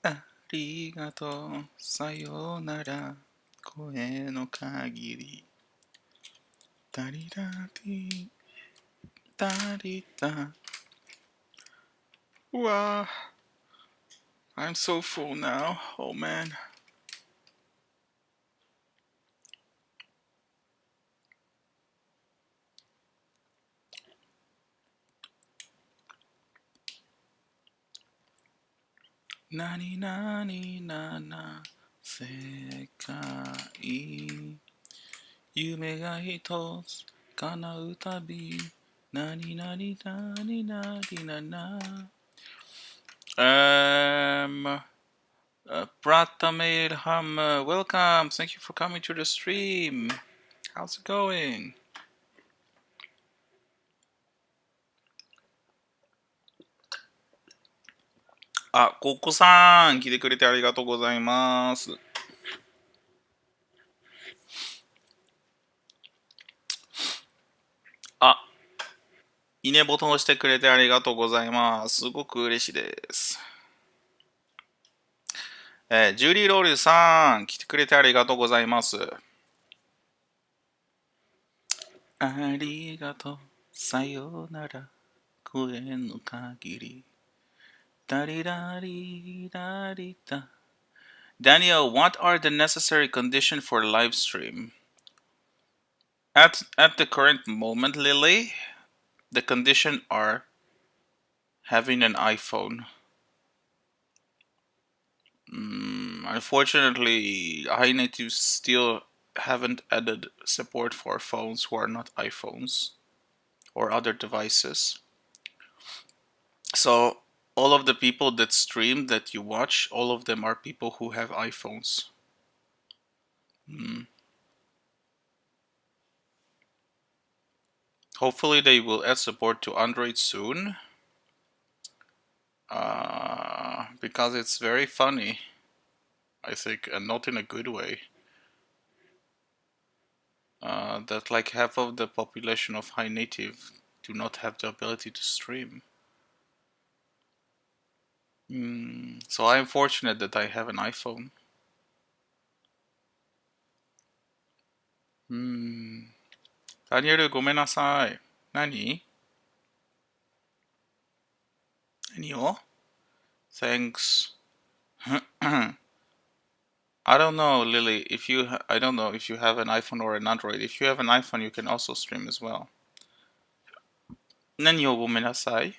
ありがとう、さようなら、声の限り。タリラリ、タリタ。うわぁ、I'm so full now. Oh man. なになになな、世界。夢が一つ叶うたび。なになになになになな。Pratamir Ham, welcome. Thank you for coming to the stream. How's it going? あ、ココさん、来てくれてありがとうございます。あ、いいねボタンを押してくれてありがとうございます。すごく嬉しいです。ジュリーロールさん、来てくれてありがとうございます。ありがとう、さようなら、声の限り。ダリラリラリダ。Daniel, what are the necessary conditions for live stream? At the current moment, Lily, the conditions are having an iPhone. Unfortunately, iNative still haven't added support for phones who are not iPhones or other devices. So all of the people that stream that you watch, all of them are people who have iPhones. Hopefully they will add support to Android soon. Because it's very funny, I think, and not in a good way. That like half of the population of High Native do not have the ability to stream. So I'm fortunate that I have an iPhone. ダニエル、ごめんなさい。何を Thanks. I don't know, Lily. I don't know if you have an iPhone or an Android. If you have an iPhone, you can also stream as well. 何をごめんなさい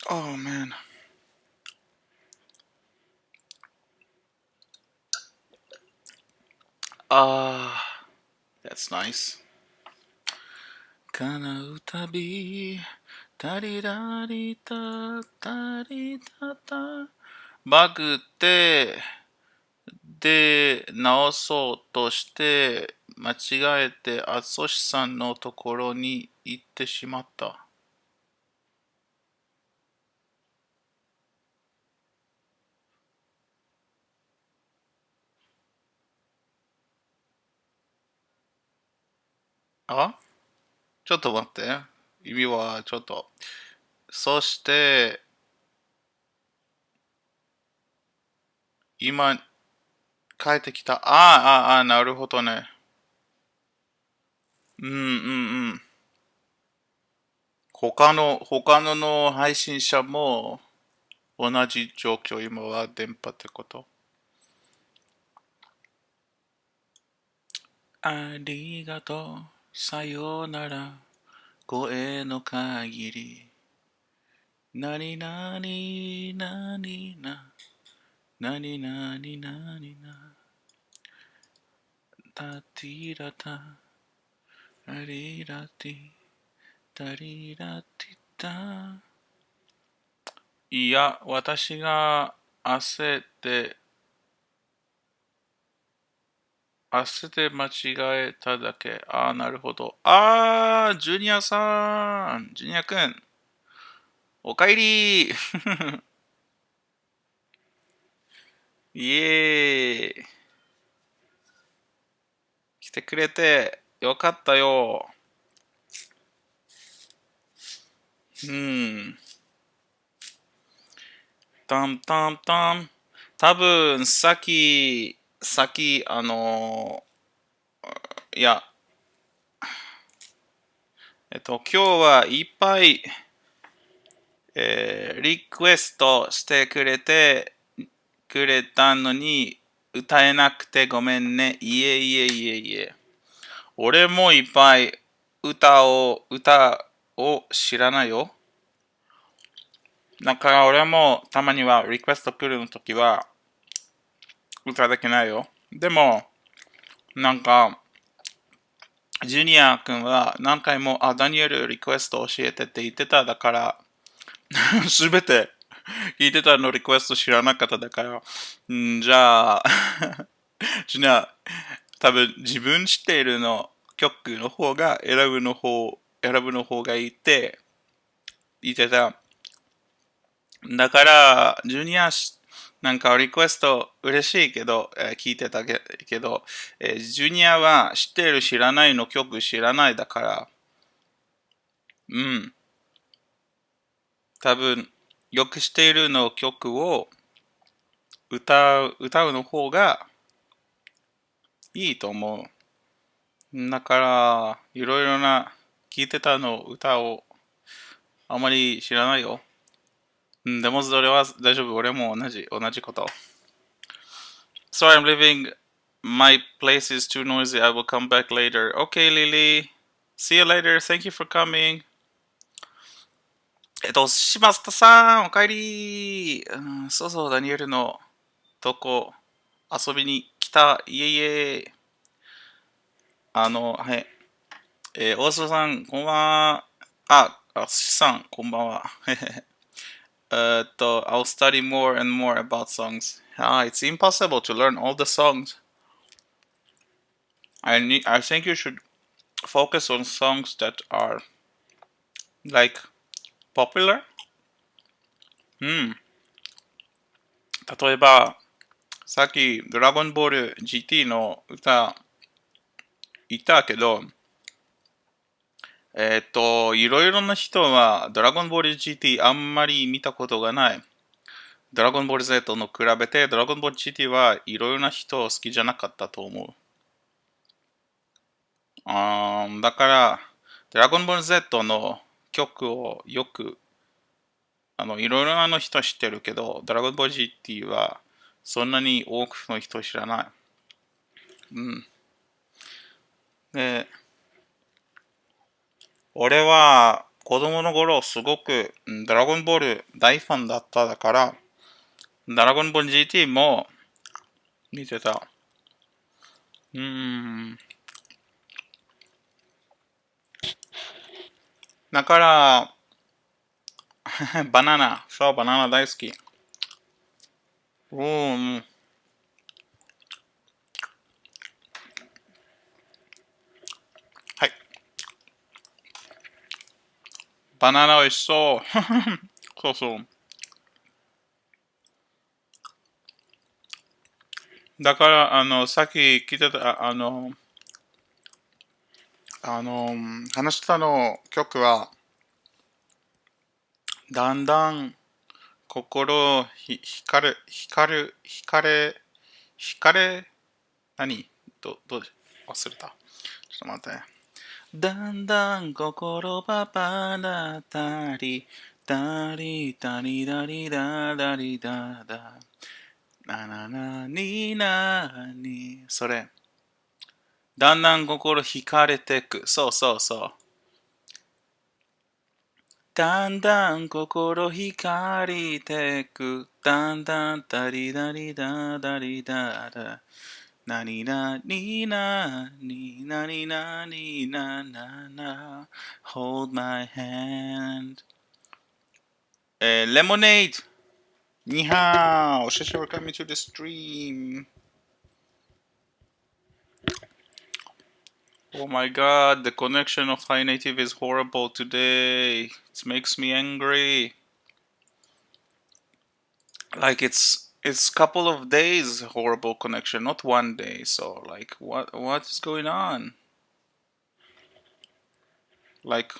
Oh man. That's nice. 叶うたび、タリラリタ、タリタタ。バグで直そうとして間違えてあつしさんのところに行ってしまった。あちょっと待って。意味はちょっと。そして、今、帰ってきた。なるほどね。うんうんうん。他の配信者も同じ状況、今は電波ってこと。ありがとう、さようなら、声の限り。なになになにな、なになになにな、タティラタ、タリラティ、タリラティタ。いや、私が焦って明日で間違えただけ。ああ、なるほど。ああ、ジュニアさん。ジュニアくん。おかえりイエーイ。来てくれてよかったよ。うん。タンタンタン。多分、いや、今日はいっぱい、リクエストしてくれたのに、歌えなくてごめんね。いえいえいえいえ。俺もいっぱい歌を知らないよ。だから俺もたまにはリクエスト来るの時は歌できないよ。でも、なんか、ジュニア君は何回も、ダニエルリクエスト教えてって言ってただから、すべて聞いてたのリクエスト知らなかっただから、じゃあ、ジュニア、多分自分知っているの曲の方が選ぶの方がいいって言ってた。だから、ジュニアなんかリクエスト嬉しいけど、聞いてたけど、ジュニアは知ってる知らないの曲知らないだから、うん、多分、よく知っているの曲を歌うの方がいいと思う。だから、いろいろな聞いてたの歌をあまり知らないよ。でもそれは大丈夫。俺も同じこと。Sorry, I'm leaving. My place is too noisy. I will come back later. Okay, Lily. See you later. Thank you for coming. 柴田さん、おかえり、そうそう、ダニエルのとこ遊びに来た。いえいえ。はい。大城さん、こんばんは。寿司さん、こんばんは。I'll study more and more about songs. It's impossible to learn all the songs. I think you should focus on songs that are like popular. うん。例えば、さっきドラゴンボール GT の歌言ったけど、いろいろな人はドラゴンボール GT あんまり見たことがない。ドラゴンボール Z の比べてドラゴンボール GT はいろいろな人好きじゃなかったと思う。だから、ドラゴンボール Z の曲をよく、いろいろなの人知ってるけど、ドラゴンボール GT はそんなに多くの人知らない。うん。で、俺は子供の頃すごくドラゴンボール大ファンだっただから、ドラゴンボール GT も見てた。うーん。だから、そう、バナナ大好き。うん。はい。バナナ美味しそう。そうそう。だから、さっき聞いてた、話したの曲は、だんだん心惹かれ、何どう忘れた。ちょっと待って。だんだん心パパだったり、だりだりだりだだりだだ。なななになに。それ。だんだん心惹かれてく。そうそうそう。だんだん心惹かれてく。だんだんだりだりだだりだだ。なになになになになにななな Hold my hand レモネードにはーお、シェシェ welcome to the stream Oh my god, the connection of High Native is horrible today. It makes me angry. Like it's couple of days horrible connection, not one day. So like what is going on? Like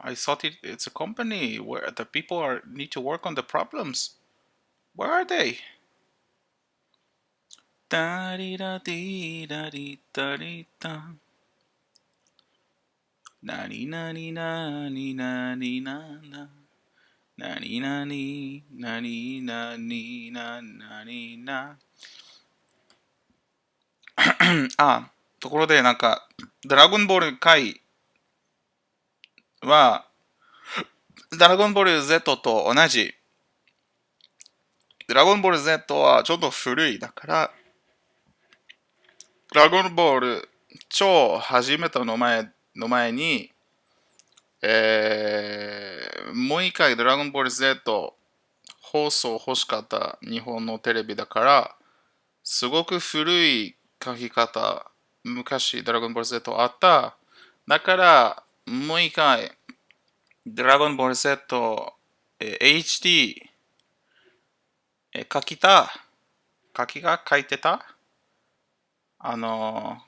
I thought it's a company where the people are need to work on the problems. Where are they? Da di da di da di da di da. Na ni na ni na ni na ni na na. Naになになになにななにな。あ、ところでなんか、ドラゴンボール界は、ドラゴンボール Z と同じ。ドラゴンボール Z はちょっと古い。だから、ドラゴンボール超初めての前に、もう一回ドラゴンボール Z 放送欲しかった日本のテレビだから、すごく古い書き方、昔ドラゴンボール Z あった。だから、もう一回、ドラゴンボール Z、HD、書きた、書いてたあの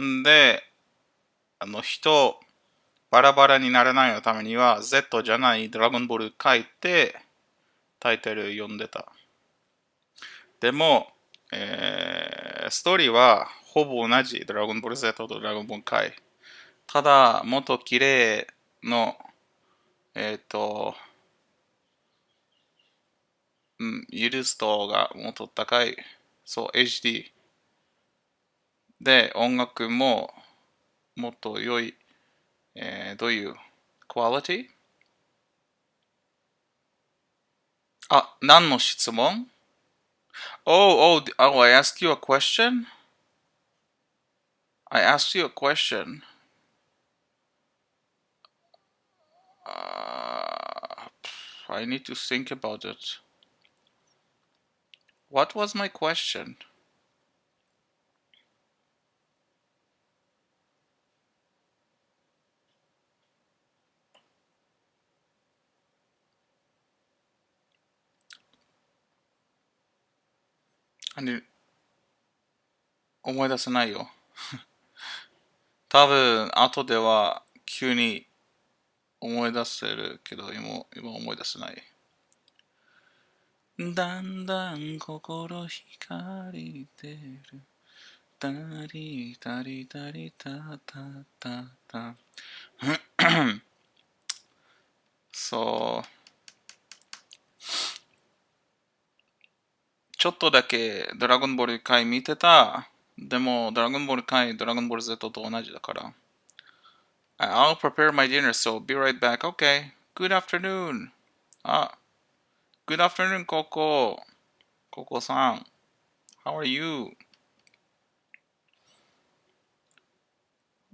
んで、人、バラバラにならないのためには、Z じゃないドラゴンボール書いて、タイトル読んでた。でも、ストーリーはほぼ同じ。ドラゴンボール Z とドラゴンボール回。ただ、もっと綺麗の、ユーストがもっと高い。そう、HD。で、音楽ももっと良い、どういうクオリティあ、何の質問 oh, I asked you a question? I asked you a question. Uh, I need to think about it. What was my question? 思い出せないよ。多分、後では急に思い出せるけど、今思い出せない。だんだん心光ってる。たりたりたりたたたた。そう。ちょっとだけドラゴンボール回見てた。でも、ドラゴンボール回、ドラゴンボール Z と同じだから。I'll prepare my dinner, so be right back. Okay. Good afternoon. あ、Good afternoon, ココ。ココさん。How are you?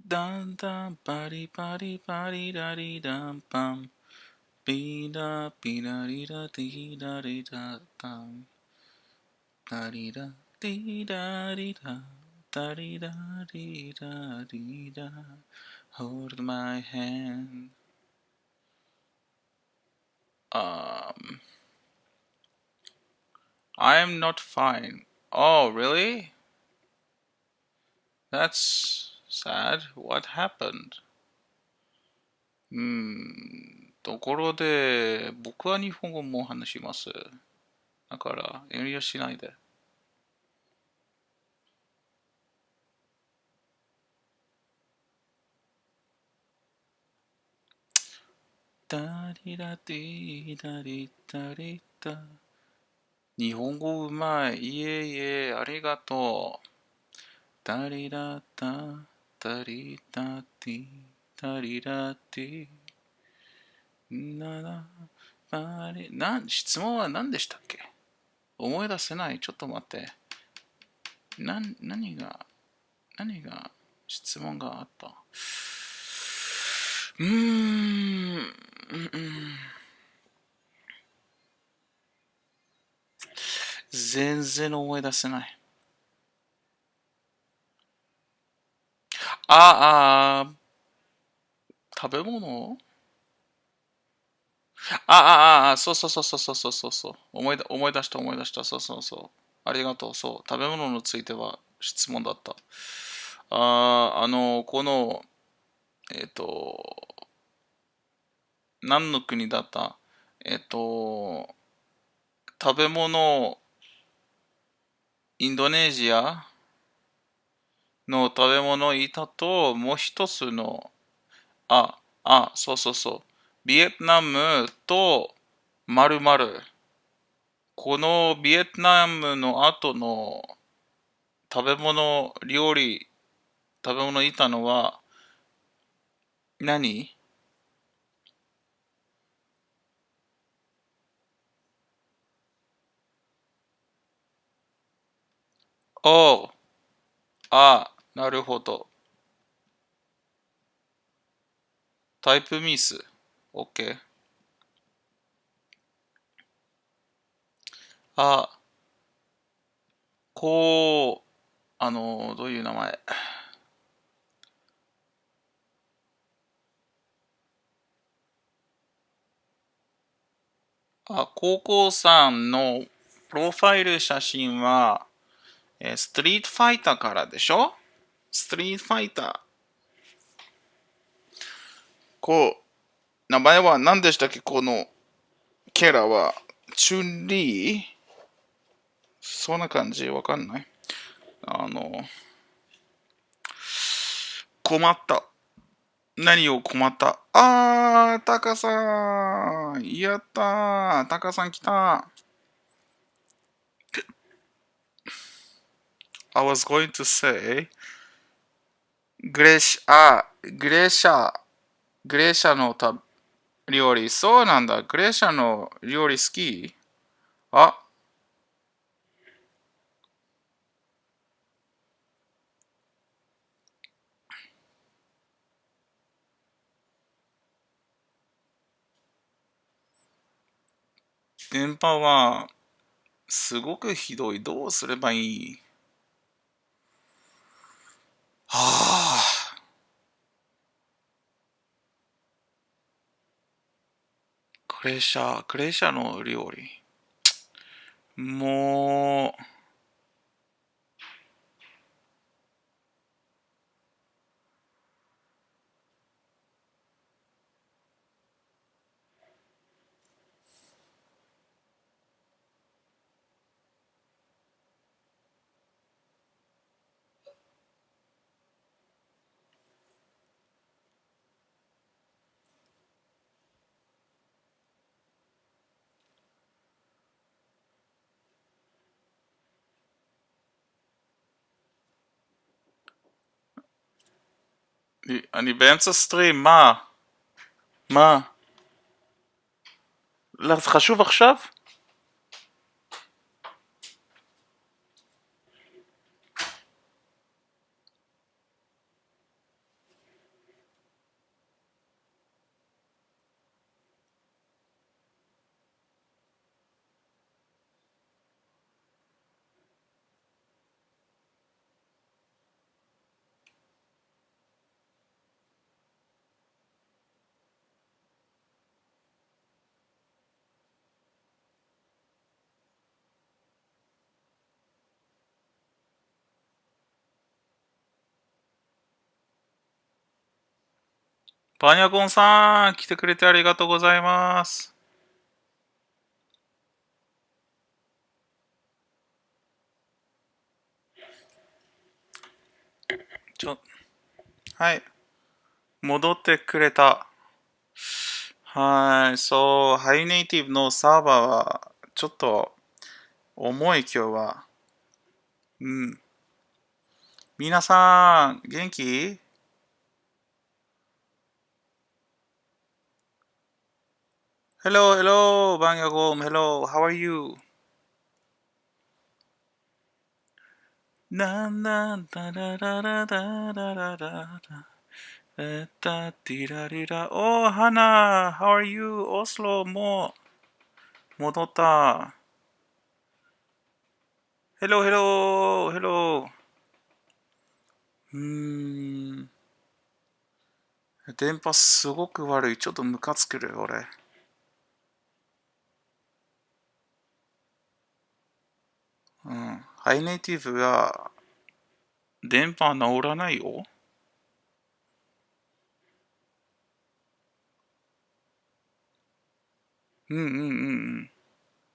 だんだんパリパリパリラリランパン。ピラピラリラティラリラタン。タリラティラリラ。タリラリラリラ。Hold my hand. Um, I am not fine. Oh, really? That's sad. What happened? ところで、僕は日本語も話します。だから、遠慮しないで。ダリラディダリダリダ。日本語うまい。いえいえ、ありがとう。ダリラダ、ダリダディ、ダリラディ。なら、質問は何でしたっけ思い出せない。ちょっと待って。何が質問があった。うーん。全然思い出せない。食べ物そうそうそうそうそうそうそうそう。思い出した思い出した。そうそうそう。ありがとう。そう。食べ物については質問だった。この、えっと、何の国だった？食べ物、インドネシアの食べ物いたと、もう一つの、そうそうそう。ビエトナムと〇〇。このビエトナムの後の食べ物、食べ物いたのは何？おう、なるほど。タイプミス。OK。あ、こう、どういう名前？高校さんのプロファイル写真は、ストリートファイターからでしょ？ストリートファイター。名前は何でしたっけ？このキャラは、チュンリー？そんな感じわかんない。あの、困った。何を困った？タカさん。やったー。タカさん来た。I was going to say, グレシャの料理。そうなんだ。グレシャの料理好き？あ、電波はすごくひどい。どうすればいい？はあ、クレシャの料理。もう、אני באמצע סטרים, מה? לא, זה חשוב עכשיו?パニャコンさん、来てくれてありがとうございます。はい。戻ってくれた。はい。そう、ハイネイティブのサーバーは、ちょっと重い今日は。うん。皆さん、元気？ Hello, hello, Banyagom, hello, how are you? なんなんだらららららららたティラリラ。Oh, Hannah, how are you? オスロもう戻った。ヘローヘローヘロー。うーん。電波すごく悪い。ちょっとムカつくる、俺。うん。ハイネイティブが電波治らないよ。うんうんうんうん。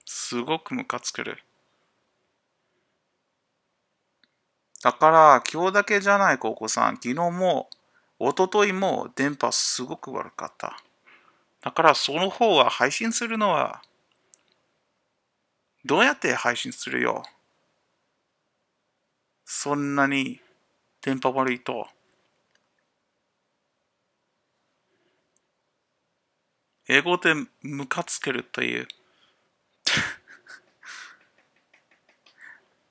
すごくムカつくる。だから、今日だけじゃない、ココさん。昨日も、一昨日も電波すごく悪かった。だから、その方は配信するのは、どうやって配信するよ。そんなに電波悪いと。英語でムカつけるという。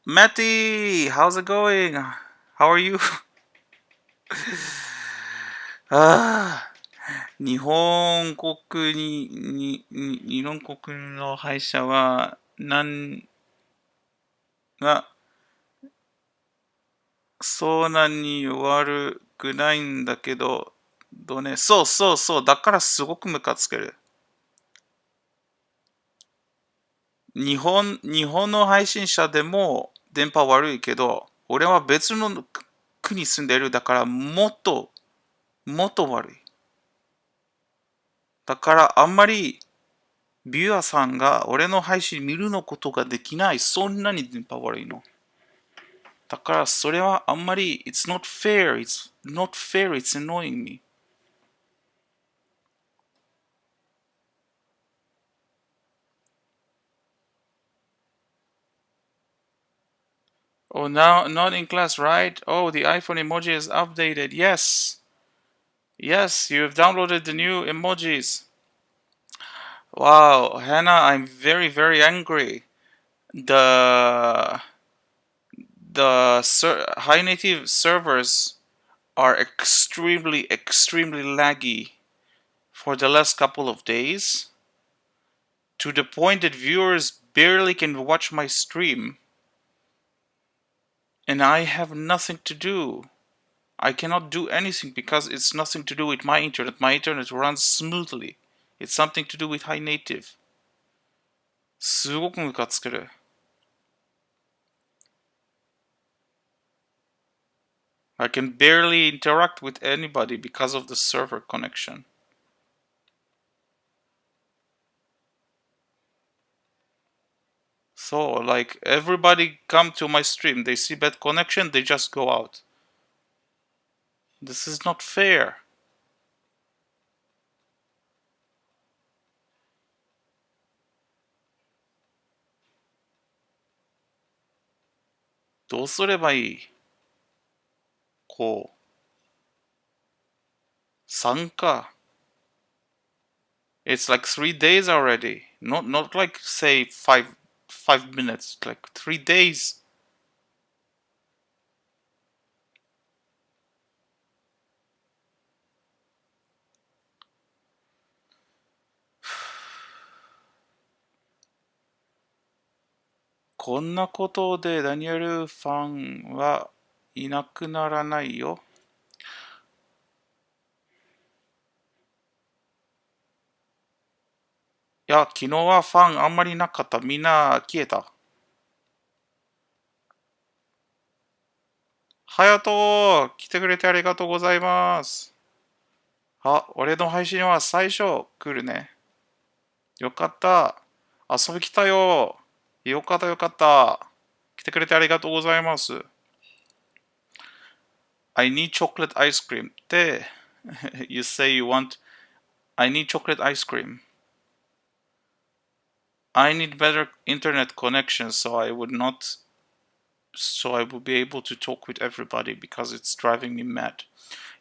Matty, how's it going? How are you? ああ、日本国の歯医者は、が、そんなに悪くないんだけど、そうそうそう、だからすごくムカつける。日本の配信者でも電波悪いけど、俺は別の国住んでるだからもっと悪い。だからあんまりビュアーさんが俺の配信見るのことができない。そんなに電波悪いの。だからそれはあんまり It's not fair. It's not fair. It's annoying me. Oh, now not in class, right? Oh, the iPhone emoji is updated. Yes. Yes, you have downloaded the new emojis. Wow, Hannah, I'm very angry. The high native servers are extremely laggy for the last couple of days to the point that viewers barely can watch my stream and I have nothing to do. I cannot do anything because it's nothing to do with my internet. My internet runs smoothly. It's something to do with high native. すごくムカつける。I can barely interact with anybody because of the server connection. So, like, everybody come to my stream, they see bad connection, they just go out. This is not fair. どうすればいい？こう、3か。It's like 3 days already. Not like say 5 minutes, like 3 days. こんなことでダニエルファンはいなくならないよ。いや、昨日はファンあんまりいなかった。みんな消えた。ハヤト来てくれてありがとうございます。あ、俺の配信は最初来るね。よかった。遊び来たよ。よかったよかった。来てくれてありがとうございます。I need chocolate ice cream って you say you want I need chocolate ice cream. I need better internet connection so I would be able to talk with everybody because it's driving me mad.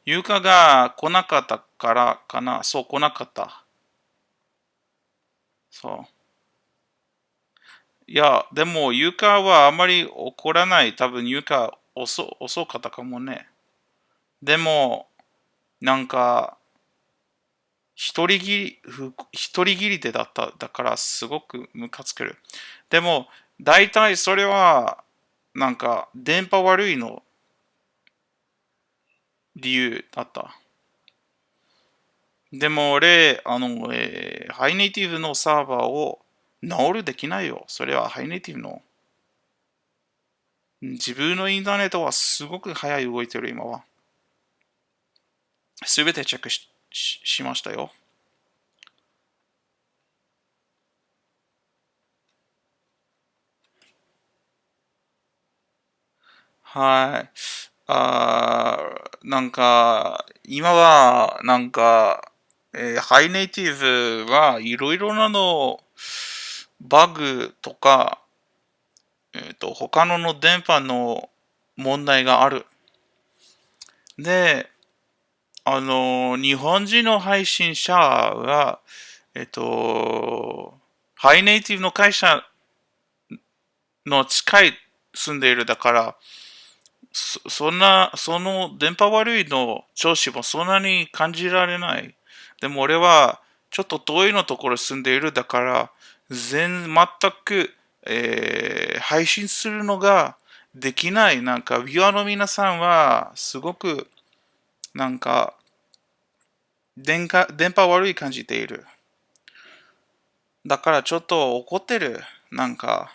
ゆうかが来なかったからかな。そう、来なかった。そう。いや、でも、ゆうかはあまり怒らない。多分、ゆうか遅かったかもね。でも、なんか、一人きりでだった。だから、すごくムカつける。でも、大体それは、なんか、電波悪いの理由だった。でも俺、ハイネイティブのサーバーを直るできないよ。それはハイネイティブの。自分のインターネットはすごく早い動いてる今は。すべてチェックしましたよ。はい。なんか、今は、なんか、ハイネイティブはいろいろなの、バグとか、他の電波の問題がある。で、日本人の配信者は、ハイネイティブの会社の近い住んでいるだから、その電波悪いの調子もそんなに感じられない。でも俺は、ちょっと遠いのところ住んでいるだから、全く、配信するのができない。なんか、ビュアーの皆さんは、すごく、なんか、電波悪い感じている。だからちょっと怒ってる。なんか、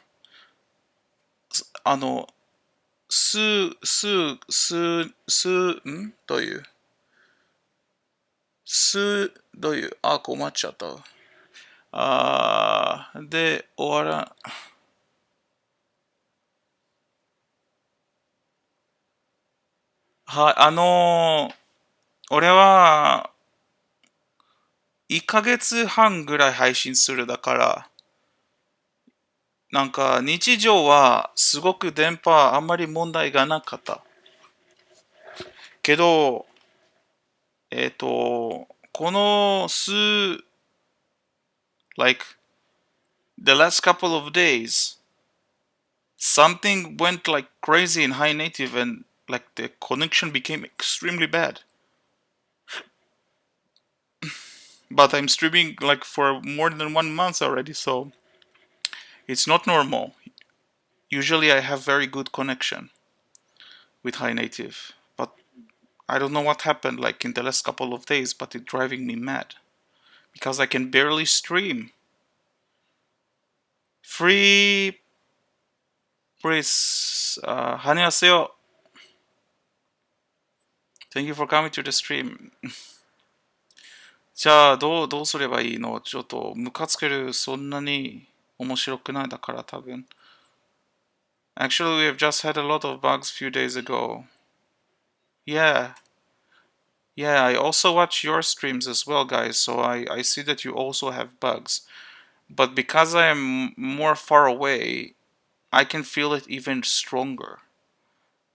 あの、す、す、す、す、どういうどういう困っちゃった。で、終わら、はい、俺は、1ヶ月半ぐらい配信するだから、なんか日常はすごく電波あんまり問題がなかった。けど、このlike, the last couple of days, something went like crazy in high native and like the connection became extremely bad. But I'm streaming like for more than 1 month already, so it's not normal. Usually I have very good connection with high native, but I don't know what happened like in the last couple of days, but it's driving me mad because I can barely stream. Free Breeze, 안녕하세요. Thank you for coming to the stream. じゃあ、どうすればいいの？ちょっと、ムカつける、そんなに面白くないだから多分。Actually, we have just had a lot of bugs few days ago. Yeah, yeah, I also watch your streams as well, guys, so I see that you also have bugs. But because I am more far away, I can feel it even stronger.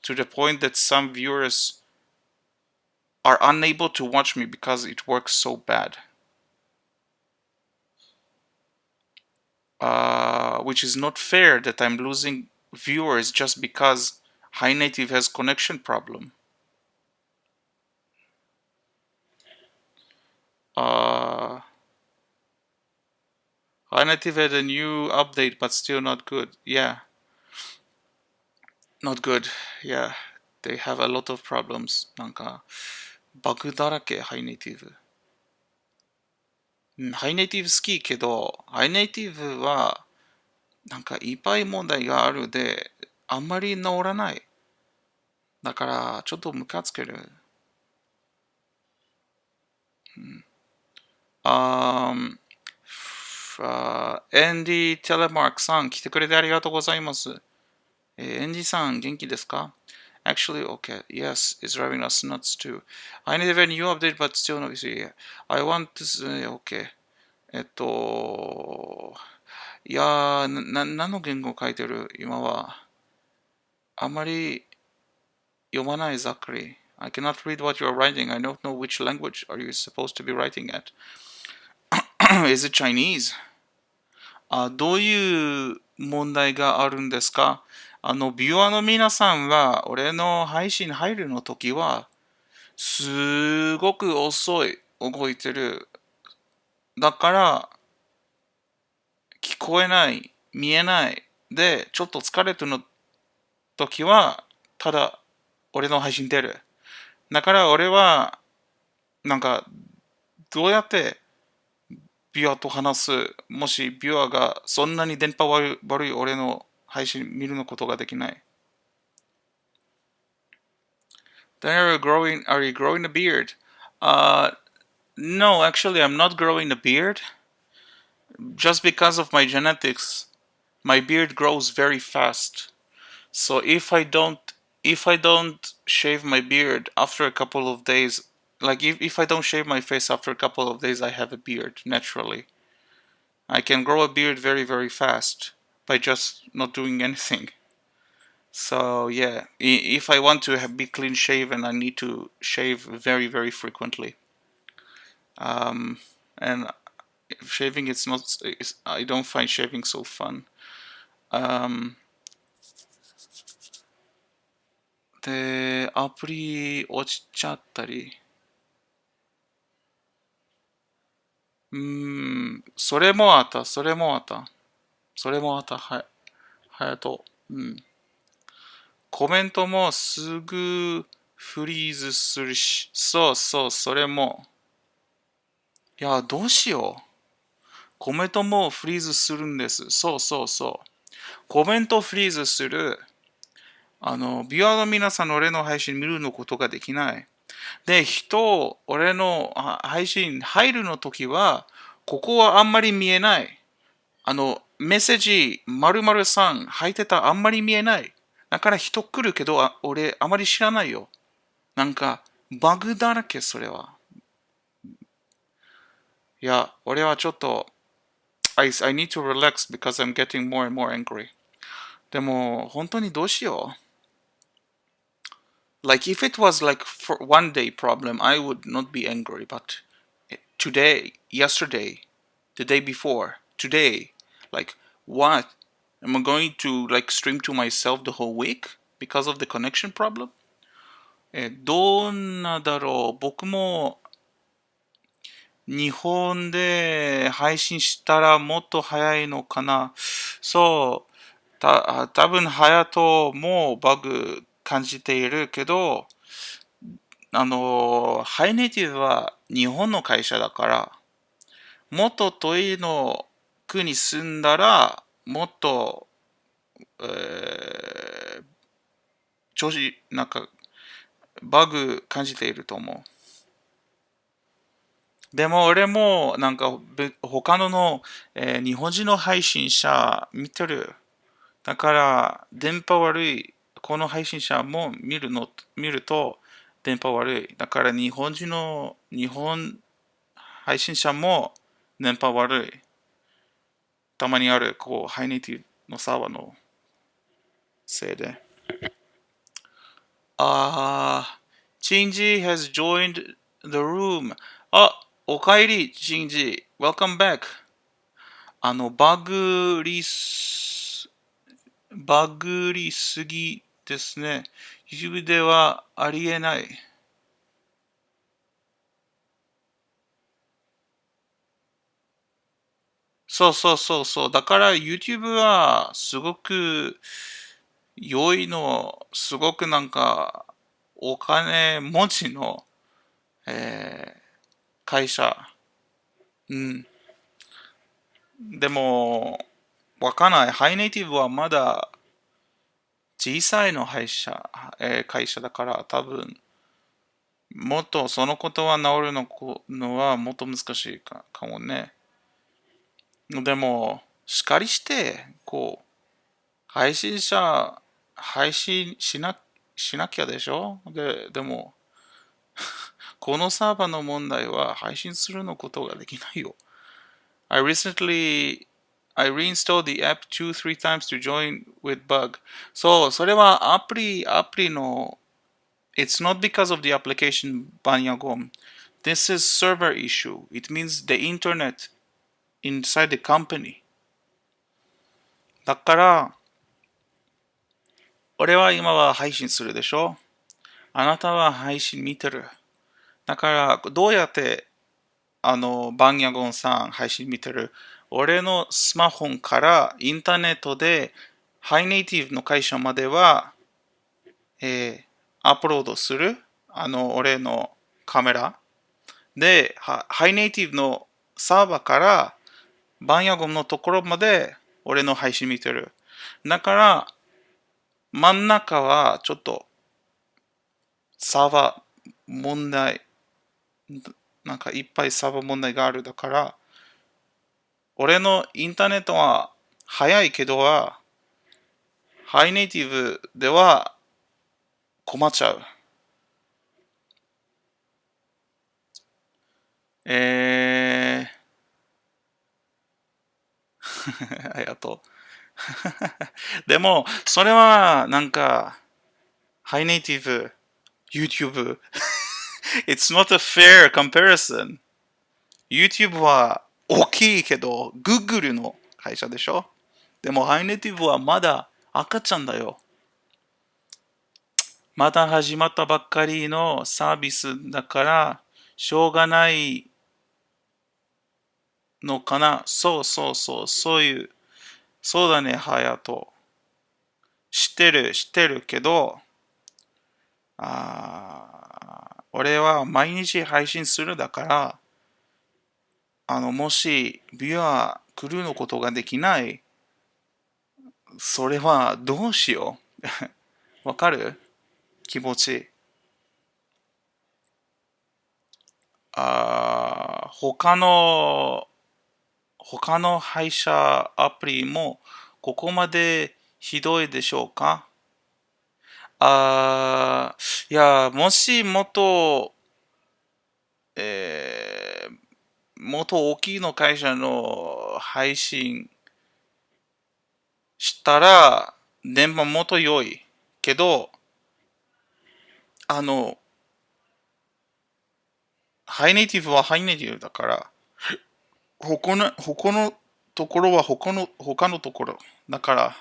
To the point that some viewers are unable to watch me because it works so bad. Which is not fair that I'm losing viewers just because High Native has connection problem. Uh, High Native had a new update, but still not good. Yeah, not good. Yeah, they have a lot of problems. なんか、バグだらけ、ハイネイティブ。ハイネイティブ好きけど、ハイネイティブは、なんかいっぱい問題があるで、あんまり治らない。だから、ちょっとムカつける。あーエンディ・テレマークさん、来てくれてありがとうございます。エンディさん、元気ですか？ Actually, okay, yes, it's driving us nuts too. I need a new update, but still not easy. I want to say, okay. いやー、何の言語書いてる今は。あんまり読まないざっくり。I cannot read what you are writing. I don't know which language are you supposed to be writing at. Is it Chinese? どういう問題があるんですか？ビュアーの皆さんは、俺の配信入るの時は、すごく遅い動いてる。だから、聞こえない、見えない。で、ちょっと疲れてるの時は、ただ、俺の配信出る。だから俺は、なんか、どうやってビュアと話す、もしビュアがそんなに電波悪い俺の配信見るのことができない。Then are you growing a beard? No, actually I'm not growing a beard. Just because of my genetics, my beard grows very fast. So if I don't shave my beard after a couple of days, like if I don't shave my face after a couple of days, I have a beard naturally. I can grow a beard very, very fast by just not doing anything. So yeah, if I want to be clean shaven, I need to shave very, very frequently. And shaving, I don't find shaving so fun. で、アプリ落ちちゃったり。それもあった、それもあった。それもあった、はやと。コメントもすぐフリーズするし、そうそう、それも。いや、どうしよう。コメントもフリーズするんです。そうそうそう。コメントフリーズする。ビュアーの皆さんの俺の配信見るのことができない。で、俺の配信入るの時は、ここはあんまり見えない。メッセージ、〇〇さん入ってたあんまり見えない。だから人来るけど、俺あまり知らないよ。なんか、バグだらけ、それは。いや、俺はちょっと、I need to relax because I'm getting more and more angry. でも、本当にどうしよう。Like, if it was like for one day problem, I would not be angry. But today, yesterday, the day before, today, like, what? Am I going to like stream to myself the whole week because of the connection problem? どんなだろう。僕も日本で配信したらもっと早いのかな。そう。多分ハヤトもバグ感じているけど、ハイネイティブは日本の会社だから、もっと遠いの国住んだら、もっと、調子、なんか、バグ感じていると思う。でも俺もなんか他の、日本人の配信者見てる。だから電波悪い。この配信者も見ると電波悪い。だから日本配信者も電波悪い。たまにあるハイネイティブのサーバーのせいで。チンジ has joined the room. おかえり、チンジ。Welcome back. バグりすぎですね。YouTube ではありえない。そうそうそうそう。だから YouTube はすごく良いの、すごくなんかお金持ちの、会社。でも、わかんない。ハイネイティブはまだ小さいの会社だから多分、もっとそのことは治るのはもっと難しいかもね。でも、しっかりして、配信者、配信しなきゃでしょ。でも、このサーバーの問題は配信するのことができないよ。I reinstalled the app 2-3 times to join with bug. そう、それはアプリの It's not because of the application Banyagom. This is server issue. It means the internet inside the company. だから、俺は今は配信するでしょ。あなたは配信見てる。だから、どうやって、バンヤゴンさん配信見てる。俺のスマホからインターネットで、ハイネイティブの会社までは、アップロードする俺のカメラで、ハイネイティブのサーバーからバンヤゴムのところまで俺の配信見てる。だから、真ん中はちょっとサーバー問題、なんかいっぱいサーバー問題があるだから、俺のインターネットは早いけどは、ハイネイティブでは困っちゃう。ありがとう。でも、それはなんか、ハイネイティブ、YouTube。It's not a fair comparison. YouTube は大きいけど、Google の会社でしょ。でも、ハイネイティブはまだ赤ちゃんだよ。まだ始まったばっかりのサービスだから、しょうがないのかな。そうそうそう、そういう、そうだね、ハヤト。知ってるけど、俺は毎日配信するだから、もし、ビュアー来るのことができない、それはどうしよう。わかる気持ち。他の配車アプリもここまでひどいでしょうか？いや、もしもっと、もっと大きいの会社の配信したら、電波もっと良い。けど、あの、ハイネイティブはハイネイティブだから、他のところは他のところ。だから、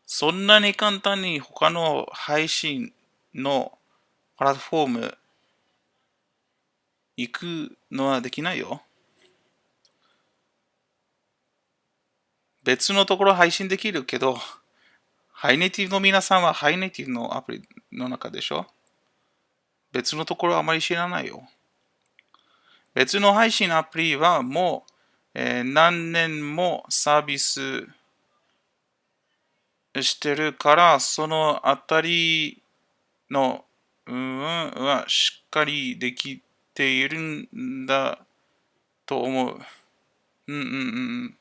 そんなに簡単に他の配信のプラットフォーム行くのはできないよ。別のところ配信できるけど、ハイネイティブの皆さんはハイネイティブのアプリの中でしょ。別のところあまり知らないよ。別の配信アプリはもう、何年もサービスしてるから、そのあたりのはしっかりできているんだと思う。うんうんうん。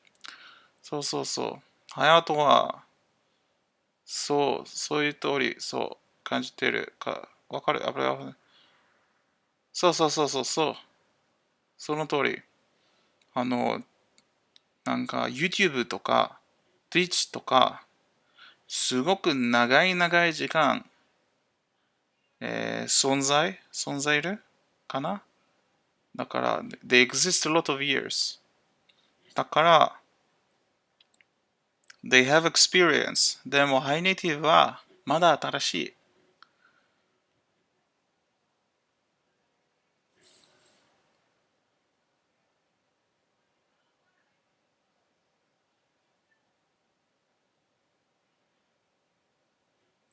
そうそうそう。ハヤトは、そういう通り、そう、感じてるか、わかるそうそうそうそうそう。その通り。あの、なんか YouTube とか Twitch とか、すごく長い時間、存在いるかな。だから、they exist a lot of years. だから、they have experience. でも、ハイネイティブはまだ新しい。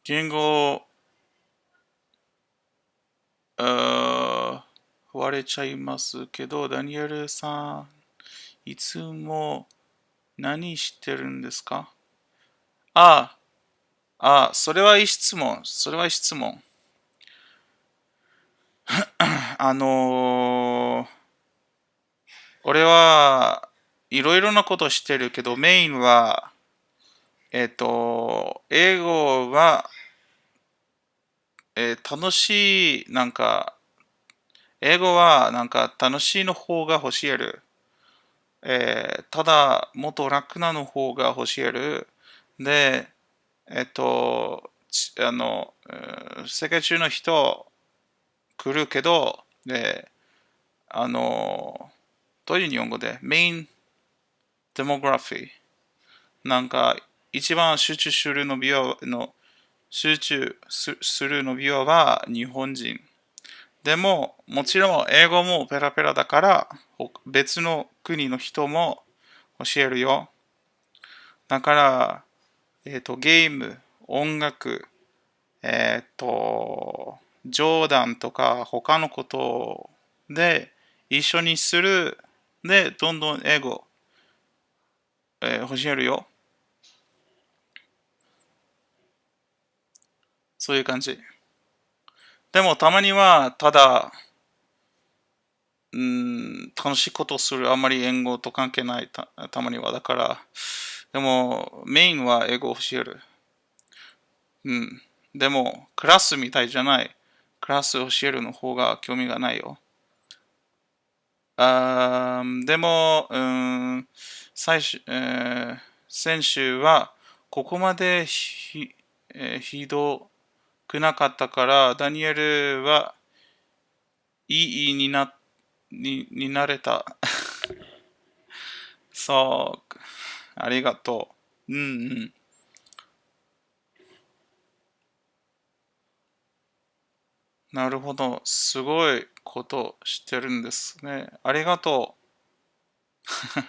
言語、割れちゃいますけど、ダニエルさん、いつも何してるんですか？あそれはいい質問。それはいい質問。俺はいろいろなことしてるけど、メインは、英語は、楽しい、英語は楽しいの方が教える。ただ、もっと楽なの方が教える。で、えっと、世界中の人来るけど、で、どういう日本語でメインデモグラフィー。なんか、一番集中するのビュアは日本人。でも、もちろん英語もペラペラだから、別の国の人も教えるよ。だから、ゲーム、音楽、冗談とか他のことで一緒にする。で、どんどん英語、教えるよ。そういう感じ。でもたまには、ただ、楽しいことをする。あんまり英語と関係ない。たまには。だから、でも、メインは英語を教える。うん。でも、クラスみたいじゃない。クラスを教えるの方が興味がないよ。でも、先週は、ここまでひどくなかったから、ダニエルはいいになれた。そう、ありがとう。うんうん。なるほど。すごいことしてるんですね。ありがとう。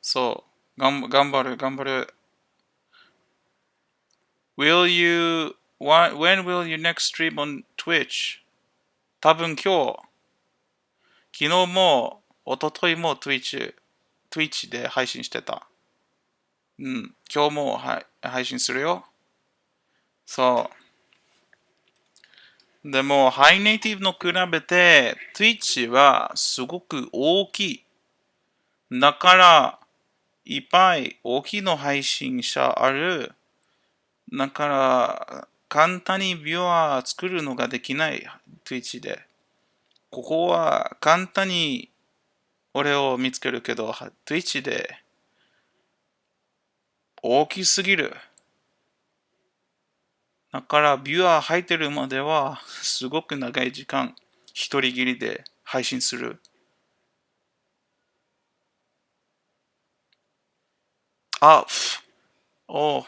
そう。頑張る、頑張る。when will you next stream on Twitch? 多分今日、昨日も、一昨日も Twitch で配信してた。うん。今日も、配信するよ。そう。でも、ハイネイティブの比べて、Twitch はすごく大きい。だから、いっぱい大きいの配信者ある。だから、簡単にビュアー作るのができない。Twitch で。ここは簡単に俺を見つけるけど、Twitch で大きすぎる。だから、ビュアー入ってるまでは、すごく長い時間、一人きりで配信する。あ、お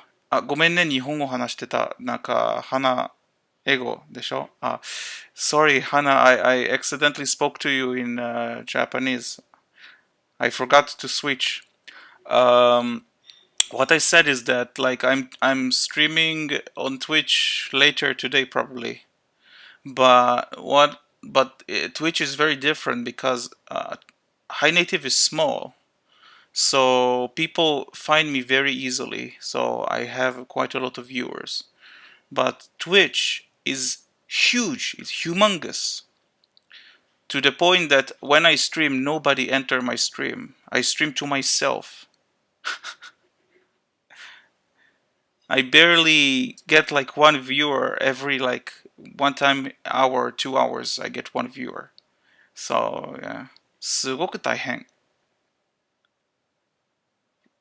ごめんね、日本語話してた。なんか、英語でしょsorry, Hana, I accidentally spoke to you in Japanese. I forgot to switch. Um, what I said is that like I'm streaming on Twitch later today probably. But Twitch is very different because High Native is small. So people find me very easily. So I have quite a lot of viewers. But Twitch is huge, it's humongous. To the point that when I stream, nobody enter my stream. I stream to myself. I barely get like one viewer every like one time hour, 2 hours. I get one viewer. So yeah, すごく大変。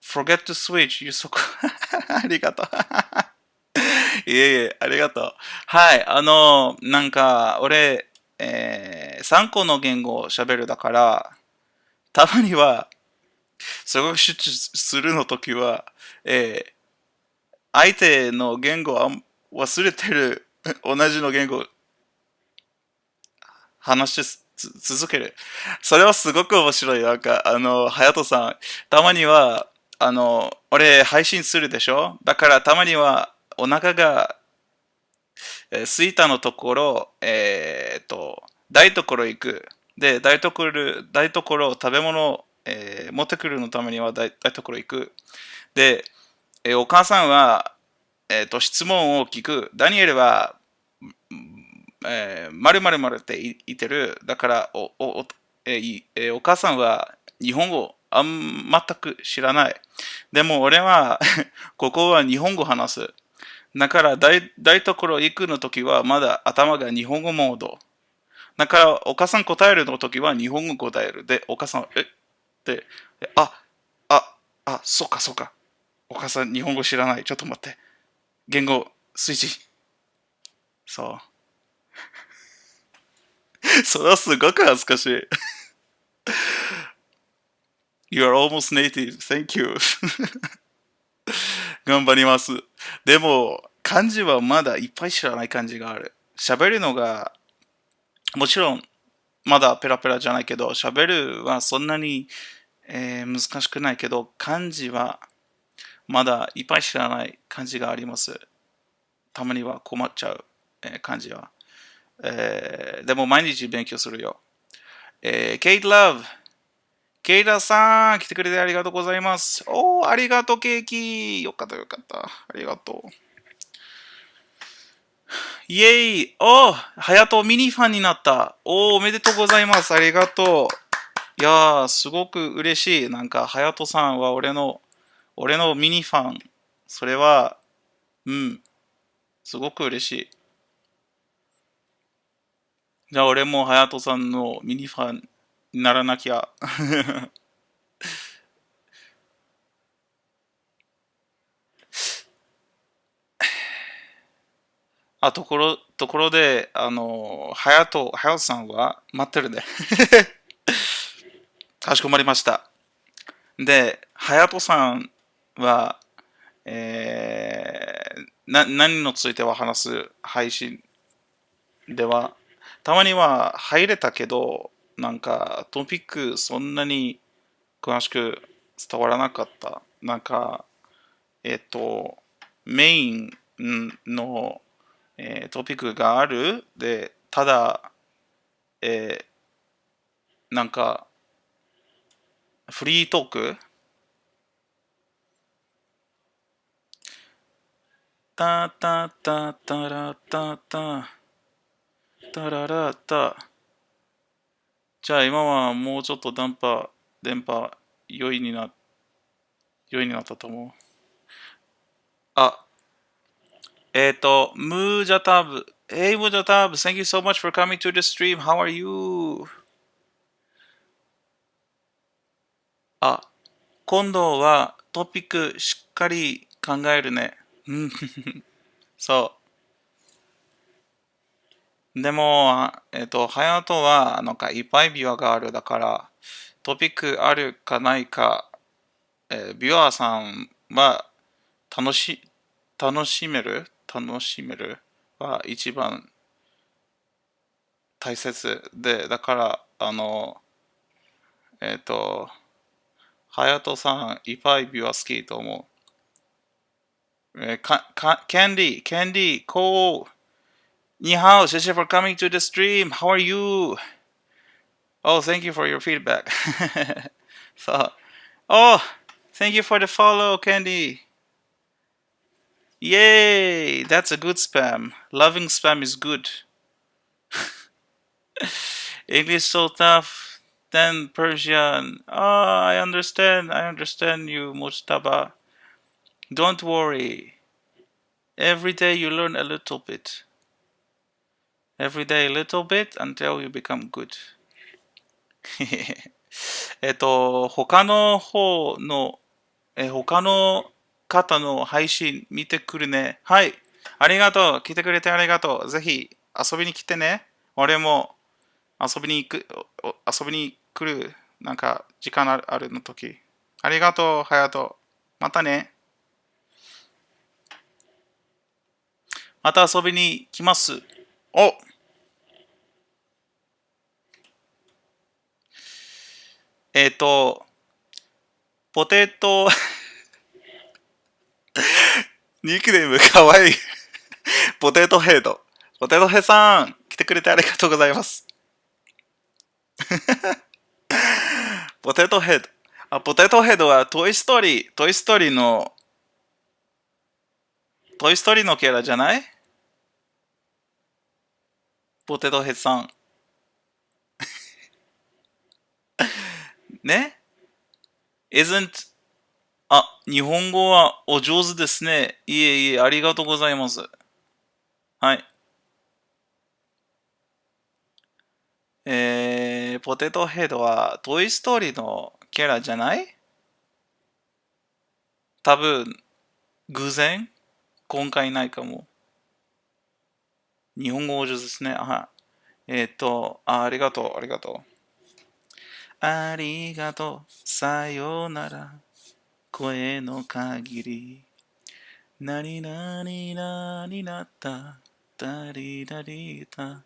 Forget to switch. ありがとう。いえいえ、ありがとう。はい、なんか、俺、3個の言語を喋るだから、たまには、すごく集中するの時は、相手の言語を忘れてる、同じの言語話し続ける。それはすごく面白い。なんか、隼人さん、たまには、俺配信するでしょだからたまにはお腹がスイーターのところ、台所行く。で、台所食べ物を、持ってくるのためには台所行く。で、お母さんは、質問を聞く。ダニエルは、〇〇〇って言ってる。だから、お母さんは日本語全く知らない。でも俺はここは日本語話す。だから台所行くの時はまだ頭が日本語モード。だからお母さん答えるの時は日本語答える。で、お母さん、で、あ、そうかそうか。お母さん日本語知らない。ちょっと待って。言語スイッチ。そう。それはすごく恥ずかしい。You are almost native. Thank you. 頑張ります。でも、漢字はまだいっぱい知らない漢字がある。喋るのが、もちろん、まだペラペラじゃないけど、喋るはそんなに、難しくないけど、漢字はまだいっぱい知らない漢字があります。たまには困っちゃう、感じは。でも毎日勉強するよ。ケイトラブ。ケイタさん、来てくれてありがとうございます。おー、ありがとう、ケーキ。よかった、よかった。ありがとう。イェイ。おー、ハヤトミニファンになった。おー、おめでとうございます。ありがとう。いやー、すごく嬉しい。なんか、ハヤトさんは俺のミニファン。それは、うん、すごく嬉しい。じゃあ、俺もハヤトさんのミニファンにならなきゃ。あ、ところで、ハヤトさんは待ってるね。かしこまりました。で、ハヤトさんは、何については話す配信では、たまには入れたけど、なんかトピックそんなに詳しく伝わらなかった。なんか、えっと、メインの、トピックがある。で、ただ、えなんか、フリートークタタタタラタタタララタ。じゃあ今はもうちょっと電波良いにな、良いになったと思う。あ、ムージャタブ。Hey, ムージャタブ。Thank you so much for coming to the stream. How are you? あ、今度はトピックしっかり考えるね。うん、そう。でも、ハヤトは、なんかいっぱいビュアがあるだから、トピックあるかないか、ビュアーさんは楽し、楽しめるは一番大切で、だから、えっ、と、ハヤトさん、いっぱいビュアー好きと思う。キャンディー、コー、にハオ、謝謝 for coming to the stream. How are you? Oh, thank you for your feedback. そう。Oh, thank you for the follow, Candy. Yay! That's a good spam. Loving spam is good. English so tough. Then Persian. Oh, I understand. I understand you, Mujtaba. Don't worry. Every day you learn a little bit. Every day a little bit until you become good. 他の方の、他の方の配信見てくるね。はい。ありがとう。来てくれてありがとう。ぜひ遊びに来てね。俺も遊びに行く、遊びに来る、なんか時間あるの時。ありがとう、ハヤト。またね。また遊びに来ます。お、えっ、と、ポテト、ニックネームかわいい。ポテトヘイド。ポテトヘイさん、来てくれてありがとうございます。ポテトヘイド。あ、ポテトヘイドはトイストーリーのキャラじゃない？ポテトヘイさん。ね？ isn't あ、日本語はお上手ですね。いえいえ、ありがとうございます。はい。ポテトヘッドはトイストーリーのキャラじゃない？多分、偶然今回ないかも。日本語お上手ですね。はい。ありがとう、ありがとう。ありがとう、さよなら、声の限り。何々なになった、だりだりだ。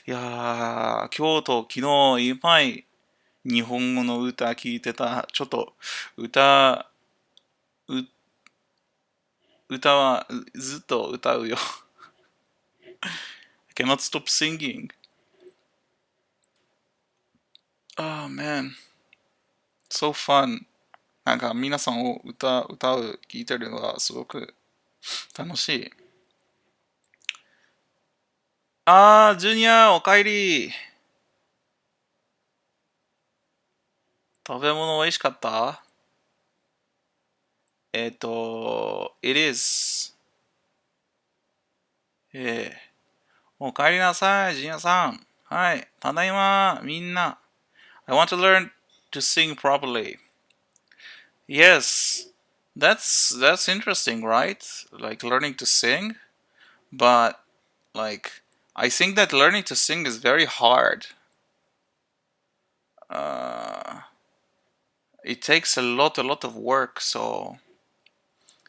いやー、今日と昨日いっぱい日本語の歌聞いてた。ちょっと歌、う歌はずっと歌うよ。I cannot stop singing. Oh man, so fun. なんか皆さんを歌う、聞いてるのがすごく楽しい。あー、ジュニア、おかえり。食べ物美味しかった？it is. おかえりなさい、ジュニアさん。はい、ただいま、みんな。I want to learn to sing properly. Yes, that's interesting, right? Like learning to sing, but like I think that learning to sing is very hard. Uh, it takes a lot of work. So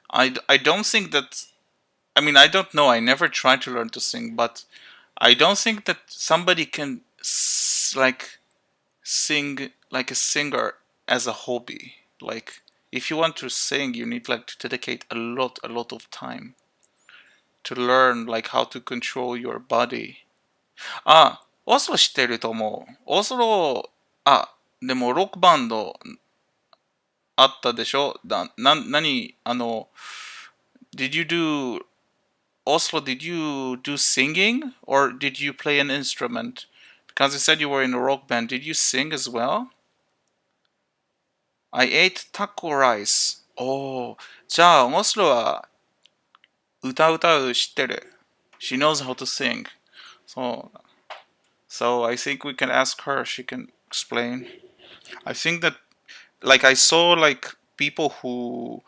I don't think that. I mean, I don't know. I never tried to learn to sing, but I don't think that somebody can like sing like a singer as a hobby. Like if you want to sing, you need like to dedicate a lot of time to learn like how to control your body. あ、オスロ知ってると思う。オスロ、あ、でもロックバンドあったでしょ？何did you do, Oslo, did you do singing or did you play an instrument? Because you said you were in a rock band. Did you sing as well? I ate taco rice. おー、じゃあ、オスロは歌う知ってる。She knows how to sing. So, so I think we can ask her. She can explain. I think that like I saw like people who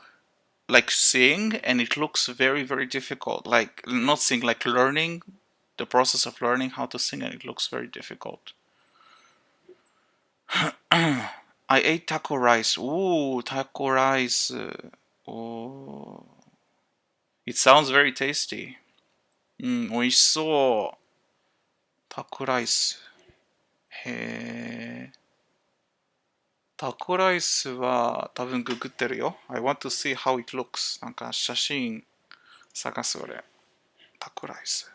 like sing and it looks very difficult. Like not sing, like learning the process of learning how to sing and it looks very difficult. I ate taco rice. Ooh, taco rice. Oh, it sounds very tasty. うん、美味しそう。タコライス。へえ。タコライスは多分ググってるよ。I want to see how it looks. なんか写真探す俺。タコライス。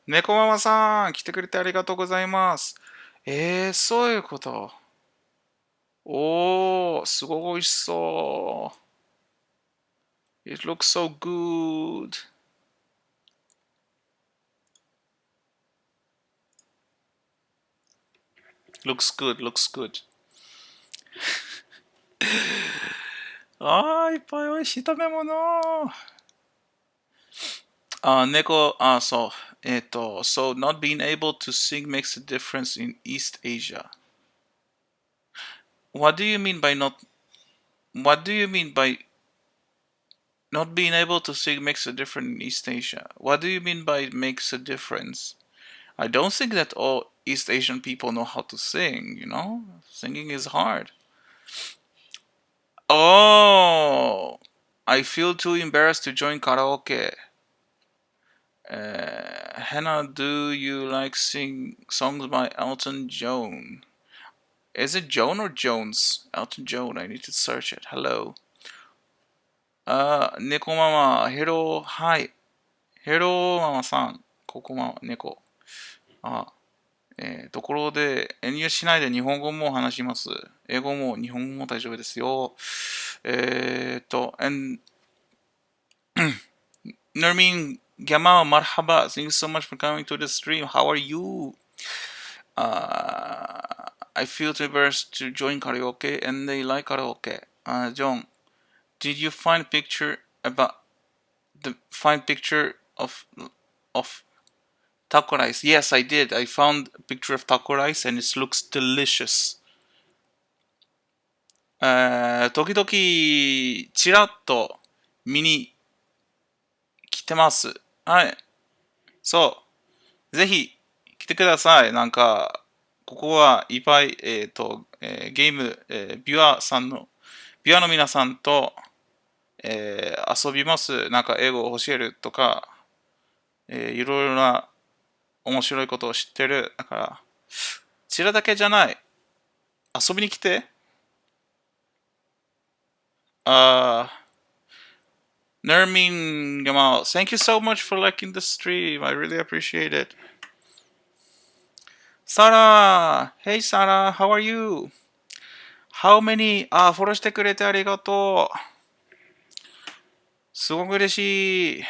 猫ママさん、来てくれてありがとうございます。そういうこと。おー、すごい美味しそう。It looks so good. Looks good, looks good. あー、いっぱい美味しい食べ物。猫、そう。so not being able to sing makes a difference in East Asia. What do you mean by not, what do you mean by not being able to sing makes a difference in East Asia? What do you mean by makes a difference? I don't think that all East Asian people know how to sing, you know? Singing is hard. Oh, I feel too embarrassed to join karaoke. Hannah, do you like sing songs by Elton John? Is it Joan or Jones? Elton John, I need to search it. Hello. 猫ママ、ヘロー、はい。ヘローママさん。ここま、猫。あ、ところで、遠慮しないで日本語も話します。英語も日本語も大丈夫ですよ。and Nermin Gamal, marhaba. Thank you so much for coming to the stream. How are you? I feel too embarrassed to join karaoke and they like karaoke. John, did you find picture about the find picture of taco rice? Yes, I did. I found a picture of taco rice and it looks delicious. 時々ちらっと見に来てます。はい。そう。ぜひ来てください。なんか、ここはいっぱい、ゲーム、ビュアの皆さんと、遊びます。なんか英語を教えるとか、いろいろな面白いことを知ってる。だから、チラだけじゃない。遊びに来て。Uh, Nermin Gamal, thank you so much for liking the stream. I really appreciate it. Sarah! Hey Sarah, how are you? How many? フォローしてくれてありがとう。すごく嬉しい。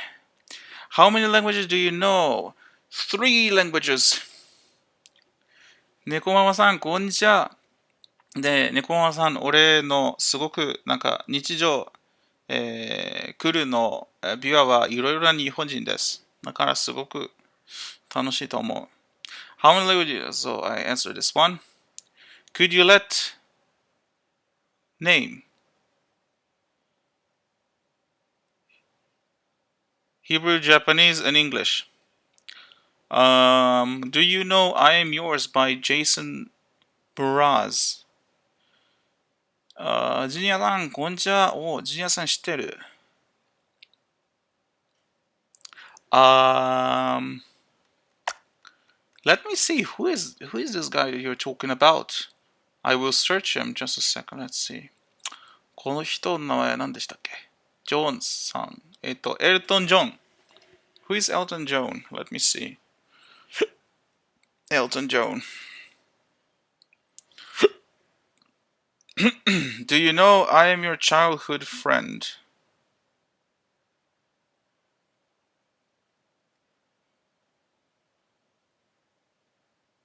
How many languages do you know? Three languages. 猫ママさん、こんにちは。で、猫ママさん、俺のすごくなんか日常、来るのビュアはいろいろな日本人です。だからすごく楽しいと思う。How many languages? So I answer this one. Could you let name Hebrew, Japanese, and English? Do you know I Am Yours by Jason Mraz? ジュニアさん、こんにちは。お、ジュニアさん知ってる。Um, let me see. Who is this guy you're talking about? I will search him just a second. Let's see. この人の名前何でしたっけ？ジョーンさん。エルトン・ジョン。Who is Elton John? Let me see. Elton John. Do you know I am your childhood friend?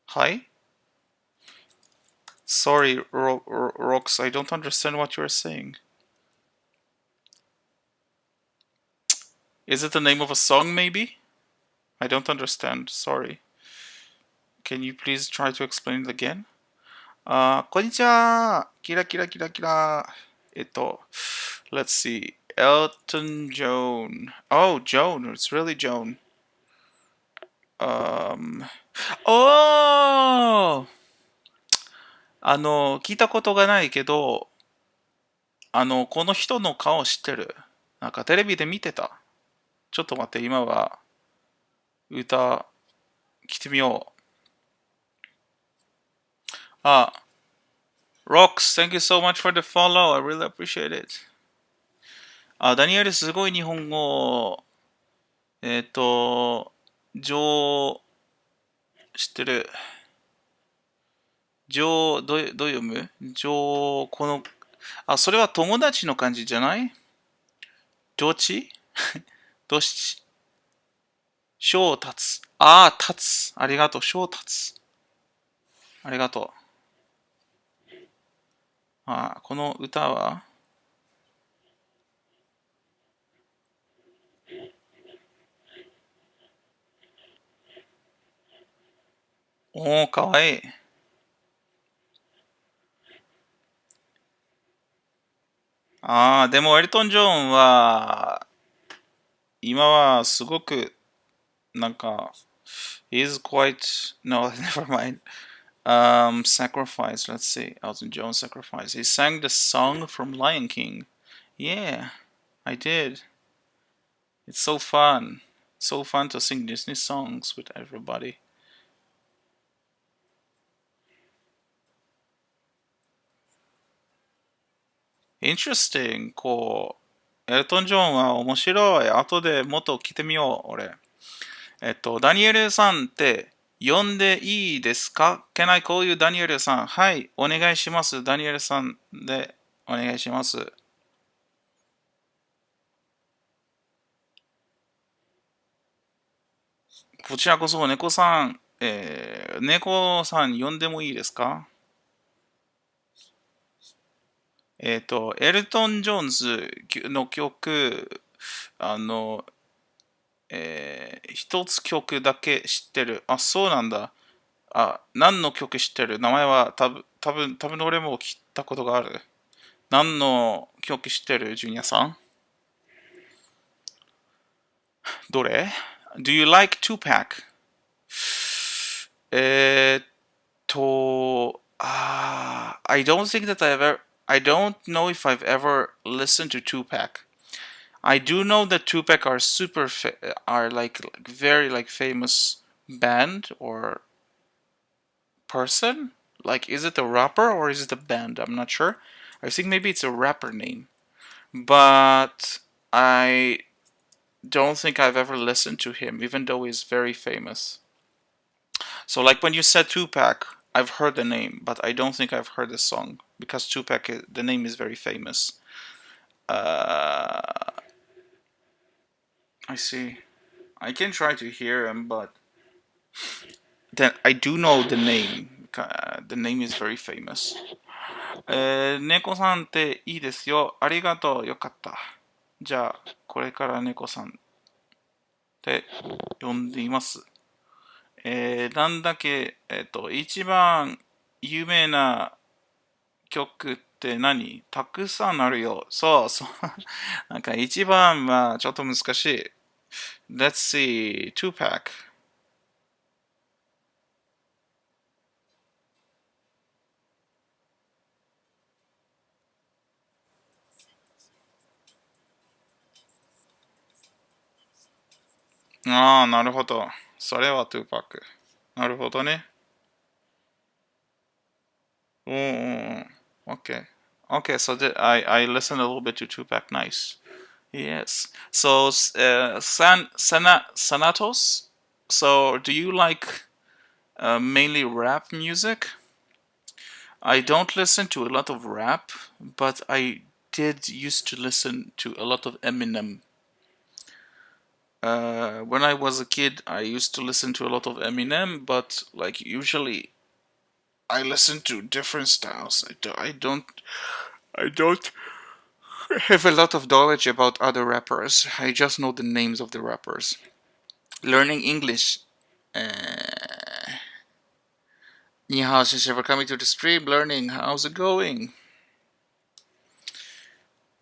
Hi? Sorry, Rox, I don't understand what you're saying. Is it the name of a song, maybe? I don't understand. Sorry. Can you please try to explain it again? こんにちは。キラキラキラキラ。let's see. Elton John. Oh, Joan. It's really Joan. Oh! 聞いたことがないけど、この人の顔知ってる。なんかテレビで見てた。ちょっと待って、今は歌、来てみよう。Rocks, thank you so much for the follow. I really appreciate it. ダニエルすごい日本語。知ってる。どう読むそれは友達の感じじゃない？上智どし、翔達。達。ありがとう、翔達。ありがとう。この歌はかわいい。でもエルトン・ジョンは、今はすごく、なんか、he's quite, no, never mind. Sacrifice, let's see. Elton John Sacrifice. He sang the song from Lion King. Yeah, I did. It's so fun. So fun to sing Disney songs with everybody. Interesting. エルトン・ジョンは面白い。後でもっと来てみよう、俺。ダニエルさんって呼んでいいですか？ Can I call you ダニエルさん？はい、お願いします。ダニエルさんでお願いします。こちらこそ、猫さん、猫さん呼んでもいいですか？エルトン・ジョーンズの曲、あの、一つ曲だけ知ってる。そうなんだ。何の曲知ってる？名前は多分俺も聞いたことがある。何の曲知ってる？ジュニアさんどれ？ Do you like Tupac? えーっI don't think that I don't know if I've ever listened to Tupac. I do know that Tupac are like very like famous band or person. Like, is it a rapper or is it a band? I'm not sure. I think maybe it's a rapper name. but I don't think I've ever listened to him, even though he's very famous. So, like when you said Tupac, I've heard the name, but I don't think I've heard the song because Tupac, the name is very famous. Uh, I see. I can try to hear him, but then I do know the name. The name is very famous. 猫さんっていいですよ。ありがとう。よかった。じゃあ、これから猫さんって呼んでいます。なんだっけ、一番有名な曲って何？たくさんあるよ。そうそう。なんか一番はちょっと難しい。Let's see, Tupac. ああ、なるほど。それは Tupac。なるほどね。うんうんうん。Okay. Okay, so I listened a little bit to Tupac. Nice. Yes. So, Sanatos. So, do you like mainly rap music? I don't listen to a lot of rap, but I did used to listen to a lot of Eminem. When I was a kid, I used to listen to a lot of Eminem, but like usually I listen to different styles. I don't have a lot of knowledge about other rappers. I just know the names of the rappers. Learning English. Ni hao, since for coming to the stream. Learning. How's it going?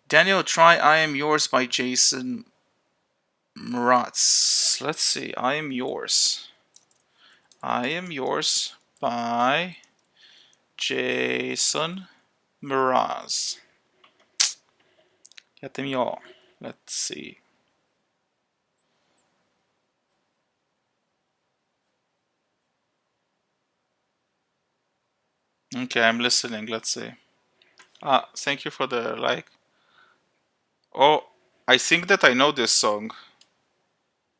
Daniel, try I Am Yours by Jason Mraz. Let's see. I Am Yours. I Am Yours by Jason Mraz. やってみよう。Let's see. Okay, I'm listening. Let's see. Ah, thank you for the like. Oh, I think that I know this song.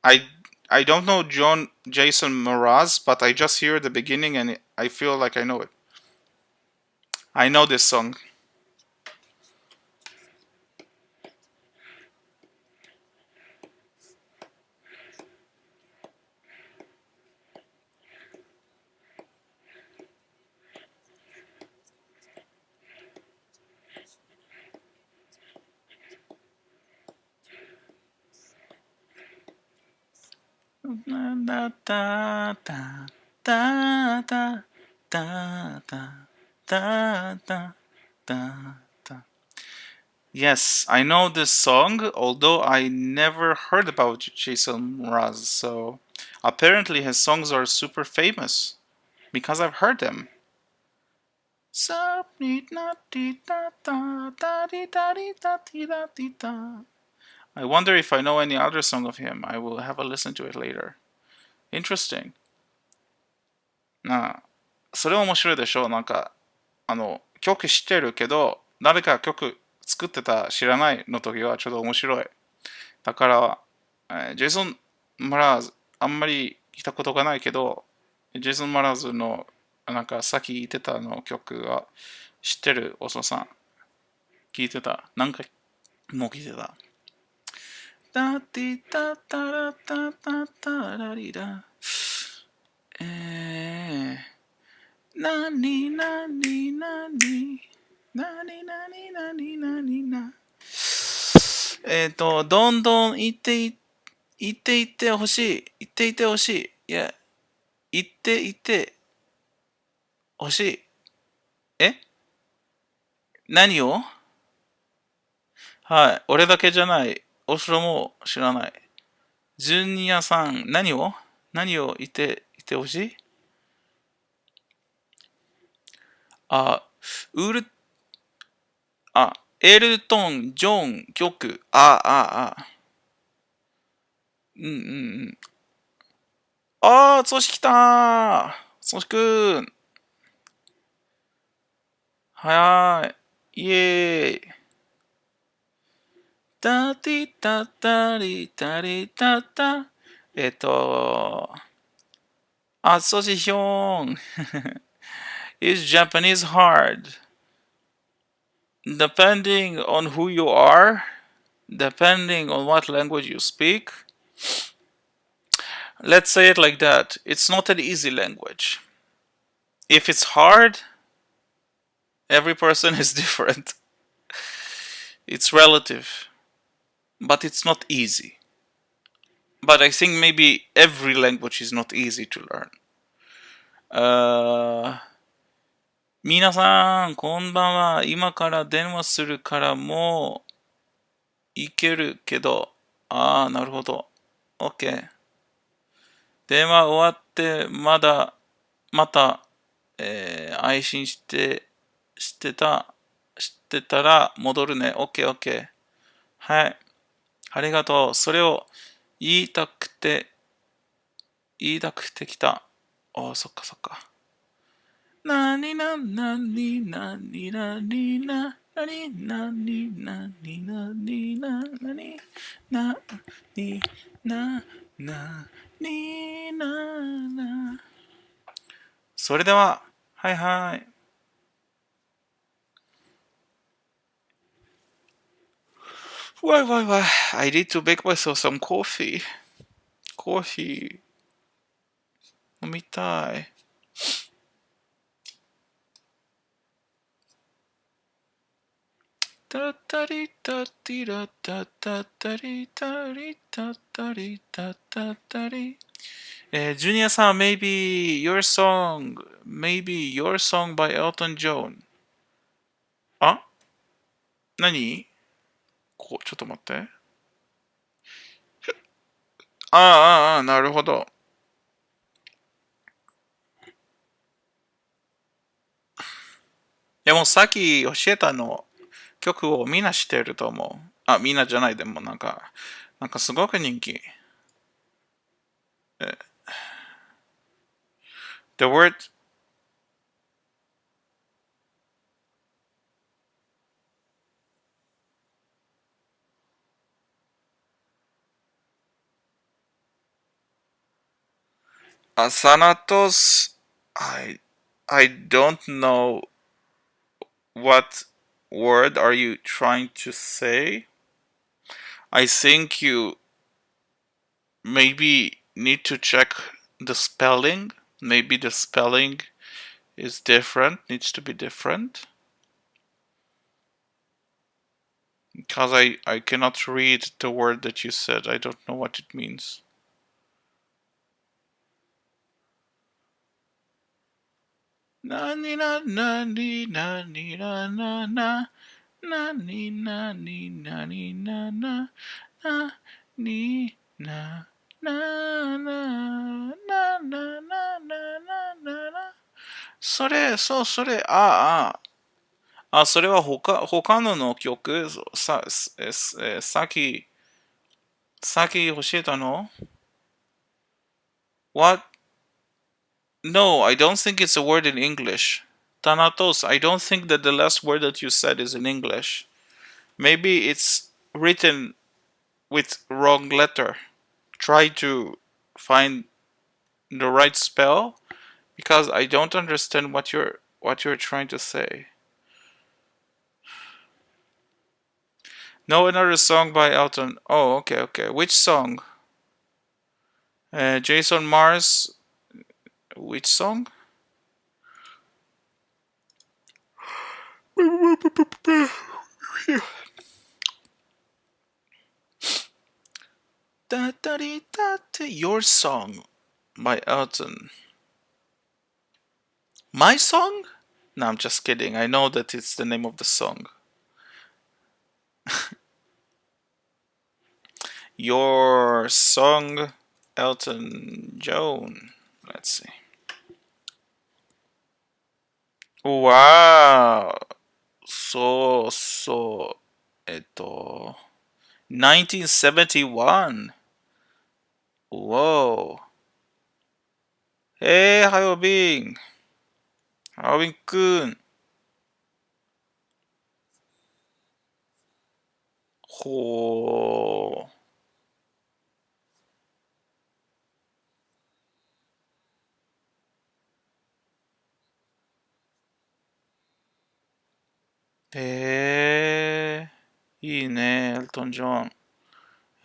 I I don't know Jason Mraz, but I just hear the beginning and I feel like I know it. I know this song. Da, da, da, da, da, da, da, da, da, da. Yes, I know this song, although I never heard about Jason Mraz. So apparently his songs are super famous because I've heard them. I wonder if I know any other song of him. I will have a listen to it later. Interesting. なあ、それ面白いでしょ？なんか、曲知ってるけど、誰か曲作ってた知らないの時はちょっと面白い。だから、ジェイソン・マラーズ、あんまり聞いたことがないけど、ジェイソン・マラーズの、なんかさっき言ってたの曲が知ってる、おそさん。聞いてた。何回も聞いてた。タティタタラタタタラリラ。なになになになになになになにな。どんどん行っていってほしい。行っていってほしい。いや、行っていってほしい。え何を？はい。俺だけじゃない。お城も知らない。ジュニアさん、何を言ってほしい？あ、ウル、エルトン、ジョン、曲。うんうんうん。つし来たー。つしくん。はやーい。イエーイ。タティタタリタリタタ。ソジヒョン。Is Japanese hard? Depending on who you are, depending on what language you speak, let's say it like that. It's not an easy language. If it's hard, every person is different. It's relative, but it's not easy. But I think maybe every language is not easy to learn. 皆さん、こんばんは。今から電話するからもういけるけど。なるほど。OK。電話終わってまた、配信してたら戻るね。OK。はい。ありがとう。それを言いたくてきた。そっか。なにななになになにななになになになにななになにななになな。それでは、はい。Why? I need to make myself some coffee. コーヒー飲みたい。タタリタティラタタタリタリタタリタタタリ。ジュニアさん、maybe your song by Elton John. あ何ちょっと待って。なるほど。でもさっき教えたの曲をみんな知ってると思う。みんなじゃない、でもなんかすごく人気。The word Asanatos, I don't know what word are you trying to say. I think you maybe need to check the spelling. Maybe the spelling is different, needs to be different. Because I cannot read the word that you said. I don't know what it means. Nani na nani nani na na na nani nani nani na na na ni na na na na na na na na na それ、そう、それ、それは他の曲さっき教えたの What? No, I don't think it's a word in English. Thanatos, I don't think that the last word that you said is in English. Maybe it's written with wrong letter. Try to find the right spell because I don't understand what you're trying to say. No, another song by Elton. Oh, okay. Which song? Jason Mars. Which song? Your song by Elton. My song? No, I'm just kidding. I know that it's the name of the song. Your song, Elton John. Let's see. Wow. So, 1971. Whoa. Hey, 하요빙. 하요빙君.ほー。いいね、エルトン・ジョン。エ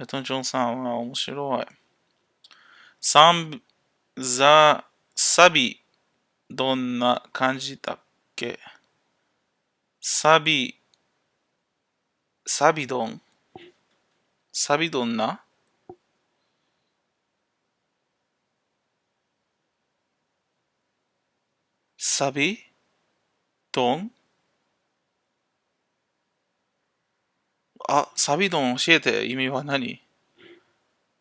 ルトン・ジョンさんは面白い。サン、サビ、どんな感じだっけ？サビ、サビドンサビどんなサビドンサビドン教えて。意味は何？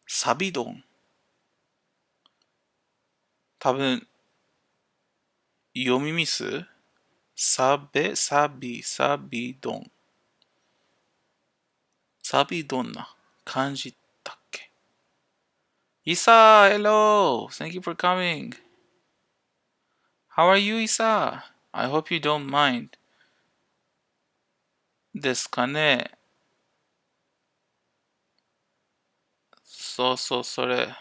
サビドン。多分、読みミス。サビドン。サビどんな感じだっけ？Isa, hello! Thank you for coming. How are you, Isa? I hope you don't mind. ですかね。そうそう、それ。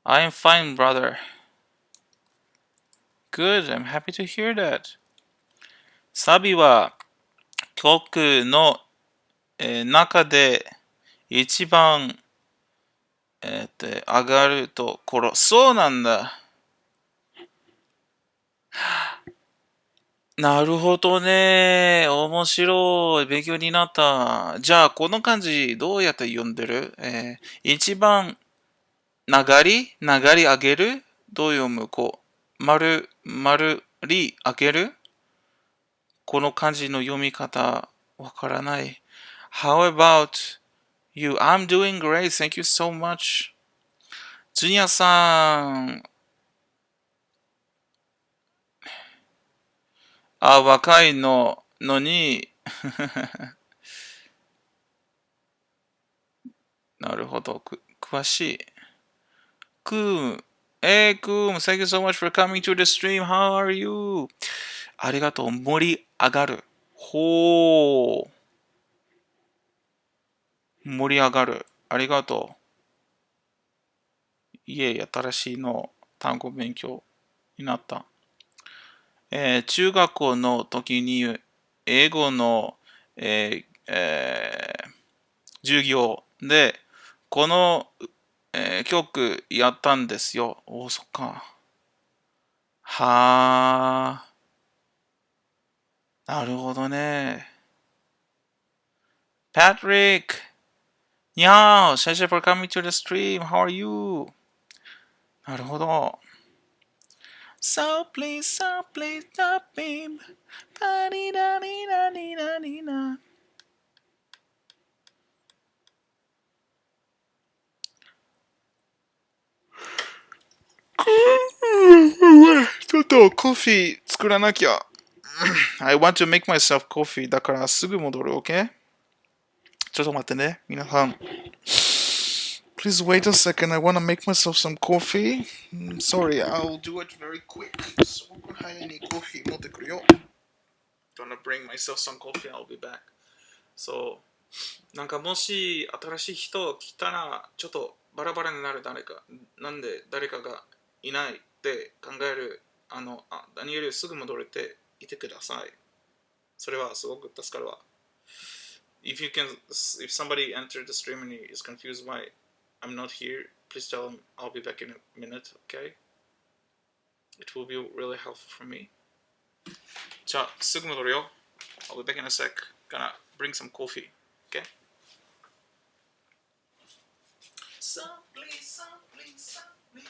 I'm fine, brother. Good, I'm happy to hear that. サビは曲の、中で一番、上がるところ。そうなんだ。なるほどね。面白い。勉強になった。じゃあ、この漢字どうやって読んでる？一番ながり上げる？どう読む？丸り上げる？この漢字の読み方わからない。How about you? I'm doing great. Thank you so much. ジュニアさん、若いのに、なるほど。詳しい。クーム。クーム、thank you so much for coming to the stream. How are you? ありがとう。盛り上がる。ほ盛り上がる。ありがとう。いえいえ、新しいの単語勉強になった。中学校の時に英語の、授業でこの、曲やったんですよ。そっか。はなるほどね。Patrick! にゃー Thank you for coming to the stream. How are you? なるほど。So please, stop him. パリラリラリラリラ。ちょっとコーヒー作らなきゃ。I want to make myself coffee. だからすぐ戻る、OK? ちょっと待ってね。皆さん。Please wait a second. I want to make myself some coffee. Sorry, I'll do it very quick. すごく早いにコーヒー持ってくるよ。Gonna bring myself some coffee. I'll be back. So, なんかもし新しい人来たらちょっとバラバラになる誰か。なんで誰かがいないって考える。ダニエルすぐ戻れていてください。それはすごく助かるわ。If somebody entered the stream and is confused why I'm not here, please tell them I'll be back in a minute, okay? It will be really helpful for me. じゃあ、すぐ戻るよ。I'll be back in a sec. Gonna bring some coffee, okay? Softly, softly, softly.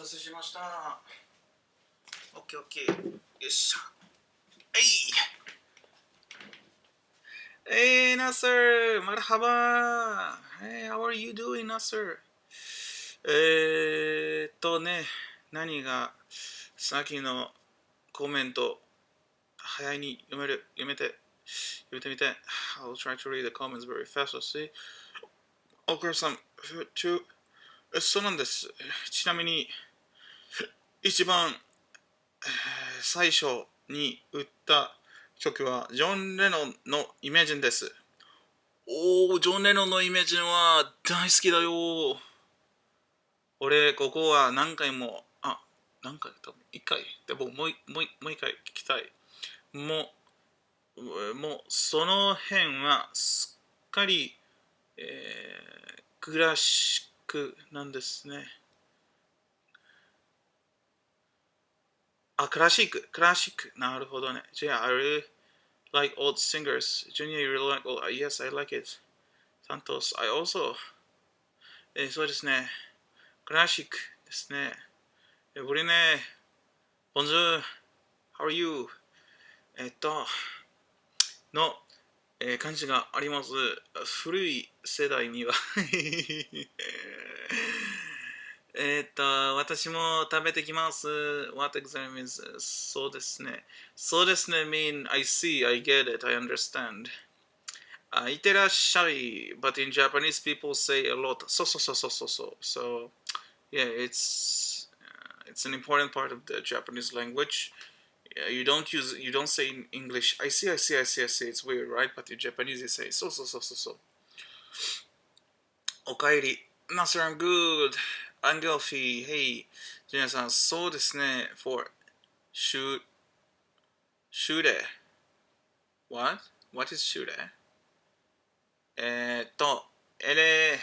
せしました。オッケーオッケー。よっしゃ。Hey, Nasser! Marhaba! Hey, how are you doing, Nasser? 何がさっきのコメント早いに読めてみて。I'll try to read the comments very fast. Let's see. お母さん、そうなんです。ちなみに、一番最初に打った曲はジョン・レノンのイメージンです。ジョン・レノンのイメージンは大好きだよ。俺、ここは何回も、何回多分1回。でももう一回聞きたい。もうその辺はすっかり、クラシックなんですね。クラシック。なるほどね。じゃあ、I really like old singers. Junior, you really like old? Yes, I like it. Santos, I also. そうですね。クラシックですね。ブリネ、Bonjour, how are you? の、感じがあります。古い世代には私も食べてきます。What exam is? そうですね。mean I see, I get it, I understand. いってらっしゃい。But in Japanese people say a lot. So, yeah, it's an important part of the Japanese language. You don't say in English, I see. It's weird, right? But in Japanese, they say, so. おかえり。Master, I'm good. Angelfi, hey. ジュニアさん、そうですね。For shoot, What? What is shoot? エレ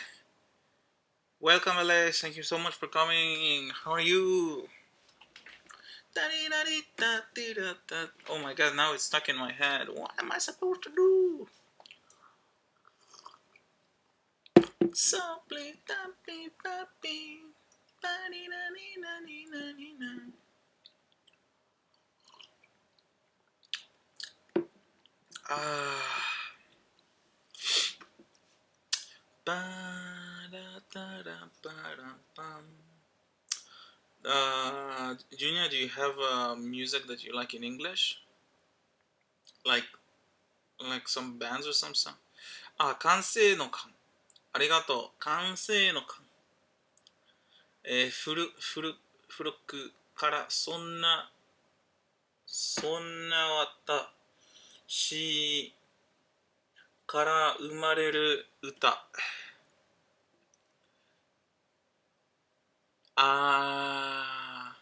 Welcome, LA. Thank you so much for coming. How are you? Oh my god, now it's stuck in my head. What am I supposed to do? Softly, tappy, pappy. Junior, do you have music that you like in English? Like some bands or some song? 完成の感。ありがとう。完成の感。古くからそんな私から生まれる歌。あ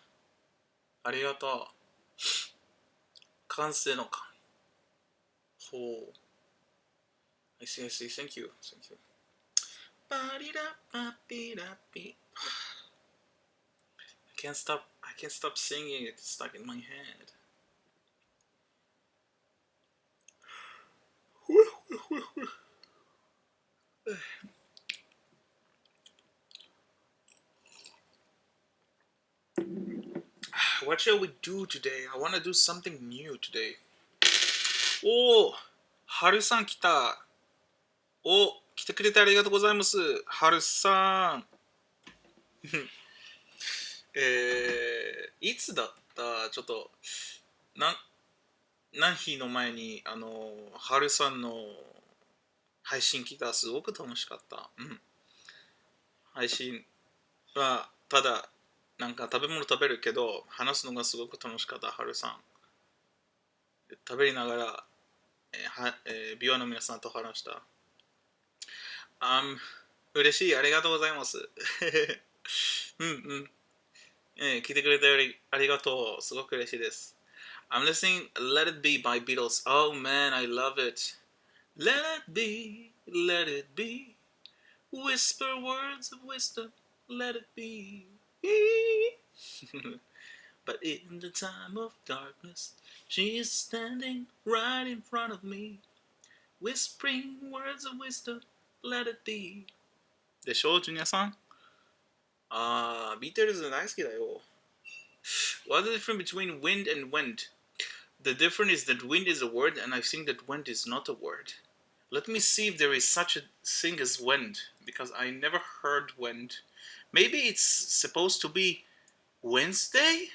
りがとう。完成の感。ほう。I see. Thank you. パリラパピラピ。I can't stop singing. It's stuck in my head. What shall we do today? I want to do something new today. はるさん来た。来てくれてありがとうございます。はるさん。いつだったちょっと、何日の前に、はるさんの配信聞いた。すごく楽しかった。配信は、ただ、なんか食べ物食べるけど、話すのがすごく楽しかった、はるさん。食べながら、美容の皆さんと話した。嬉しい、ありがとうございます。来てくれてありがとう。すごく嬉しいです。I'm listening Let It Be by Beatles. Oh man, I love it. Let it be, let it be. Whisper words of wisdom, let it be. But in the time of darkness, she is standing right in front of me. Whispering words of wisdom, let it be. でしょ、ジュニアさんビートルズ大好きだよ。What's the difference between wind and wind? The difference is that wind is a word, and I think that wind is not a word. Let me see if there is such a thing as wind, because I never heard wind. Maybe it's supposed to be Wednesday,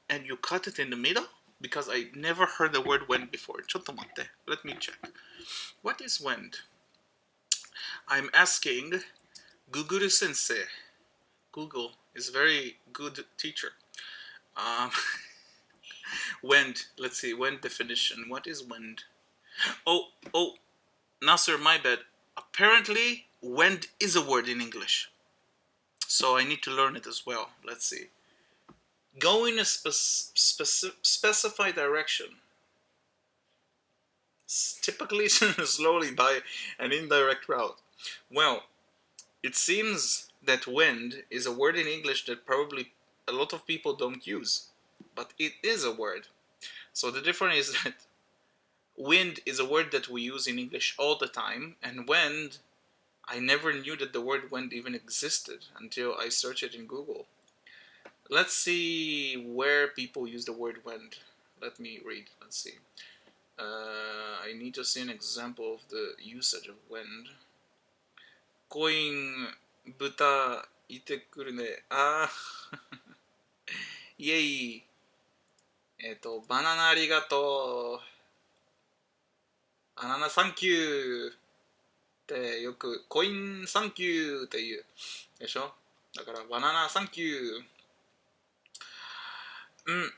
and you cut it in the middle? Because I never heard the word wind before. ちょっと待って. Let me check. What is wind? I'm asking Google Sensei. Google is a very good teacher. Um, wind. Let's see. Wind definition. What is wind? Oh, Nasser, my bad. Apparently, wind is a word in English. So I need to learn it as well. Let's see. Go in a specified direction. Typically slowly by an indirect route. Well, it seems that wind is a word in English that probably a lot of people don't use. But it is a word. So the difference is that wind is a word that we use in English all the time, and wind, I never knew that the word wind even existed until I searched it in Google. Let's see where people use the word wind. Let me read. Let's see. I need to see an example of the usage of wind. コイン、豚、いてくるね。イエイ。バナナありがとう。バナナサンキューってよくコインサンキューって言うでしょ。だからバナナサンキュー。うん。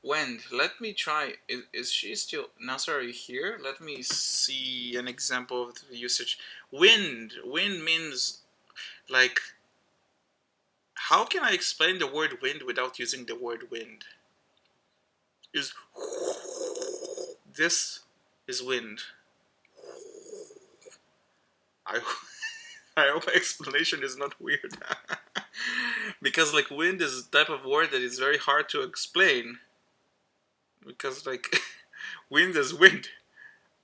wind. Let me try. Is she still? Nasser, are you here? Let me see an example of the usage. Wind. Wind means like. How can I explain the word wind without using the word wind? Is this is wind? I hope my explanation is not weird. Because like wind is a type of word that is very hard to explain. Because like wind is wind.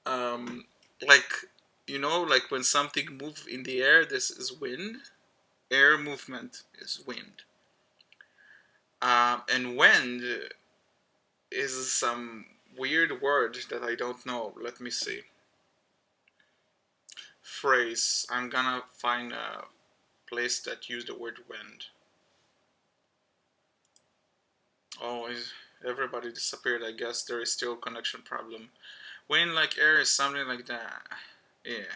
Like you know, like when something moves in the air, this is wind. Air movement is wind. And wind is some weird word that I don't know. Let me see. Phrase. I'm gonna find a place that use the word wind. Oh, everybody disappeared. I guess there is still a connection problem. Wind like air is something like that. Yeah.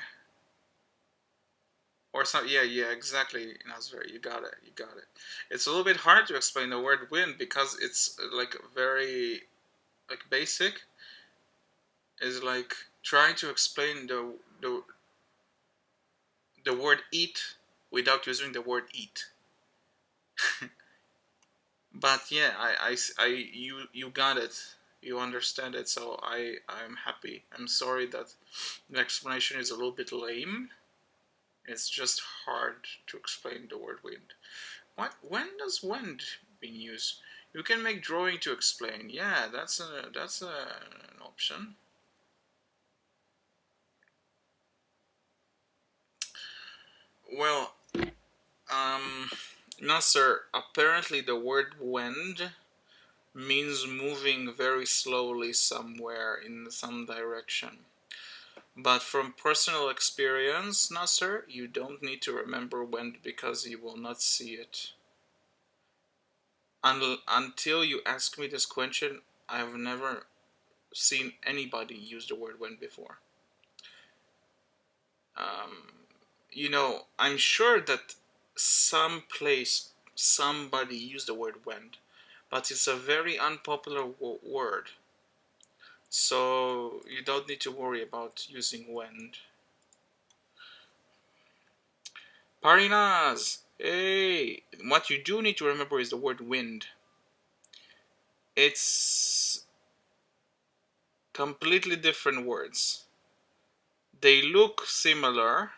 Or something. Yeah, exactly. Nazir, you got it. It's a little bit hard to explain the word wind because it's like very like basic. Is like trying to explain the word eat without using the word eat. But yeah, you got it. You understand it, so I'm happy. I'm sorry that the explanation is a little bit lame. It's just hard to explain the word wind. When does wind being used? You can make drawing to explain. Yeah, that's an option. Well, Nasser, apparently the word wind means moving very slowly somewhere in some direction. But from personal experience, Nasser, you don't need to remember wind because you will not see it. Until you ask me this question, I've never seen anybody use the word wind before. You know, I'm sure that some place somebody used the word wind, but it's a very unpopular word. So you don't need to worry about using wind. Parinas! Hey! What you do need to remember is the word wind. It's completely different words. They look similar,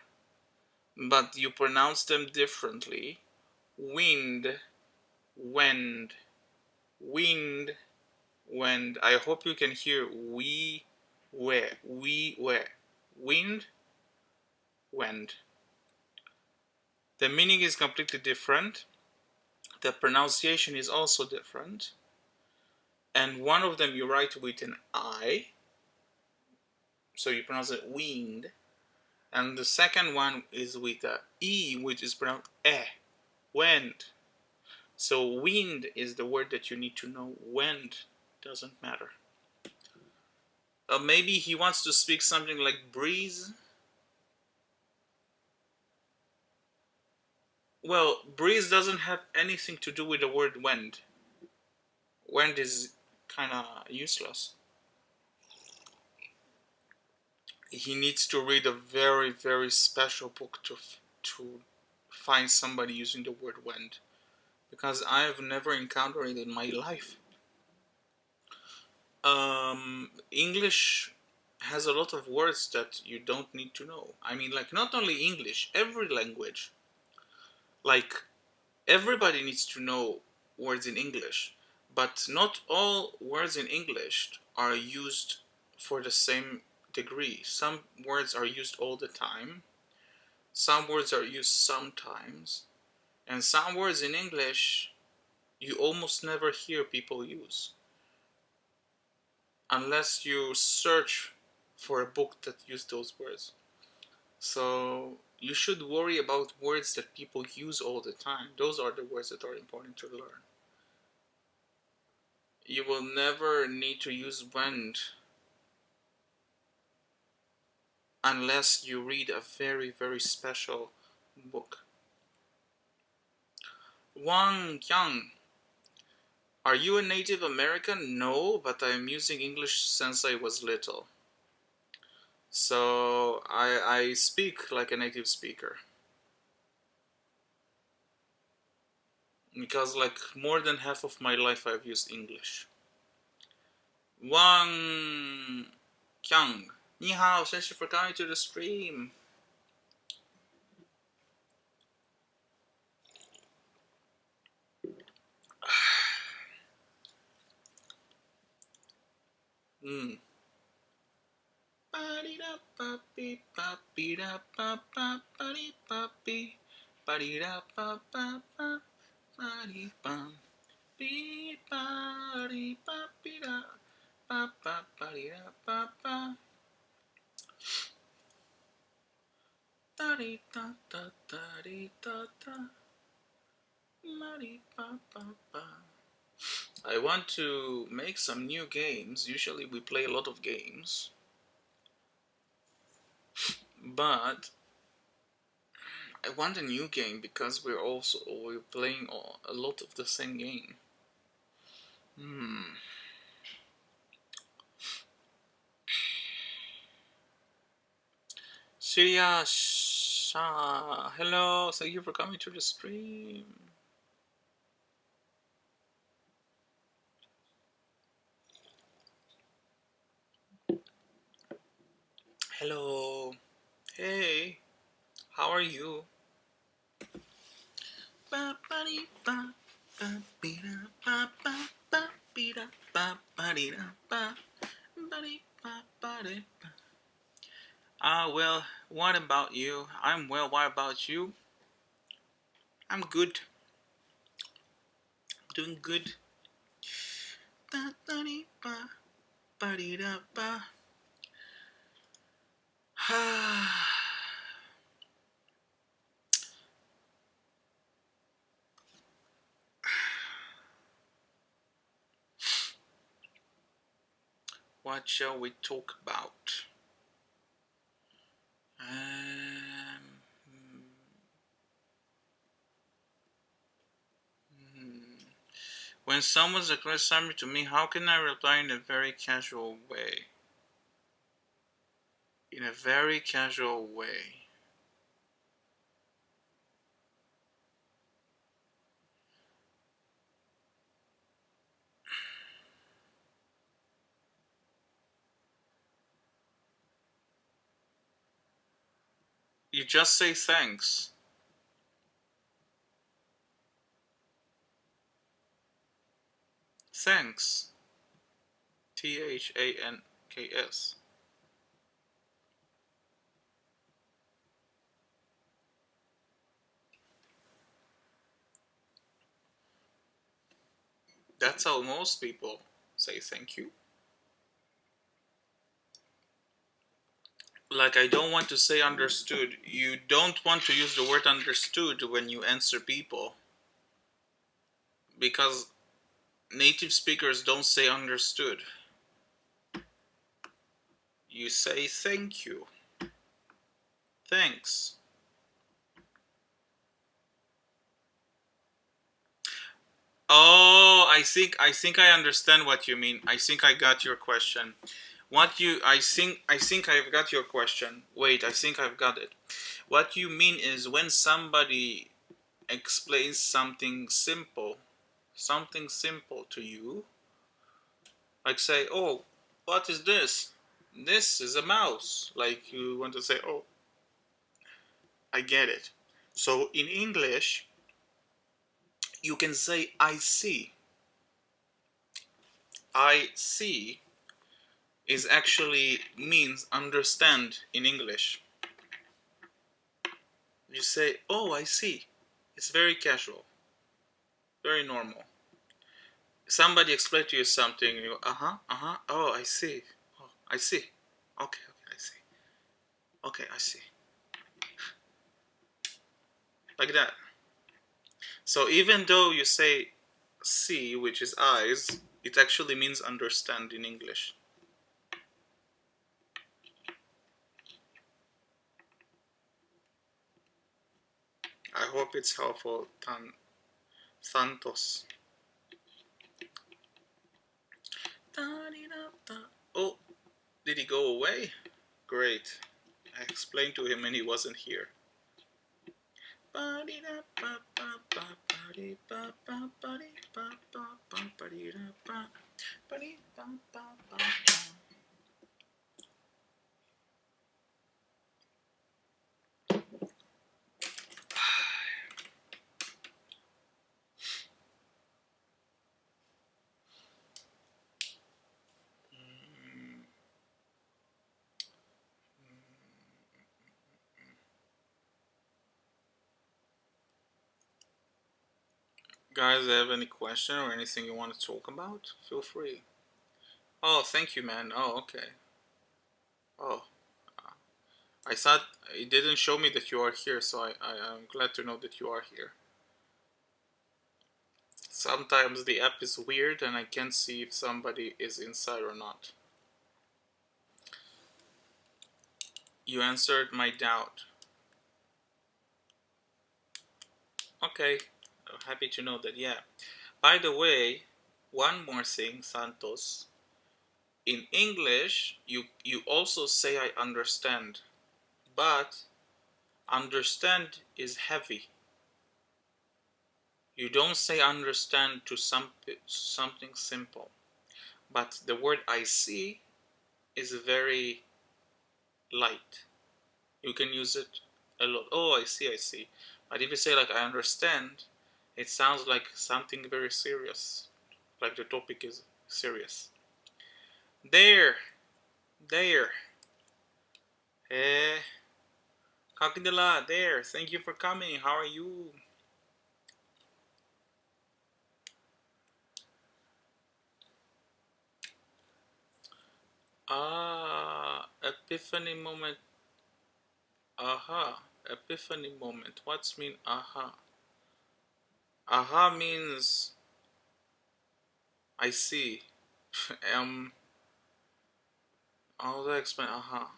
but you pronounce them differently. Wind, wind, wind, wind. I hope you can hear we, where. Wind, wend. The meaning is completely different. The pronunciation is also different. And one of them you write with an I, so you pronounce it wind. And the second one is with a E, which is pronounced wend. So wind is the word that you need to know. Wend doesn't matter. Maybe he wants to speak something like breeze. Well, breeze doesn't have anything to do with the word wend. Wend is kind of useless. He needs to read a very, very special book to find somebody using the word wend, because I've never encountered it in my life. English has a lot of words that you don't need to know. I mean, like, not only English, every language. Like, everybody needs to know words in English, but not all words in English are used for the same degree. Some words are used all the time, some words are used sometimes, and some words in English you almost never hear people use unless you search for a book that uses those words. So you should worry about words that people use all the time. Those are the words that are important to learn. You will never need to use wend unless you read a very, very special book. Wang Yang, are you a Native American? No, but I'm using English since I was little. So I speak like a native speaker. Because like more than half of my life I've used English. Wang Qiang, 你好, thank you for coming to the stream. Mm. I want to make some new games. Usually we play a lot of games, but I want a new game because we're playing a lot of the same game. Surya Shah, hello, thank you for coming to the stream. Hello, hey, how are you? Well, what about you? I'm well, what about you? I'm good. Doing good. What shall we talk about? When someone's requests something to me, how can I reply in a very casual way? In a very casual way. You just say thanks. Thanks. THANKS. That's how most people say thank you. Like, I don't want to say understood. You don't want to use the word understood when you answer people, because native speakers don't say understood. You say thank you. Thanks. Oh, I think I understand what you mean. I think I got your question. I think I've got your question. Wait, I think I've got it. What you mean is when somebody explains something simple to you, like say, "Oh, what is this? This is a mouse." Like you want to say, "Oh, I get it." So in English, you can say "I see." I see is actually means understand in English. You say, "Oh, I see." It's very casual, very normal. Somebody explain to you something, you go, oh, I see. Oh, I see. Okay, okay, I see. Okay, I see. Like that. So even though you say see, which is eyes, it actually means understand in English. I hope it's helpful, Santos. Oh, did he go away? Great. I explained to him and he wasn't here. Guys, have any question or anything you want to talk about? Feel free. Oh, thank you, man. Oh, okay. Oh, I thought it didn't show me that you are here, so I'm glad to know that you are here. Sometimes the app is weird and I can't see if somebody is inside or not. You answered my doubt. Okay, I'm happy to know that, yeah. By the way, one more thing, Santos. In English, you also say I understand, but understand is heavy. You don't say understand to something simple. But the word I see is very light. You can use it a lot. Oh, I see, I see. But if you say like I understand, it sounds like something very serious. Like the topic is serious. There, there. Eh, Kakindala, there. Thank you for coming. How are you? Epiphany moment. Aha. Epiphany moment. What's mean aha? Aha means I see. How do I explain aha?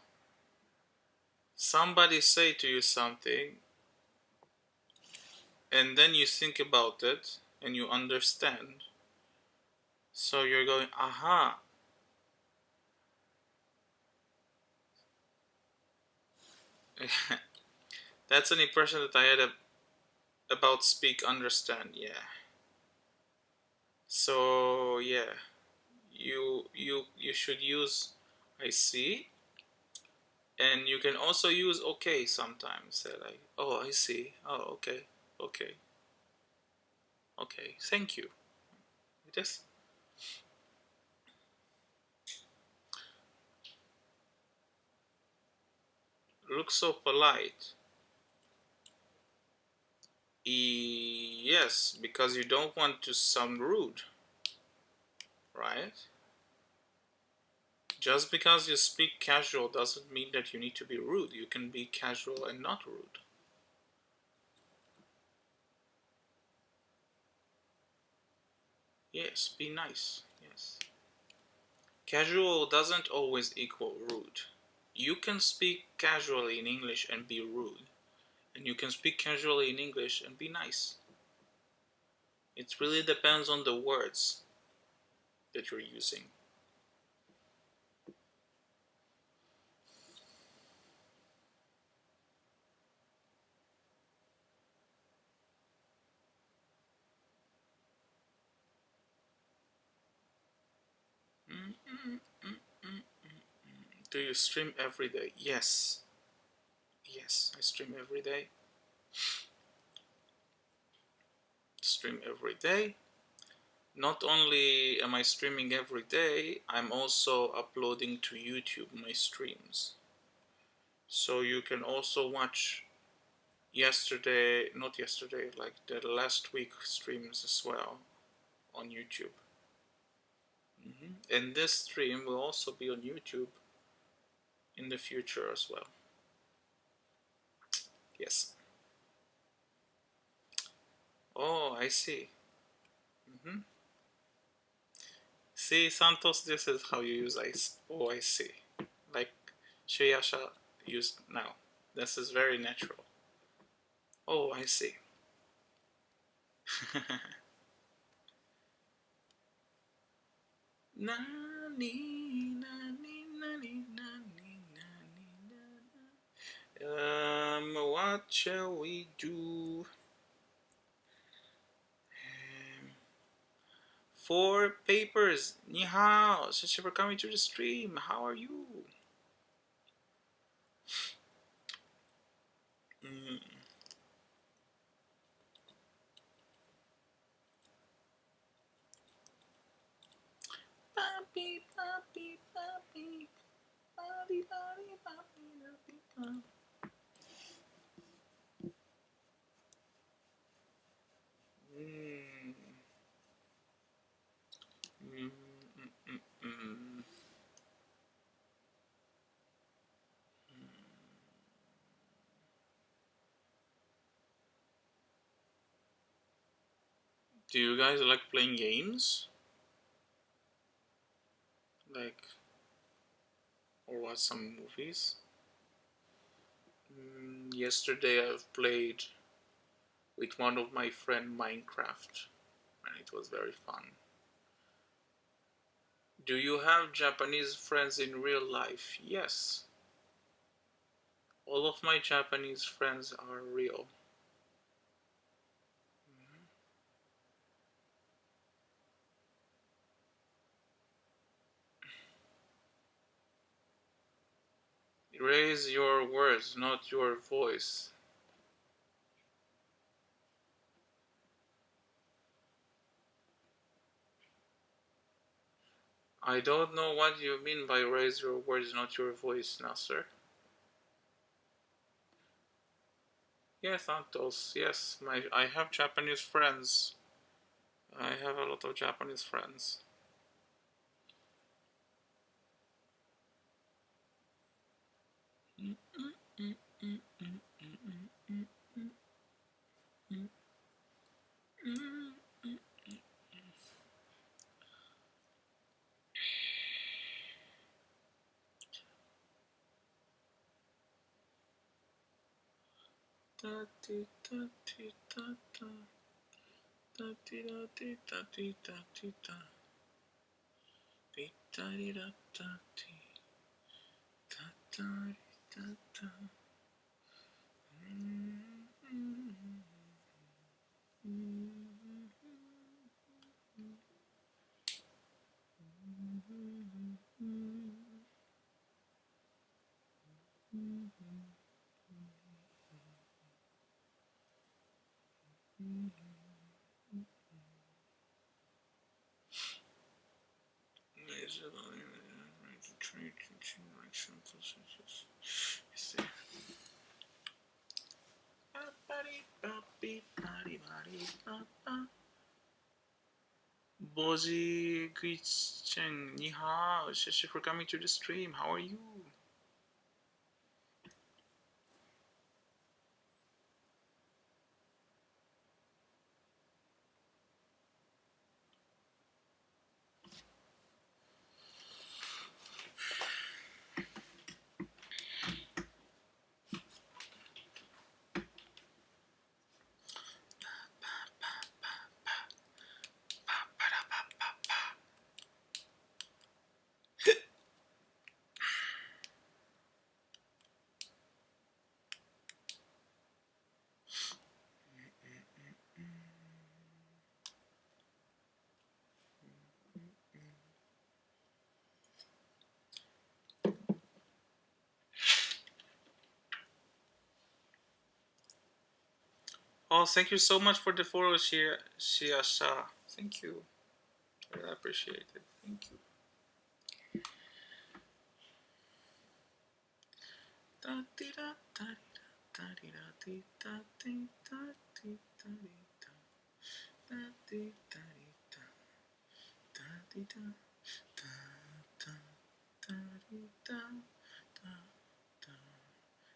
Somebody say to you something, and then you think about it, and you understand. So you're going aha. That's an impression that I had about speak understand. Yeah. So yeah, you should use I see, and you can also use okay sometimes. Say like, oh, I see. Oh, okay, okay, okay. Thank you. Just look so polite. Yes, because you don't want to sound rude. right? Just because you speak casual doesn't mean that you need to be rude. You can be casual and not rude. Yes, be nice. Yes. Casual doesn't always equal rude. You can speak casually in English and be rude, and you can speak casually in English and be nice. It really depends on the words that you're using. Do you stream every day? Yes. Yes, I stream every day. Stream every day. Not only am I streaming every day, I'm also uploading to YouTube my streams. So you can also watch not yesterday, like the last week streams as well on YouTube. And this stream will also be on YouTube in the future as well. Yes. Oh, I see. See, Santos, this is how you use ice. Oh, I see. Like Sheyasha used now. This is very natural. Oh, I see. Nani, nani, nani, nani, nani, what shall we do? Four papers. Ni hao. Thank you for coming to the stream. How are you? Mm. Papi, papi, papi. Papi, papi, papi, papi, papi. Mm. Mm, mm, mm, mm. Do you guys like playing games? Like, or watch some movies? Yesterday I've played with one of my friend Minecraft, and it was very fun. Do you have Japanese friends in real life? Yes. All of my Japanese friends are real. Raise your words, not your voice. I don't know what you mean by raise your words, not your voice, Nasser. Yes, Santos. Yes, I have Japanese friends. I have a lot of Japanese friends. Boji Guichen, ni hao. Shishi for coming to the stream. How are you? Oh, thank you so much for the follow, Shiasha. Thank you. I really appreciate it. Thank you.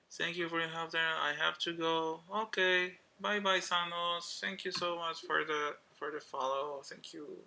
Thank you for your help there. I have to go. Okay. Bye bye, Sanos. Thank you so much for the follow. Thank you.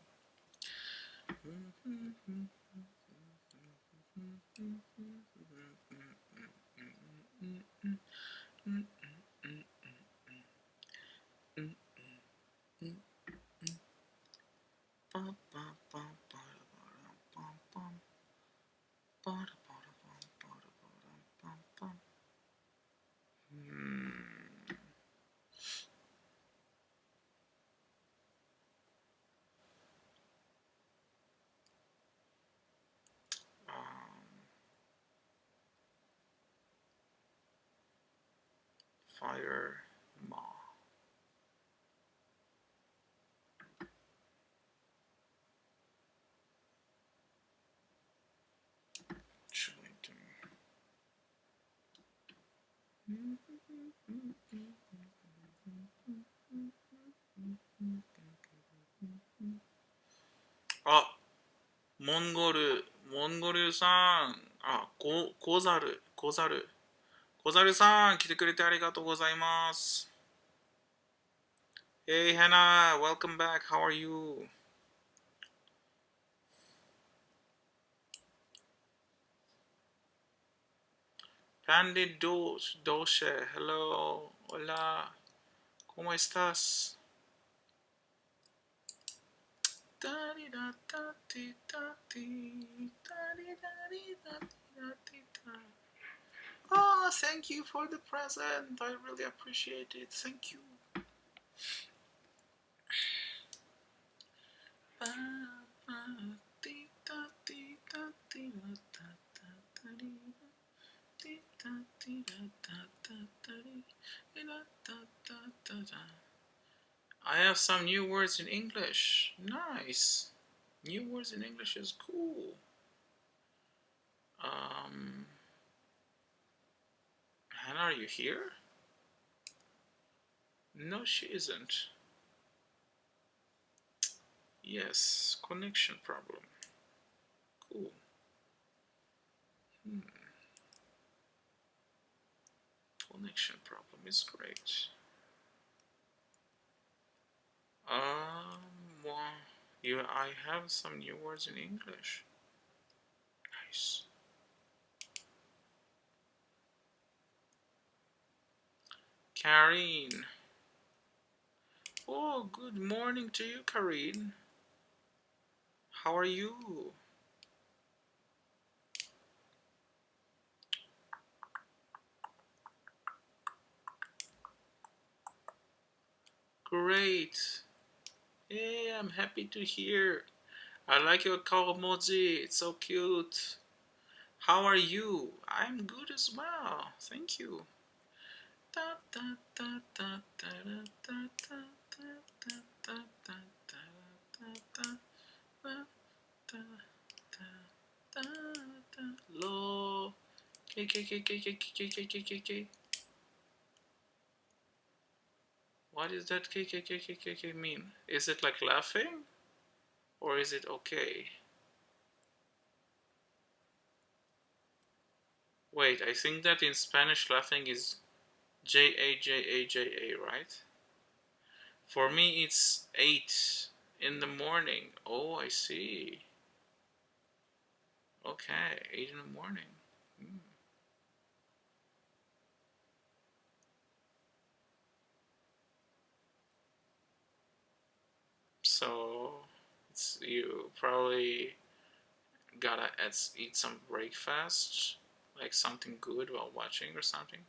Fire Ma. Ah, モンゴルさん、小猿さん、来てくれてありがとうございます。Hey Hannah, welcome back. How are you? Pandit Doshe, hello, hola, ¿cómo estás? Oh, thank you for the present. I really appreciate it. Thank you. I have some new words in English. Nice. New words in English is cool. Hannah, are you here? No, she isn't. Yes, connection problem. Cool. Connection problem is great. Well, I have some new words in English. Nice. Karine. Oh, good morning to you, Karine. How are you? Great. Hey, I'm happy to hear. I like your kawamoji. It's so cute. How are you? I'm good as well. Thank you. Lo. K. What does that K mean? Is it like laughing? Or is it okay? Wait, I think that in Spanish laughing is Jajaja, right? For me, it's 8 in the morning. Oh, I see. Okay, 8 in the morning. So, you probably gotta eat some breakfast, like something good while watching or something.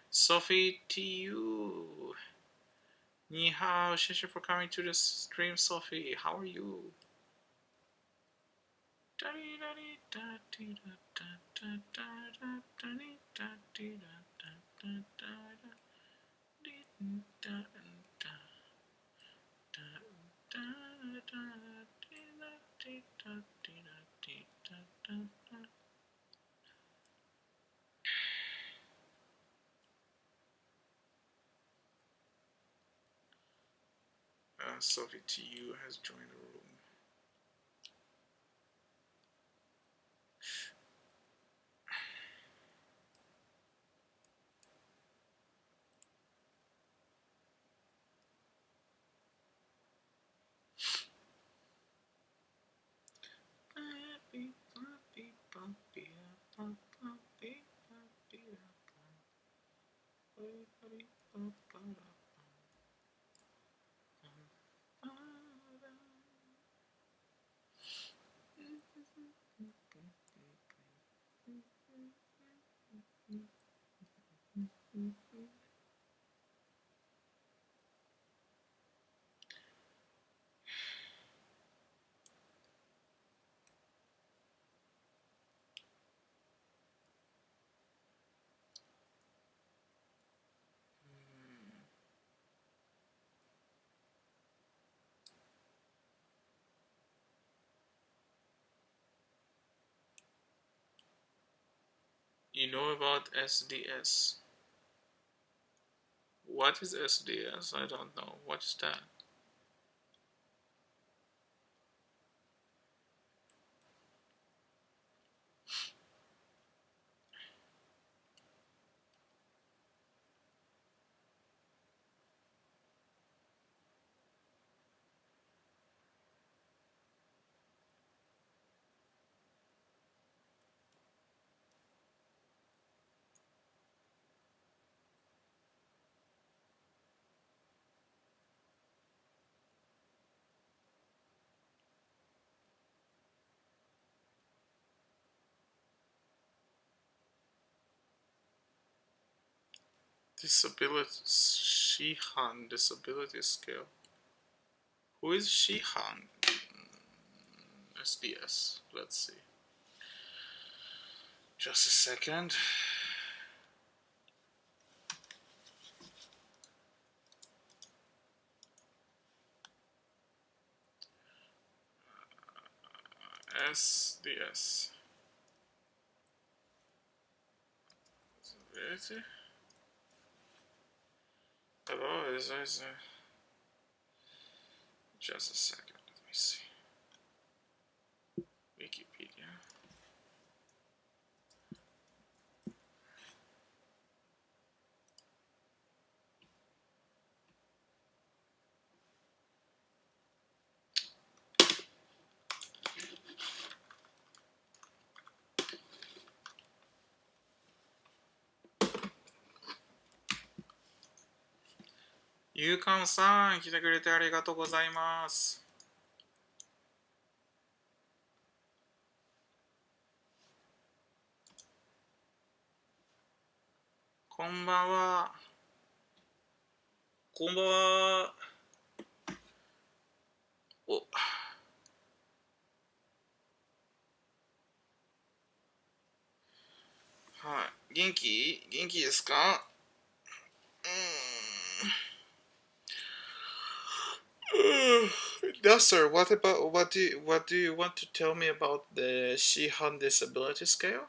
Sophie, to you. Ni hao, thank you for coming to the stream, Sophie. How are you? Sophie TU has joined the room. You know about SDS? What is SDS? I don't know. What is that? Disability Shihan disability scale. Who is Shihan? SDS. Let's see. Just a second. SDS. Disability. Hello, is just a second. Let me see. Wikipedia.ゆうかんさん、来てくれてありがとうございます。こんばんは。こんばんは。お。はい。元気ですか？Duster, what do you want to tell me about the Shihan disability scale?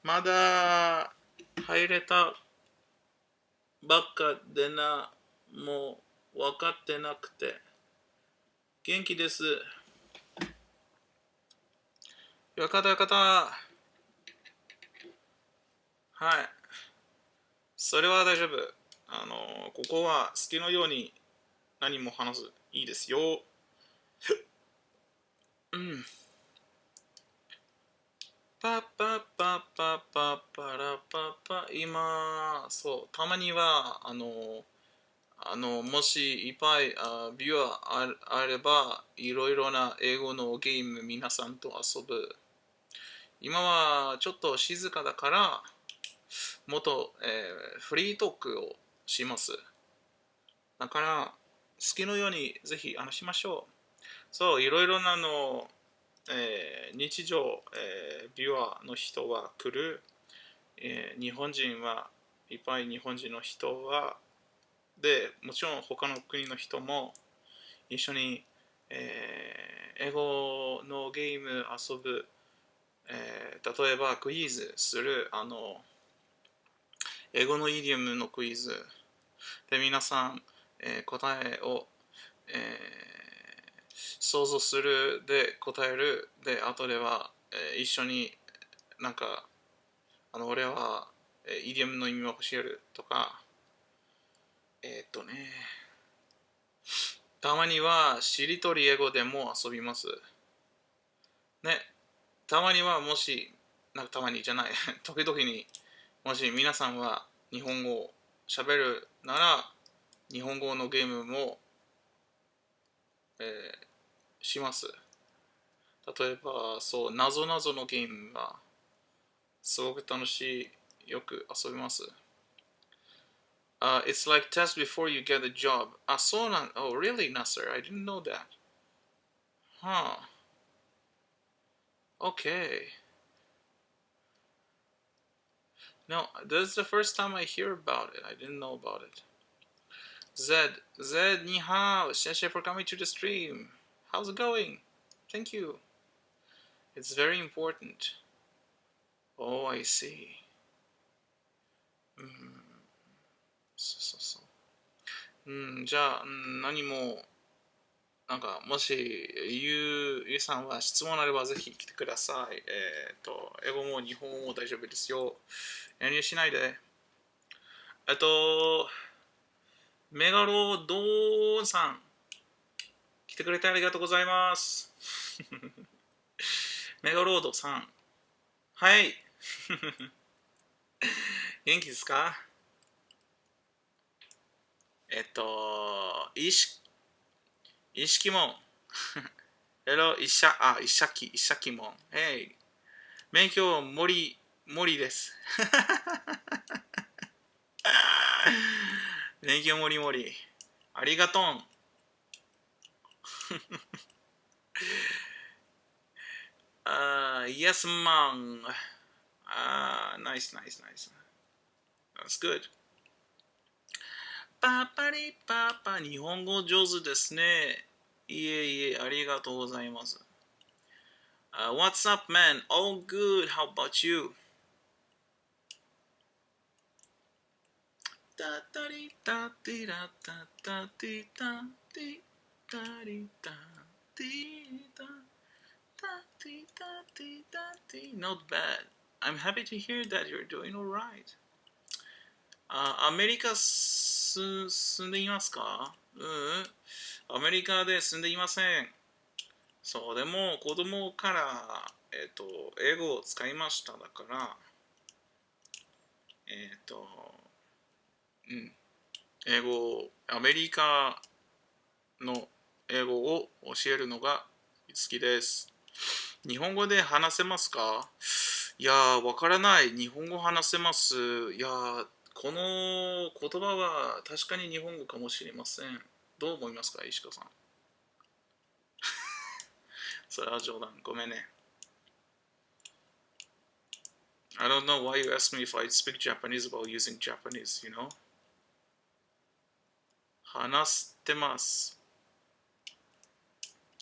まだ入れたばっかでもう分かってなくて元気です。よかったよかった。はい。それは大丈夫。ここは好きのように何も話す。いいですよ。うん。パパパパパパラパパ。今、そう、たまには、もしいっぱいビューあれば、いろいろな英語のゲーム皆さんと遊ぶ。今はちょっと静かだから、もっと、フリートークをします。だから、好きのようにぜひ話しましょう。そう、いろいろな日常、ビュアーの人は来る。日本人はいっぱい日本人の人は、で、もちろん他の国の人も一緒に、英語のゲーム遊ぶ、例えばクイズする、英語のイディオムのクイズで皆さん、答えを、え想像するで答えるで後では、一緒になんか俺は、イディオムの意味を教えるとかねたまにはしりとり英語でも遊びますね。たまにはもし、なんかたまにじゃない、時々にもし皆さんは日本語を喋るなら、日本語のゲームも、えーします。例えば、そう、なぞなぞのゲームがすごく楽しい、よく遊びます。It's like test before you get a job. あ、そうなん、Oh, really, Nasser? I didn't know that. Huh. Okay. No, this is the first time I hear about it. I didn't know about it. Zed, ni hao. Xie for coming to the stream. How's it going? Thank you. It's very important. Oh, I see. うん、そうそうそう。うん、じゃあ、何も、なんか、もし、ゆうさんは質問あればぜひ来てください。英語も日本語も大丈夫ですよ。遠慮しないで。メガロドーンさん、来てくれてありがとうございます。メガロードさん、はい。元気ですか？意識もん。石崎もん。勉強、森です。勉強、森。ありがとん。Yes, man. Nice. That's good. パパリパパ、日本語上手ですね。いえ、ありがとうございます。What's up, man? All good. How about you? タタリタティラタタティタティタリタティタタティタティタティ Not bad. I'm happy to hear that you're doing alright. アメリカ住んでいますか？アメリカで住んでいません。そう、でも子供から、英語を使いました。だから、うん、アメリカの英語を教えるのが好きです。日本語で話せますか？いやー、わからない。日本語話せます。いやー、この言葉は確かに日本語かもしれません。どう思いますか、石川さん。それは冗談。ごめんね。I don't know why you ask me if I speak Japanese while using Japanese, you know? 話してます。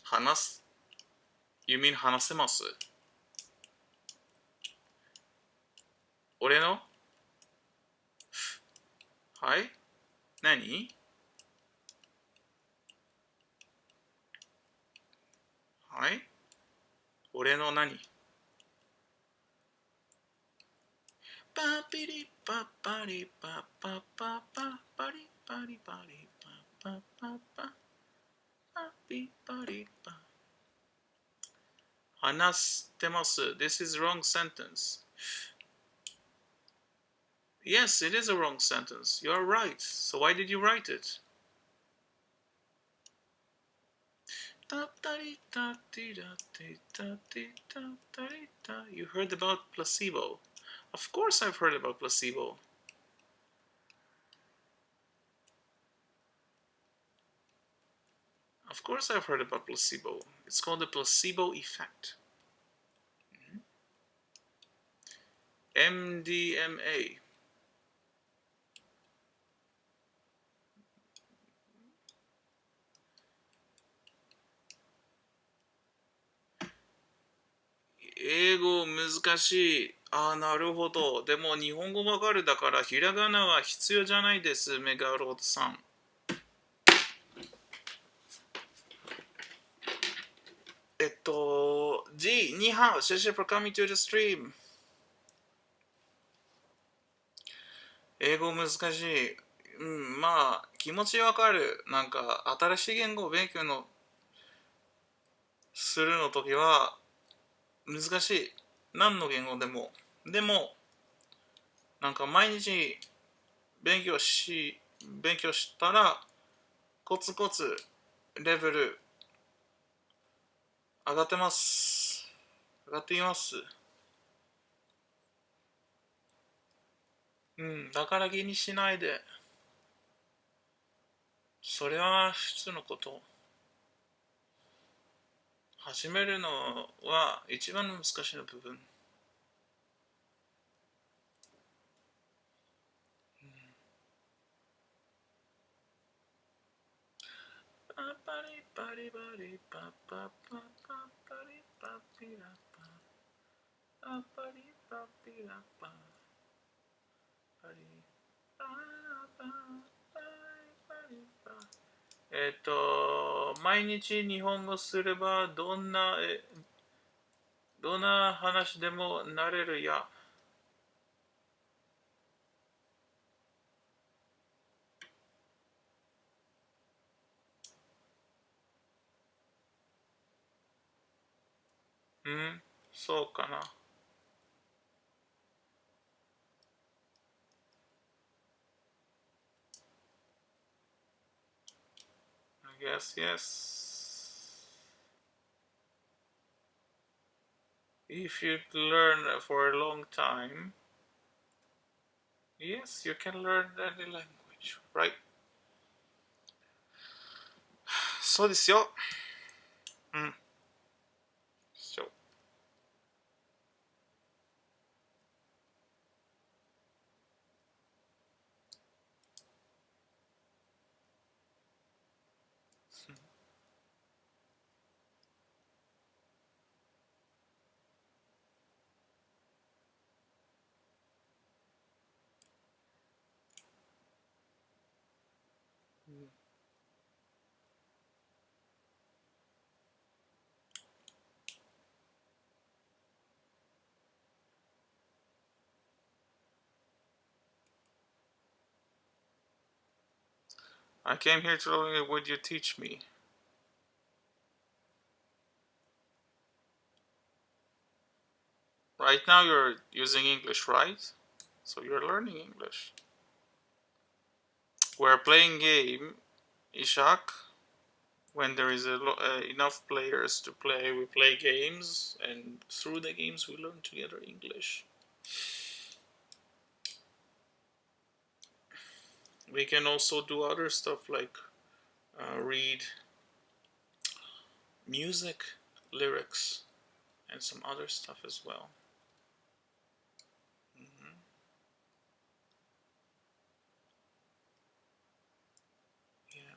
話す ?You mean 話せます？俺のはい何はい俺の何パピリパパリパパパパパリパリパリパパパパパピパリパ話してます。This is wrong sentence. Yes, it is a wrong sentence. You are right. So why did you write it? You heard about placebo. Of course I've heard about placebo. Of course I've heard about placebo. It's called the placebo effect. MDMA. Eigo難しい。ああ、なるほど。でも日本語わかるだからひらがなは必要じゃないです、メガロードさん。G、ニハオ、谢谢 for coming to the stream。英語難しい。うん、まあ、気持ちわかる。なんか、新しい言語を勉強するの時は、難しい。何の言語でも。でも、なんか毎日勉強したら、コツコツレベル上がってます。上がっています。うん、だから気にしないで。それは普通のこと。始めるのは一番難しい部分。パパリパリパリパパパパパリパピラパパパリパピラパパリパパパリパ毎日日本語すればどんな話でもなれるや。うん、そうかな。I guess, yes. If you learn for a long time, yes, you can learn any language, right? そうですよ。うん。そう。I came here to learn. Would you teach me? Right now you're using English, right? So you're learning English. We're playing game, Ishak. When there is enough players to play, we play games, and through the games we learn together English. We can also do other stuff like read music, lyrics, and some other stuff as well. Mm-hmm. Yeah.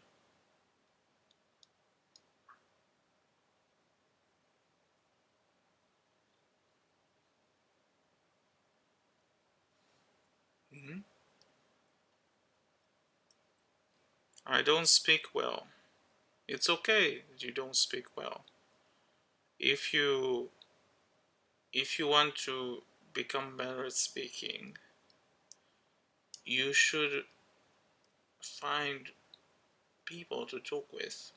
Mm-hmm. I don't speak well. It's okay that you don't speak well. If you want to become better at speaking, you should find people to talk with.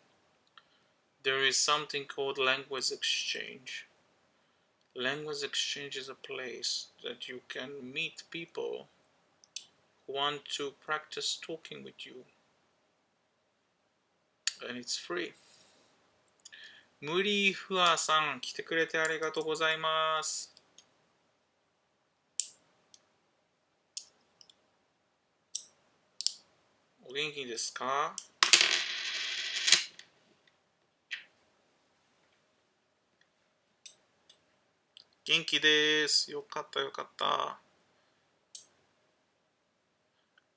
There is something called language exchange. Language exchange is a place that you can meet people who want to practice talking with you. And it's free. ムリフアさん、来てくれてありがとうございます。お元気ですか？元気です。よかったよかった。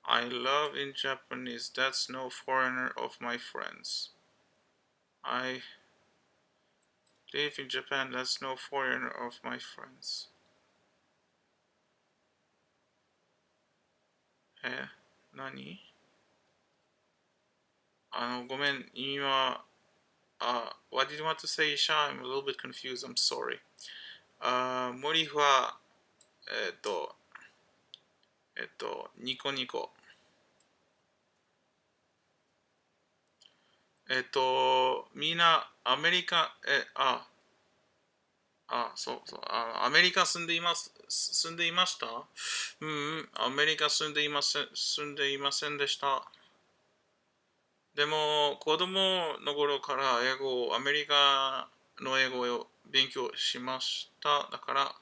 I love in Japanese. That's no foreigner of my friends. I live in Japan. That's no foreigner of my friends. 何？ごめん、今、what did you want to say, Isha? I'm a little bit confused. I'm sorry. 森フは、ニコニコ。みんな、アメリカ、そうそう、アメリカ住んでいました？アメリカ住んでいませんでした。でも、子供の頃からアメリカの英語を勉強しました。だから、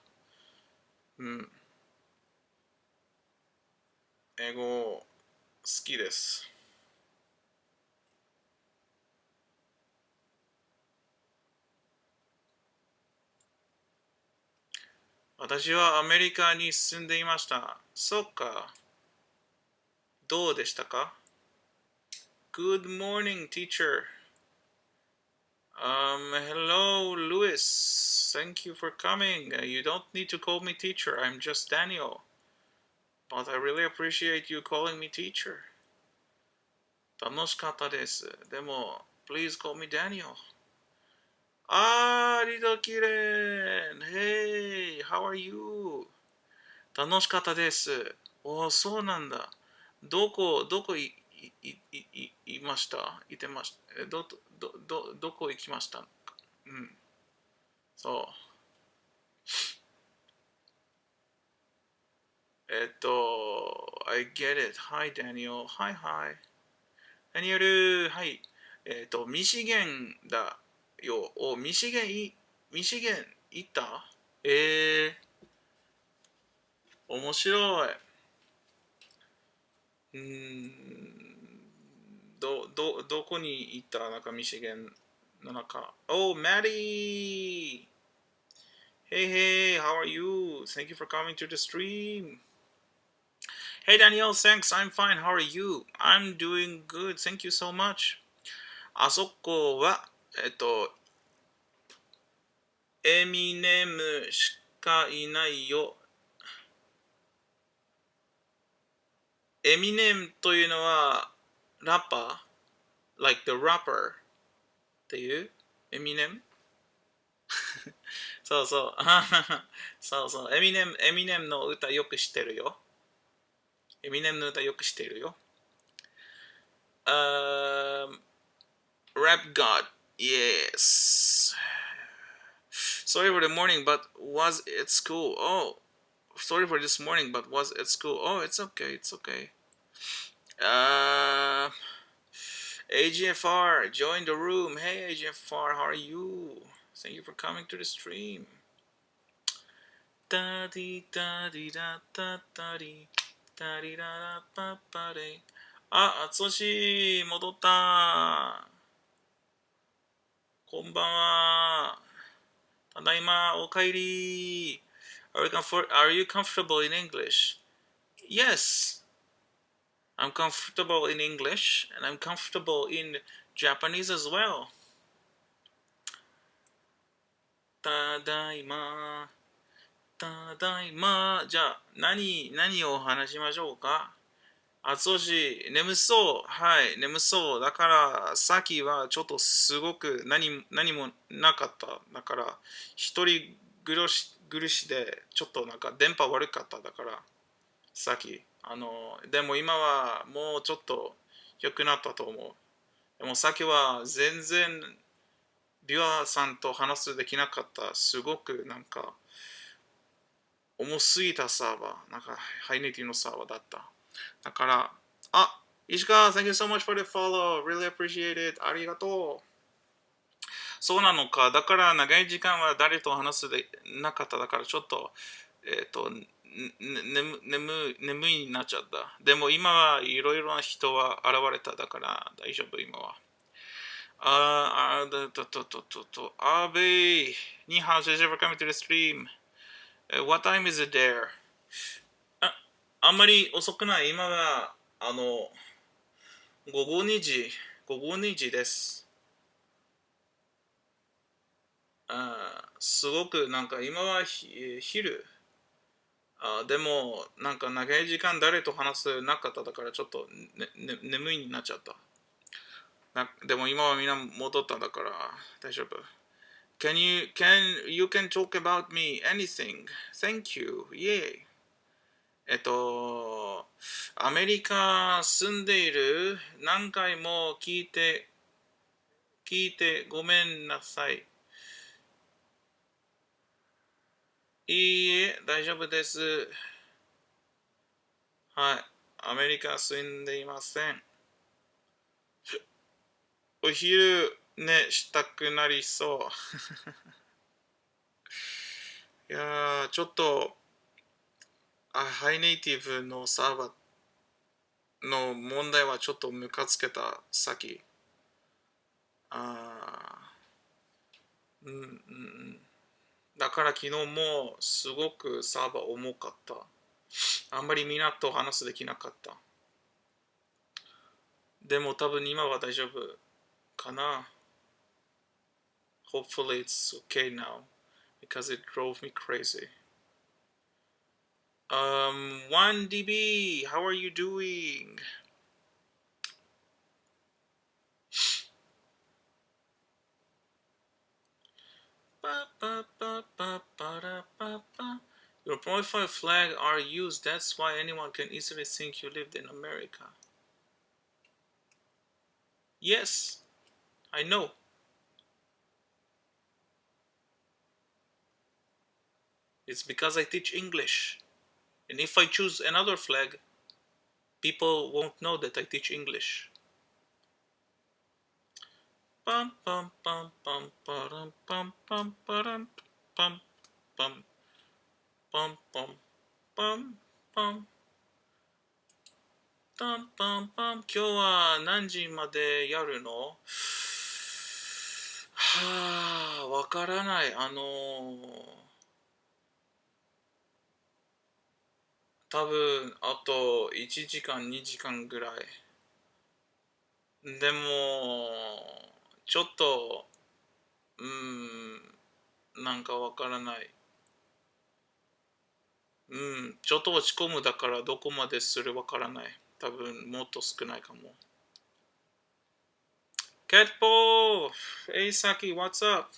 英語好きです。私はアメリカに住んでいました。そっか。どうでしたか？ Good morning, teacher. Hello, Louis. Thank you for coming. You don't need to call me teacher. I'm just Daniel. But I really appreciate you calling me teacher. 楽しかったです。でも、please call me Daniel.リドキレン Hey, how are you? 楽しかったです。そうなんだ。どこいましたいてましたどこ行きましたそう。I get it. Hi, Daniel. Hi, hi. ダニエル、はい。ミシゲンだよ。ミシゲン行った？面白い。どこに行ったなんかミシゲンの中。Maddie! Hey, hey, how are you? Thank you for coming to the stream. Hey, Danielle, thanks. I'm fine. How are you? I'm doing good. Thank you so much. あそこは、エミネムしかいないよ。エミネムというのは、ラッパー like the rapper っていうエミネムそうそう。そうそう。エミネムの歌よく知ってるよ。エミネムの歌よく知ってるよ。Rap God. Yes. Sorry for the morning, but was it school? Sorry for this morning, but was it school? It's okay. It's okay. AGFR, join the room. Hey, AGFR, how are you? Thank you for coming to the stream. Da di da di da da da di da di da da pa pa de. あつし戻った。こんばんは。ただいま、おかえり。Are you comfortable in English? Yes, I'm comfortable in English and I'm comfortable in Japanese as well. ただいま。ただいま。じゃあ、何を話しましょうか？あつし、眠そう。はい、眠そう。だから、さっきはちょっとすごく何もなかった。だから、一人暮らしで、ちょっとなんか電波悪かった。だから、さっき、でも今はもうちょっと良くなったと思う。でもさっきは全然ビュアーさんと話すできなかった。すごくなんか重すぎたサーバー。なんかハイネイティブのサーバーだった。だから、石川、thank you so much for the follow. Really appreciate it. ありがとう。そうなのか。だから長い時間は誰と話すでなかった。だからちょっと、眠いになっちゃった。でも今はいろいろな人は現れた。だから大丈夫、今は。アベイ、ニハウス is ever coming to the stream? What time is it there? あんまり遅くない。今は、午後2時、午後2時です。すごくなんか今は昼。でもなんか長い時間誰と話すなかっただからちょっと、眠いになっちゃった。でも今はみんな戻っただから大丈夫。You can talk about me anything. Thank you. Yay. アメリカ住んでいる何回も聞いてごめんなさい。いいえ、大丈夫です。はい。アメリカ住んでいません。お昼寝したくなりそう。いやー、ちょっと、ハイネイティブのサーバーの問題はちょっとムカつけた、先。うんうんうん。だから昨日もすごくサーバー重かった。あんまりみんなと話すできなかった。でも多分今は大丈夫かな。Hopefully it's okay now because it drove me crazy. 1DB, how are you doing? Your profile flag are used, that's why anyone can easily think you lived in America. Yes, I know. It's because I teach English. And if I choose another flag, people won't know that I teach English. Pum pum pum pum pum pum pum pum pum pum pum pum pum pumパンパンパン。今日は何時までやるの？わからない。多分あと1時間2時間ぐらい。でもちょっとなんかわからない。ちょっと落ち込むだからどこまでするわからない。多分もっと少ないかも。Catpo! Hey Saki, what's up?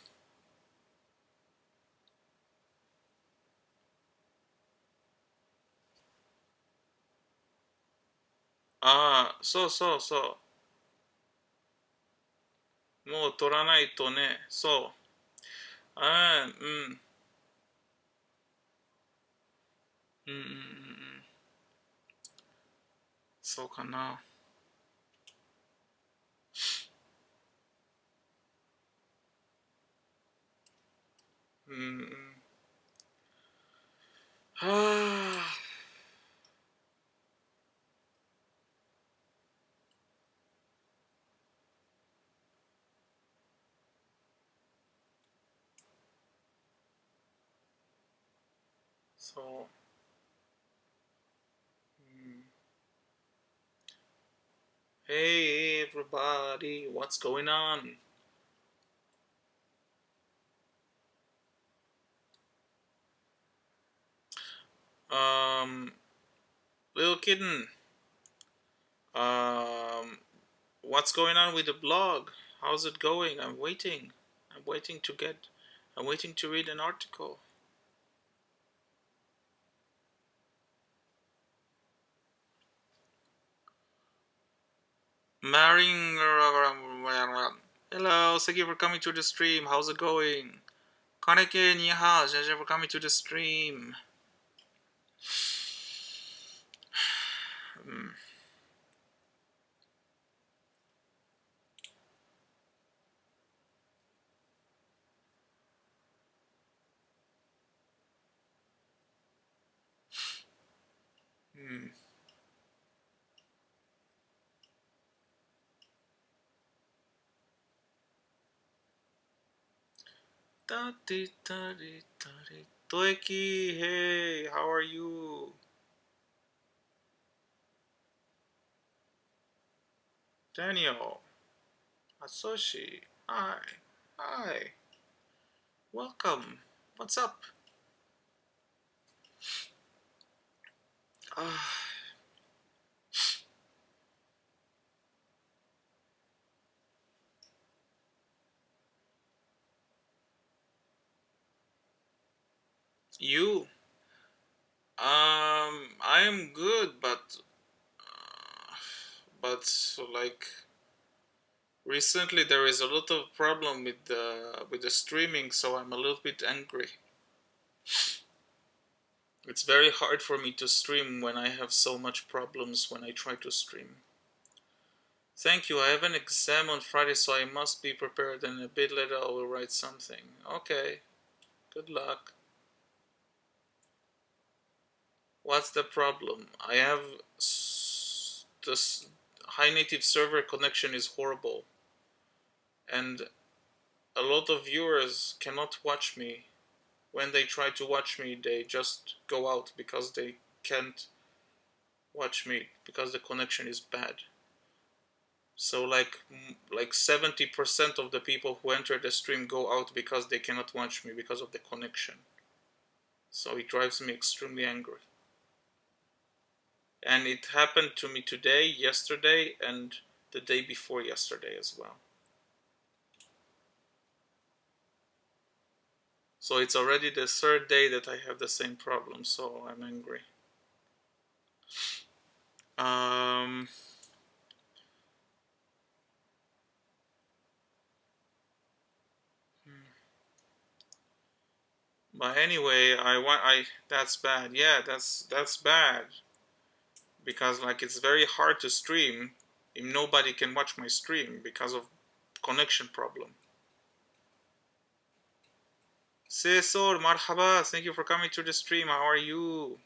そうそうそう。もう取らないとね。そう。うん。うんうんうんうん。そうかな。うん。はあ。そう。Hey everybody, what's going on? Um, Little kitten, um, what's going on with the blog? How's it going? I'm waiting. I'm waiting to get. I'm waiting to read an article. Maring. Hello, thank you for coming to the stream. How's it going? Kaneke ni hao, thank you for coming to the stream. Toeki, hey, how are you? Daniel, Asoshi, hi, hi, welcome. What's up? You? I am good, but like recently there is a lot of problem with the streaming, so I'm a little bit angry. It's very hard for me to stream when I have so much problems when I try to stream. Thank you. I have an exam on Friday, so I must be prepared, and a bit later I will write something. Okay. Good luck. What's the problem? I have this high native server connection is horrible, and a lot of viewers cannot watch me. When they try to watch me, they just go out because they can't watch me because the connection is bad. So like 70% of the people who enter the stream go out because they cannot watch me because of the connection. So it drives me extremely angry. And it happened to me today, yesterday, and the day before yesterday as well. So it's already the third day that I have the same problem, so I'm angry. But anyway, that's bad. Yeah, that's bad. Because like it's very hard to stream if nobody can watch my stream because of connection problem. Cesar, marhaba, thank you for coming to the stream. How are you?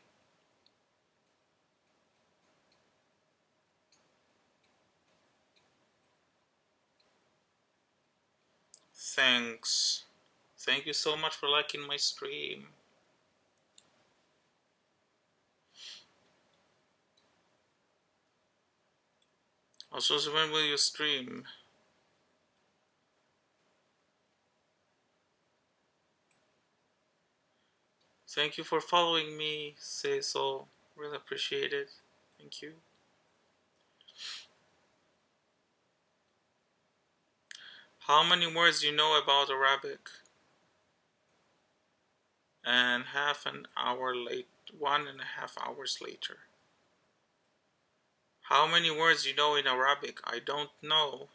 Thanks. Thank you so much for liking my stream. Also, so when will you stream? Thank you for following me, Cecil. Really appreciate it. Thank you. How many words you know about Arabic? And half an hour late, 1.5 hours later. How many words you know in Arabic? I don't know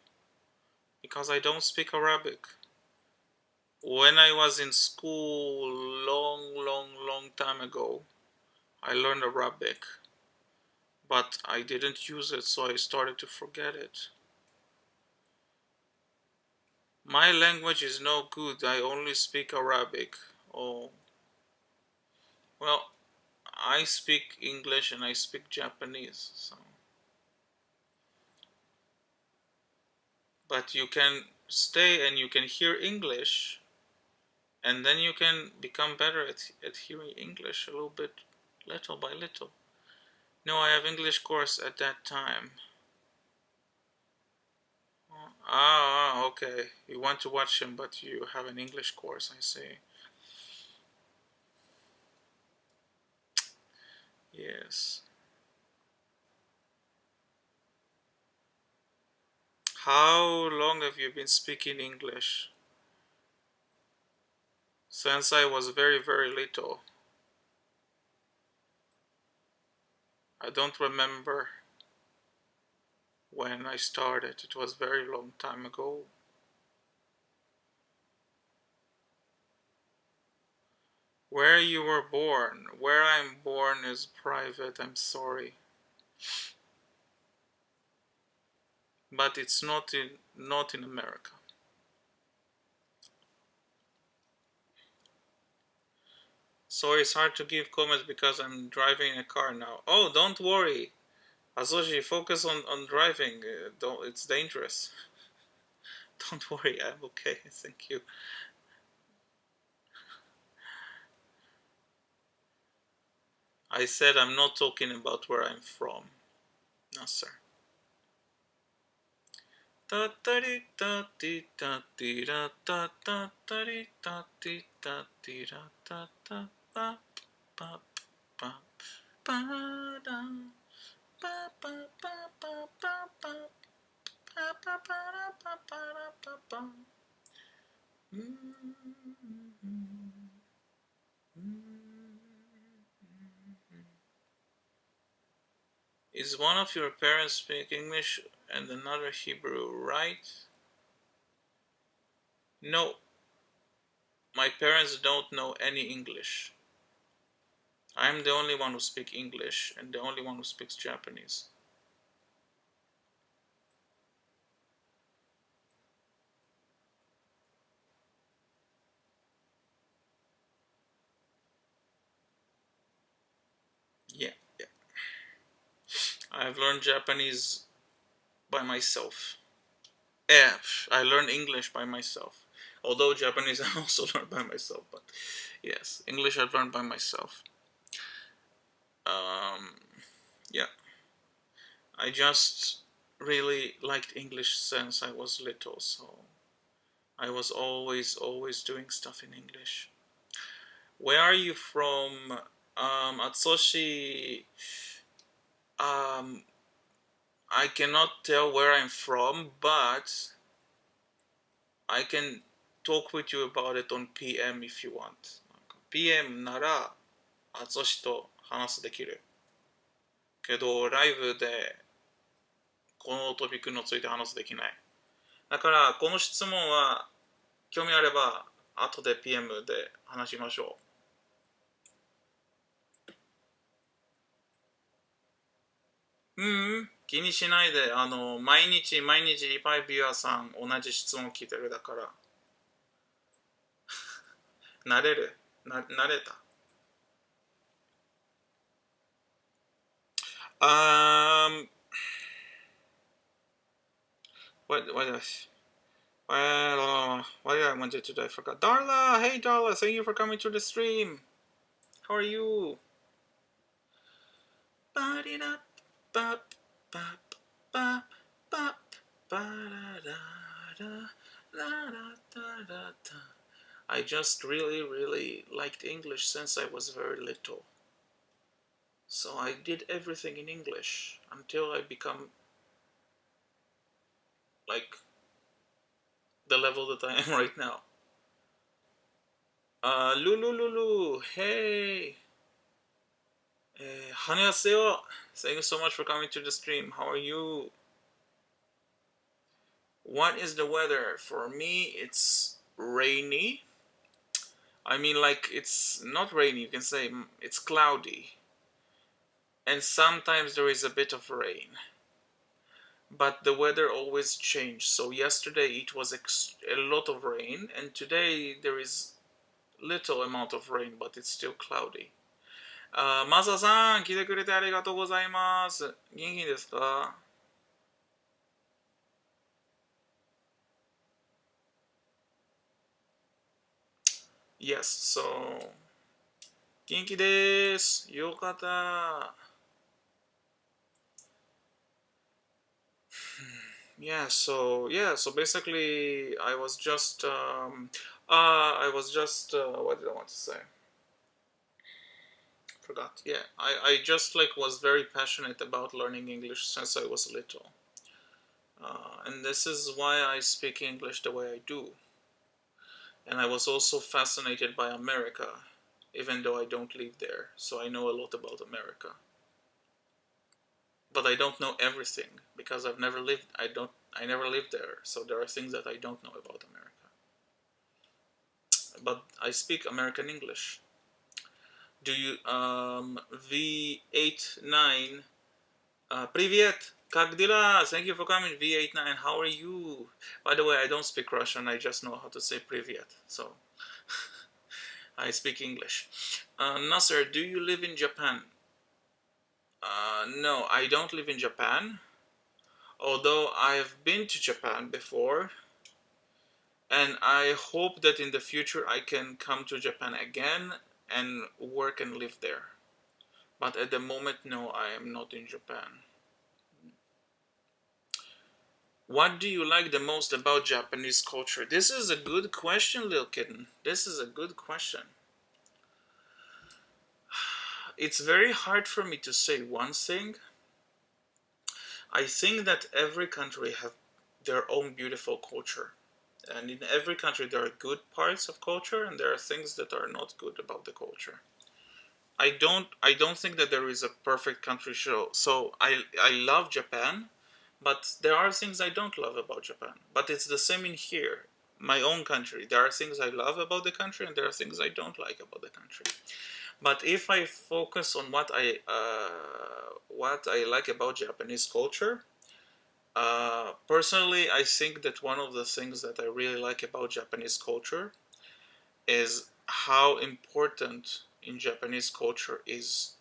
because I don't speak Arabic. When I was in school long time ago, I learned Arabic, but I didn't use it, so I started to forget it. My language is no good. I only speak Arabic. Oh. Well, I speak English and I speak Japanese, so. But you can stay and you can hear English, and then you can become better at hearing English a little bit, little by little. No, I have English course at that time. Okay. You want to watch him, but you have an English course, I see. Yes. How long have you been speaking English? Since I was very little. I don't remember when I started. It was very long time ago. Where you were born? Where I'm born is private, I'm sorry. But it's not in America. Sorry, it's hard to give comments because I'm driving a car now. Oh, don't worry. Azoji, focus on driving. Don't, it's dangerous. Don't worry, I'm okay. Thank you. I said I'm not talking about where I'm from. No, sir. Ta ta di ta di ta di da ta ta ta di ta di ta di da ta ta pa pa pa pa da pa pa pa pa pa pa pa pa pa da pa pa da pa pa. Is one of your parents speak English and another Hebrew, right? No, my parents don't know any English. I'm the only one who speaks English and the only one who speaks Japanese. Yeah, yeah. I've learned Japanese by myself. Yeah, I learned English by myself. Although Japanese I also learned by myself, but yes, English I've learned by myself. Um, yeah. I just really liked English since I was little, so I was always doing stuff in English. Where are you from? Atsushi, um, I cannot tell where I'm from, but I can talk with you about it on PM if you want. PM なら、Atsushi と話すできる。けど、ライブでこのトピックについて話すできない。だから、この質問は興味あれば、後で PM で話しましょう。気にしないで、毎日いっぱいビュアーさん同じ質問聞いてるだから、慣れる。慣れた。Um, what else? What did I want to do? I forgot. Darla, hey Darla, thank you for coming to the stream. How are you? I just really liked English since I was very little. So I did everything in English until I become like the level that I am right now. Lulu, hey. Annyeonghaseyo. Thank you so much for coming to the stream. How are you? What is the weather? For me, it's rainy. I mean, like, it's not rainy, you can say it's cloudy. And sometimes there is a bit of rain. But the weather always changes. So yesterday it was a lot of rain, and today there is little amount of rain, but it's still cloudy. マサさん、来てくれてありがとうございます。元気ですか？ Yes, so 元気です。よかった。So basically I was just what did I want to say? Forgot. Yeah, I just like was very passionate about learning English since I was little. And this is why I speak English the way I do. And I was also fascinated by America, even though I don't live there, so I know a lot about America. but I don't know everything because I've never lived. I never lived there, so there are things that I don't know about America. But I speak American English. Do you V89? Привет, как дела? Thank you for coming, V89. How are you? By the way, I don't speak Russian. I just know how to say привет. So I speak English. Nasser, do you live in Japan? No, I don't live in Japan. Although I've been to Japan before, and I hope that in the future I can come to Japan again and work and live there. But at the moment, no, I am not in Japan. What do you like the most about Japanese culture? This is a good question, little kitten. This is a good question. It's very hard for me to say one thing. I think that every country have their own beautiful culture. And in every country there are good parts of culture and there are things that are not good about the culture. I don't think that there is a perfect country show. So I love Japan, but there are things I don't love about Japan. But it's the same in here. My own country. There are things I love about the country and there are things I don't like about the country. But if I focus on what I like about Japanese culture, personally, I think that one of the things that I really like about Japanese culture is how important in Japanese culture is,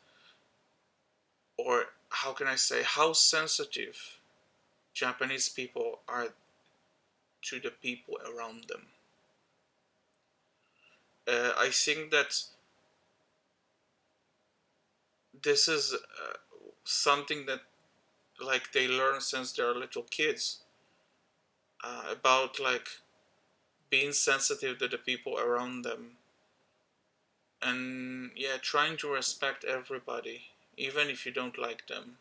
or how can I say, how sensitive Japanese people are to the people around them. I think that this is something that like they learn since they're little kids, about like being sensitive to the people around them, and yeah, trying to respect everybody even if you don't like them.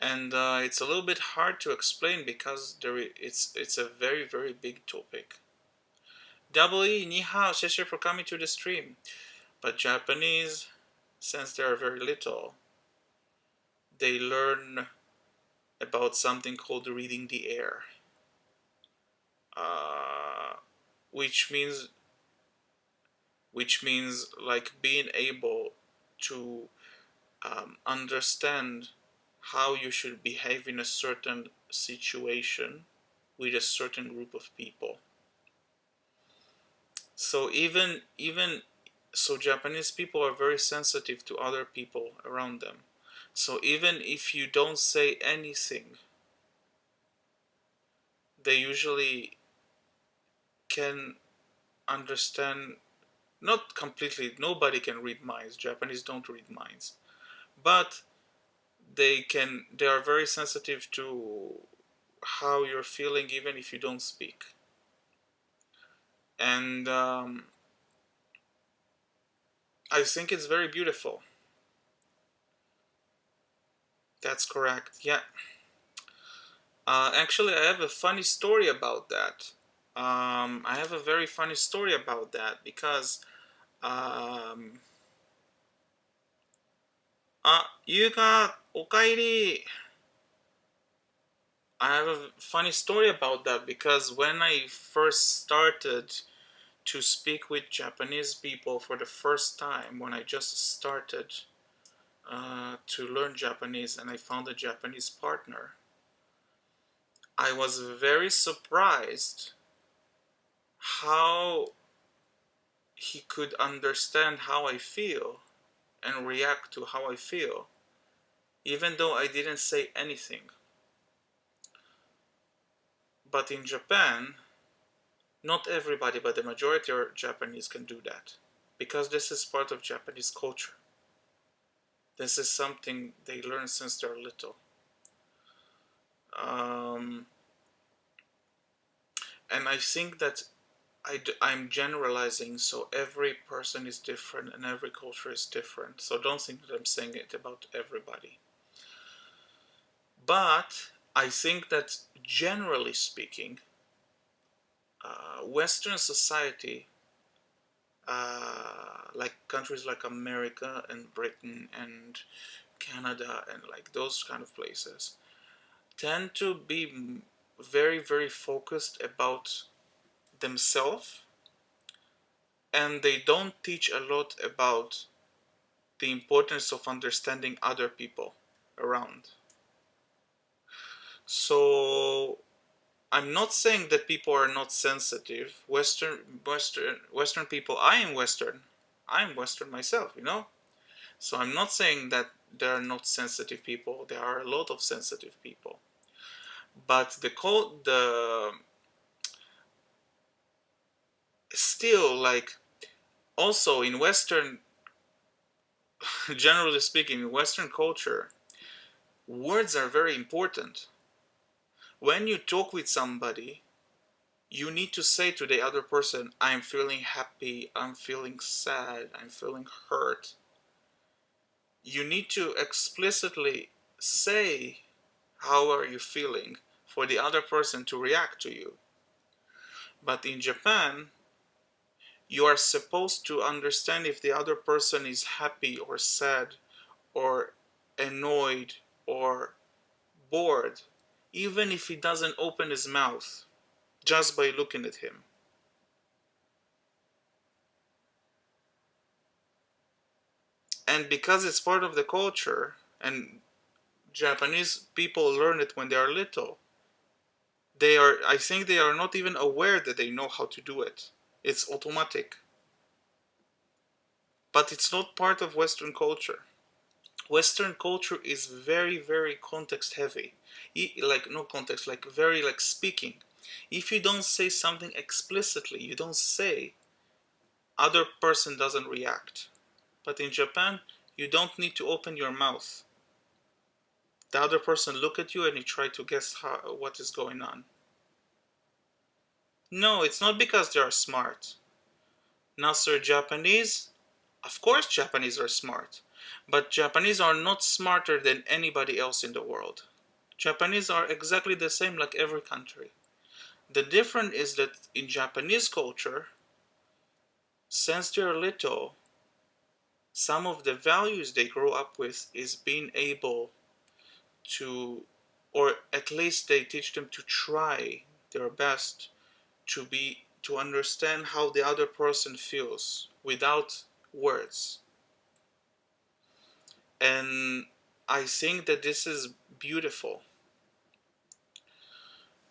And it's a little bit hard to explain because it's a very very big topic. Double E, ni hao, sister, for coming to the stream. But Japanese, since they are very little, they learn about something called reading the air, uh, which means like being able to understand how you should behave in a certain situation with a certain group of people. So even so Japanese people are very sensitive to other people around them. So even if you don't say anything, they usually can understand. Not completely, nobody can read minds. Japanese don't read minds. But they are very sensitive to how you're feeling even if you don't speak. And I think it's very beautiful. That's correct. Yeah. Actually, I have a funny story about that. I have a very funny story about that because Yuka, okairi. I have a funny story about that because when I first started to speak with Japanese people for the first time, when I just started to learn Japanese and I found a Japanese partner, I was very surprised how he could understand how I feel and react to how I feel, even though I didn't say anything. But in Japan, not everybody, but the majority of Japanese can do that because this is part of Japanese culture. This is something they learn since they're little. Um, and I think that I'm generalizing, so every person is different and every culture is different. So don't think that I'm saying it about everybody. But I think that generally speaking, Western society, like countries like America and Britain and Canada and like those kind of places tend to be very, very focused about themselves, and they don't teach a lot about the importance of understanding other people around. So I'm not saying that people are not sensitive. Western people. I am Western. I'm Western myself. So I'm not saying that there are not sensitive people. There are a lot of sensitive people. But the still like also in Western, generally speaking, in Western culture, words are very important. When you talk with somebody, you need to say to the other person, I'm feeling happy, I'm feeling sad, I'm feeling hurt. You need to explicitly say how are you feeling for the other person to react to you. But in Japan, you are supposed to understand if the other person is happy or sad or annoyed or bored, even if he doesn't open his mouth, just by looking at him. And because it's part of the culture, and Japanese people learn it when they are little, I think they are not even aware that they know how to do it. It's automatic. But it's not part of Western culture. Western culture is very, very context heavy. Like, no context, like very like speaking. If you don't say something explicitly, you don't say, other person doesn't react. But in Japan, you don't need to open your mouth. The other person look at you and you try to guess what is going on. No, it's not because they are smart. Now, sir, Japanese, of course Japanese are smart, but Japanese are not smarter than anybody else in the world. Japanese are exactly the same like every country. The difference is that in Japanese culture, since they're little, some of the values they grow up with is being able to, or at least they teach them to try their best to understand how the other person feels without words. And I think that this is beautiful.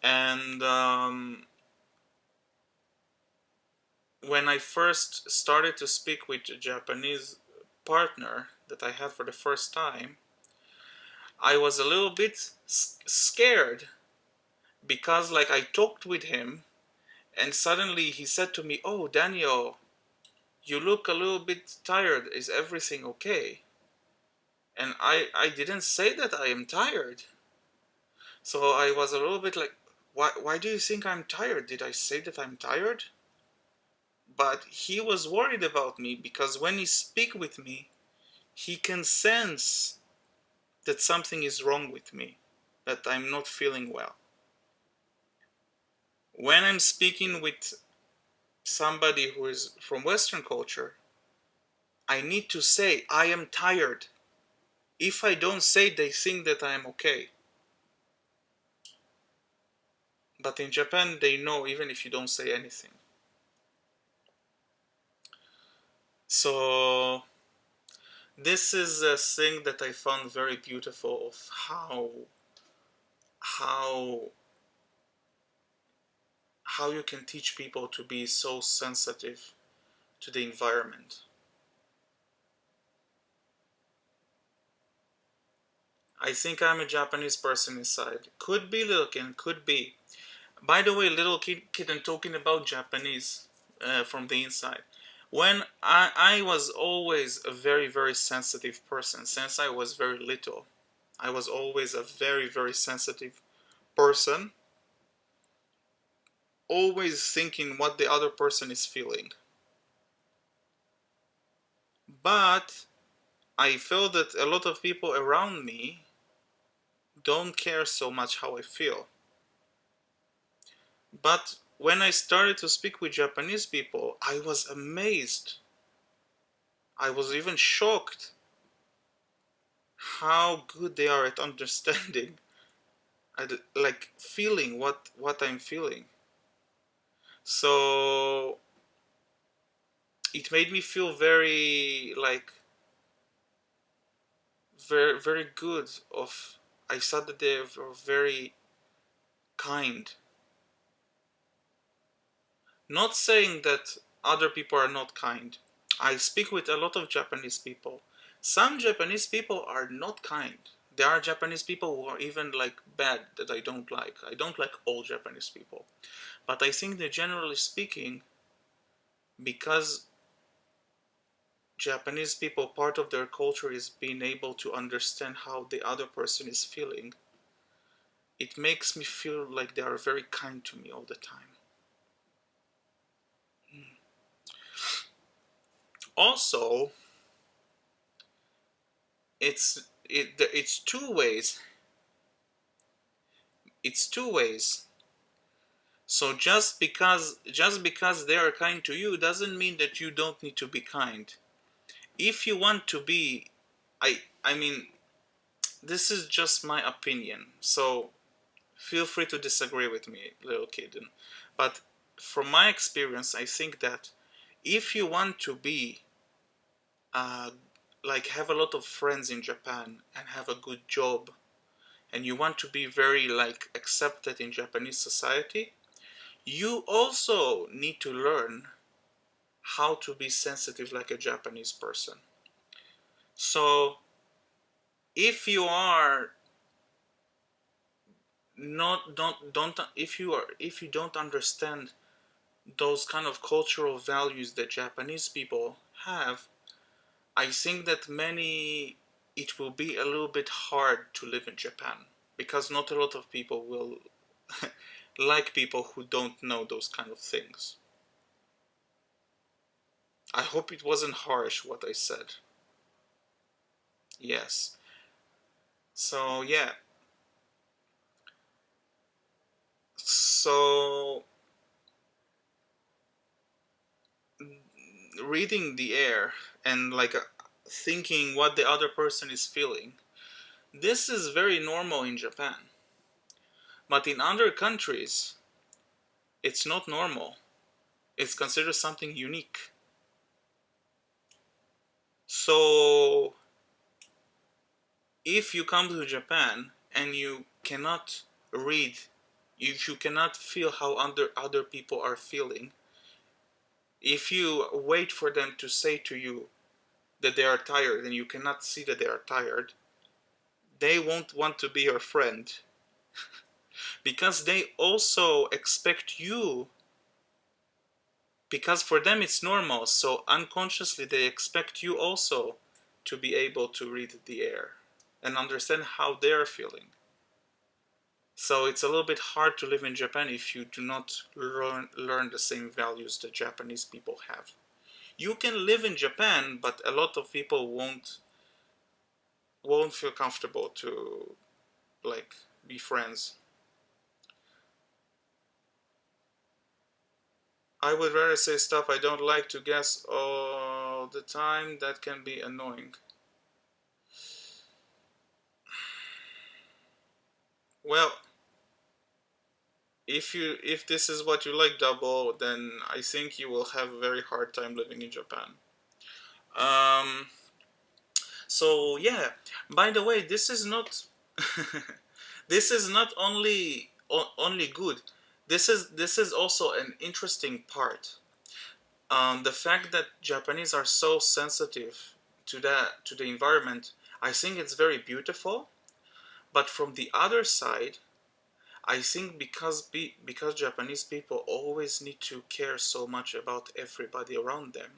And when I first started to speak with a Japanese partner that I had for the first time, I was a little bit scared because like I talked with him and suddenly he said to me, "Oh, Daniel, you look a little bit tired. Is everything okay?" And I didn't say that I am tired. So I was a little bit like, why do you think I'm tired? Did I say that I'm tired? But he was worried about me because when he speak with me, he can sense that something is wrong with me, that I'm not feeling well. When I'm speaking with somebody who is from Western culture, I need to say I am tired. If I don't say, they think that I am okay. But in Japan, they know even if you don't say anything. So this is a thing that I found very beautiful of how how you can teach people to be so sensitive to the environment. I think I'm a Japanese person inside. Could be Little Kid, could be. By the way, Little Kid, I'm talking about Japanese from the inside. When I was always a very, very sensitive person since I was very little. I was always a very, very sensitive person, always thinking what the other person is feeling. But I feel that a lot of people around me don't care so much how I feel. But when I started to speak with Japanese people, I was amazed. I was even shocked how good they are at understanding, at like feeling what I'm feeling. So it made me feel very like very good. Of I saw that they were very kind. Not saying that other people are not kind. I speak with a lot of Japanese people. Some Japanese people are not kind. There are Japanese people who are even like bad that I don't like. I don't like all Japanese people. But I think that generally speaking, because Japanese people, part of their culture is being able to understand how the other person is feeling, it makes me feel like they are very kind to me all the time. Also, it's two ways. It's two ways. So just because they are kind to you doesn't mean that you don't need to be kind. If you want to be, I mean, this is just my opinion. So feel free to disagree with me, little kid. But from my experience, I think that if you want to be uh, like have a lot of friends in Japan and have a good job, and you want to be very like accepted in Japanese society, you also need to learn how to be sensitive like a Japanese person. So if you are not don't if you don't understand those kind of cultural values that Japanese people have, I think that many it will be a little bit hard to live in Japan, because not a lot of people will like people who don't know those kind of things. I hope it wasn't harsh what I said. Yes. So yeah. So reading the air and like thinking what the other person is feeling, this is very normal in Japan. But in other countries, it's not normal. It's considered something unique. So if you come to Japan and you cannot read, if you cannot feel how other people are feeling, if you wait for them to say to you that they are tired and you cannot see that they are tired, they won't want to be your friend, because they also expect you, because for them it's normal, so unconsciously they expect you also to be able to read the air and understand how they're feeling. So it's a little bit hard to live in Japan if you do not learn the same values that Japanese people have. You can live in Japan, but a lot of people won't feel comfortable to like be friends. I would rather say stuff I don't like to guess all the time. That can be annoying. Well, if this is what you like, Double, then I think you will have a very hard time living in Japan. Um. So yeah. By the way, this is not. This is not only good. This is also an interesting part. The fact that Japanese are so sensitive to the environment, I think it's very beautiful. But from the other side, I think because Japanese people always need to care so much about everybody around them,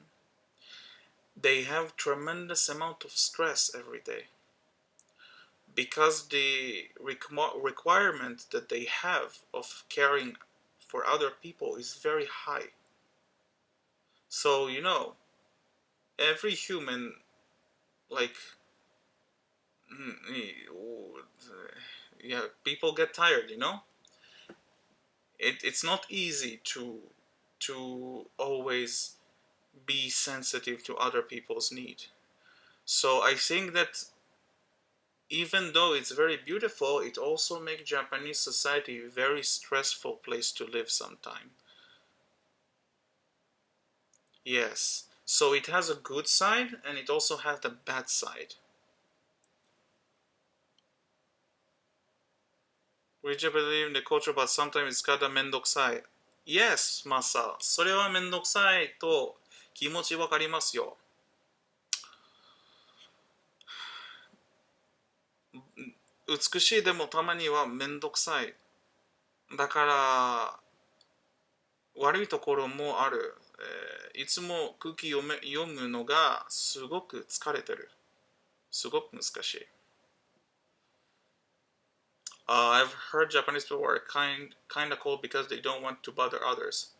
they have tremendous amount of stress every day, because the requirement that they have of caring for other people is very high. So every human, like, yeah, people get tired. It's not easy to always be sensitive to other people's need. So I think that even though it's very beautiful, it also makes Japanese society a very stressful place to live sometime. Yes. So it has a good side and it also has the bad side. We just believe in the culture, but sometimes it's kinda めんどくさい. Yes, マサ。それはめんどくさいと気持ちわかりますよ。美しいでもたまにはめんどくさい。だから悪いところもある。いつも空気読むのがすごく疲れてる。すごく難しい。I've heard Japanese people are kind of cold because they don't want to bother others.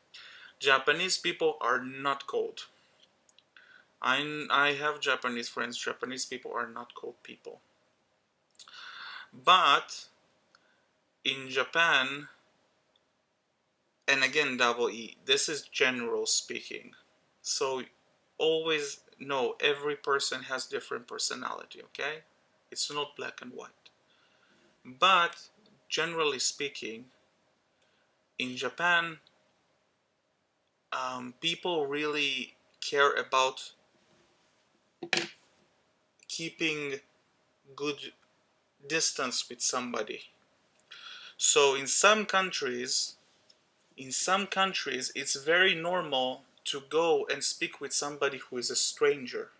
Japanese people are not cold. I have Japanese friends. Japanese people are not cold people. But in Japan, and again, double E, this is general speaking. So always know every person has different personality, okay? It's not black and white. But generally speaking, in Japan, people really care about keeping good distance with somebody. So in some countries, it's very normal to go and speak with somebody who is a stranger.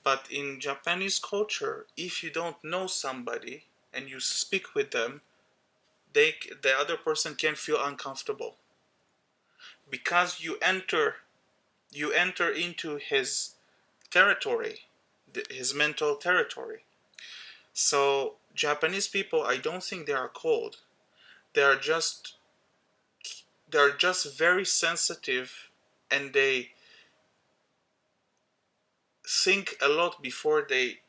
But in Japanese culture, if you don't know somebody and you speak with them, the other person can feel uncomfortable because you enter into his territory, his mental territory. So Japanese people, I don't think they are cold. They are just very sensitive, and they think a lot before they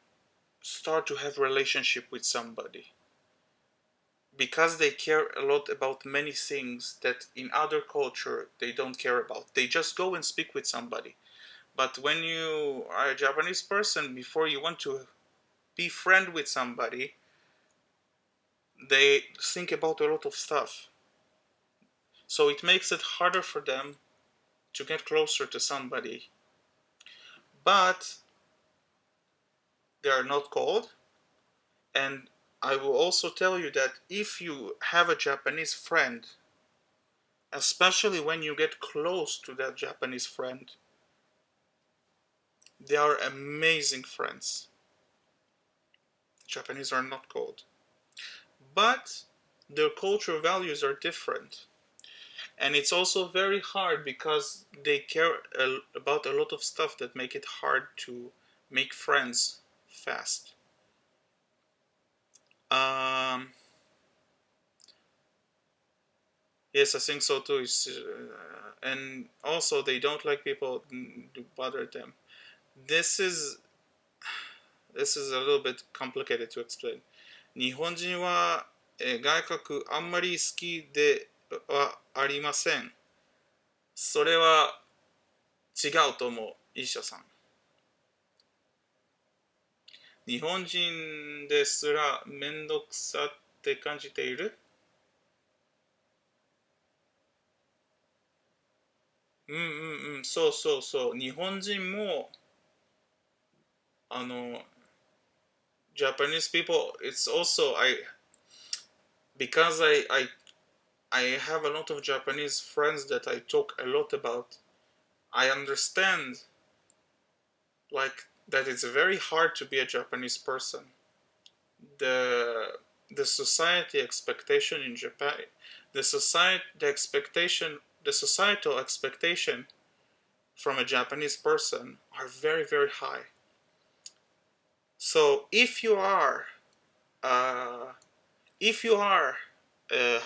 start to have relationship with somebody, because they care a lot about many things that in other culture they don't care about. They just go and speak with somebody. But when you are a Japanese person, before you want to be friend with somebody, they think about a lot of stuff. So it makes it harder for them to get closer to somebody. But they are not cold. And I will also tell you that if you have a Japanese friend, especially when you get close to that Japanese friend, they are amazing friends. Japanese are not cold. But their cultural values are different. And it's also very hard because they care about a lot of stuff that make it hard to make friends fast. Um, yes, I think so too. And also, they don't like people to bother them. This is a little bit complicated to explain. 日本人は、外国あんまり好きではありません。それは違うと思う、医者さん。日本人ですらめんどくさって感じている。うんうんうん、そうそうそう。日本人も、あの、Japanese people, it's also, because I have a lot of Japanese friends that I talk a lot about, I understand, like, that it's very hard to be a Japanese person. The the society expectation in Japan, the societal expectation from a Japanese person are very very high. So uh, if you are,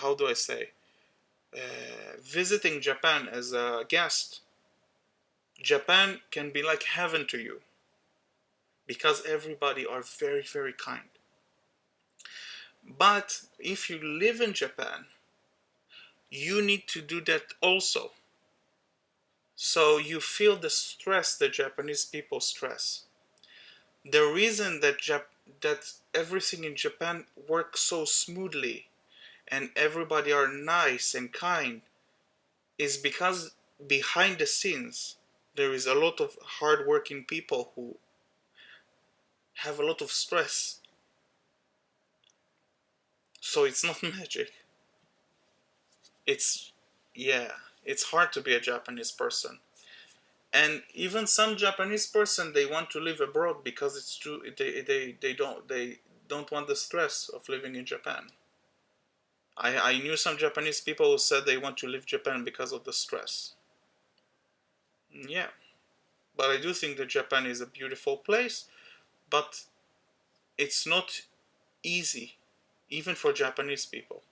how do I say, visiting Japan as a guest, Japan can be like heaven to you because everybody are very very kind. But if you live in Japan, you need to do that also. So you feel the stress that Japanese people stress. The reason that that everything in Japan works so smoothly and everybody are nice and kind is because behind the scenes there is a lot of hardworking people who have a lot of stress. So it's not magic. It's, yeah, it's hard to be a Japanese person. And even some Japanese person, they want to live abroad because it's true. They don't want the stress of living in Japan. I knew some Japanese people who said they want to leave Japan because of the stress. Yeah, but I do think that Japan is a beautiful place, but it's not easy, even for Japanese people.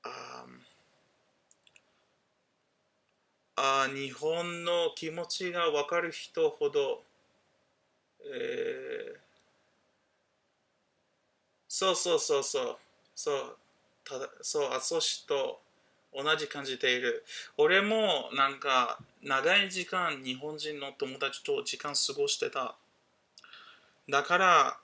Um, 日本の気持ちが分かる人ほど、えーそうそうそうそう、そう、そう、あそしと同じ感じている。俺もなんか長い時間日本人の友達と時間過ごしてた。だから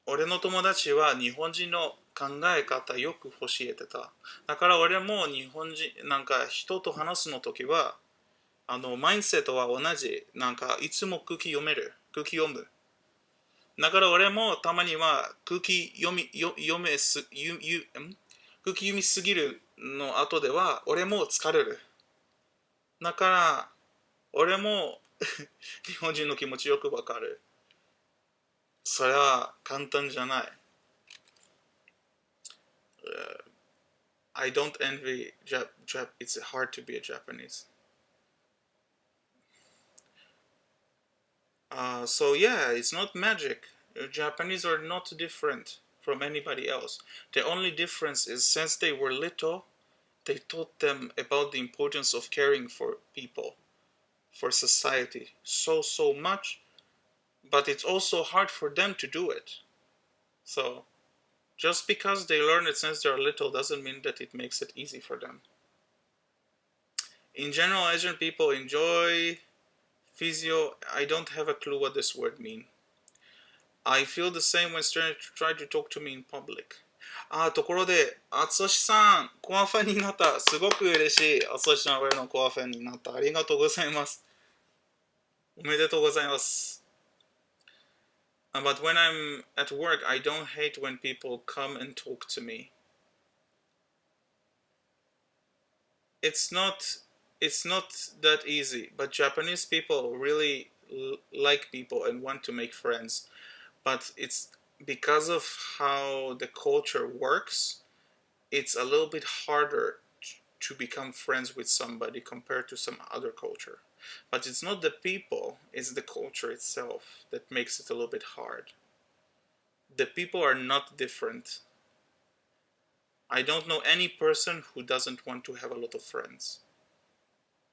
俺の友達は日本人の考え方よく教えてた。だから俺も日本人、なんか人と話すの時は、マインドセットは同じ。なんかいつも空気読める。空気読む。だから俺もたまには空気読み、読めす、空気読みすぎるの後では俺も疲れる。だから俺も日本人の気持ちよくわかる。それは簡単じゃない。I don't envy it's hard to be a Japanese. So yeah, it's not magic. Japanese are not different from anybody else. The only difference is since they were little, they taught them about the importance of caring for people, for society, so much. But it's also hard for them to do it. So just because they learn it since they're little doesn't mean that it makes it easy for them. In general, Asian people enjoy physio. I don't have a clue what this word means. I feel the same when strangers try to talk to me in public. ところで、あつしさん、コアファンになった。すごく嬉しい。あつしさん、俺のコアファンになった。ありがとうございます。おめでとうございます。But when I'm at work, I don't hate when people come and talk to me. It's not that easy, but Japanese people really like people and want to make friends. But it's because of how the culture works, it's a little bit harder to become friends with somebody compared to some other culture. But it's not the people, it's the culture itself that makes it a little bit hard. The people are not different. I don't know any person who doesn't want to have a lot of friends.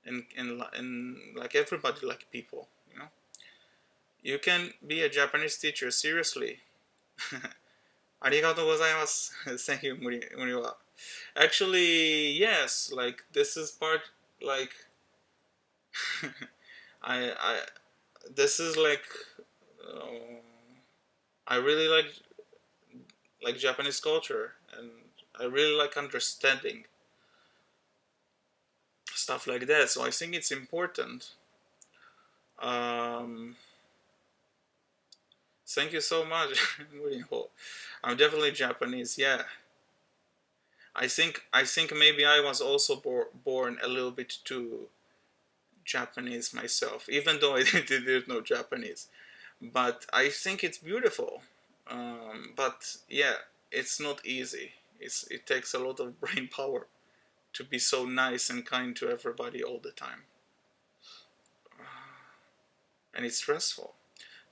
And like everybody like people, you know. You can be a Japanese teacher, seriously. ありがとうございます。Thank you, 無理は。Actually, yes, like this is part like I this is like I really like Japanese culture and I really like understanding stuff like that. So I think it's important. Thank you so much. I'm definitely Japanese. Yeah. I think maybe I was also born a little bit too Japanese myself, even though I didn't know Japanese. But I think it's beautiful. But yeah, it's not easy. It takes a lot of brain power to be so nice and kind to everybody all the time. And it's stressful.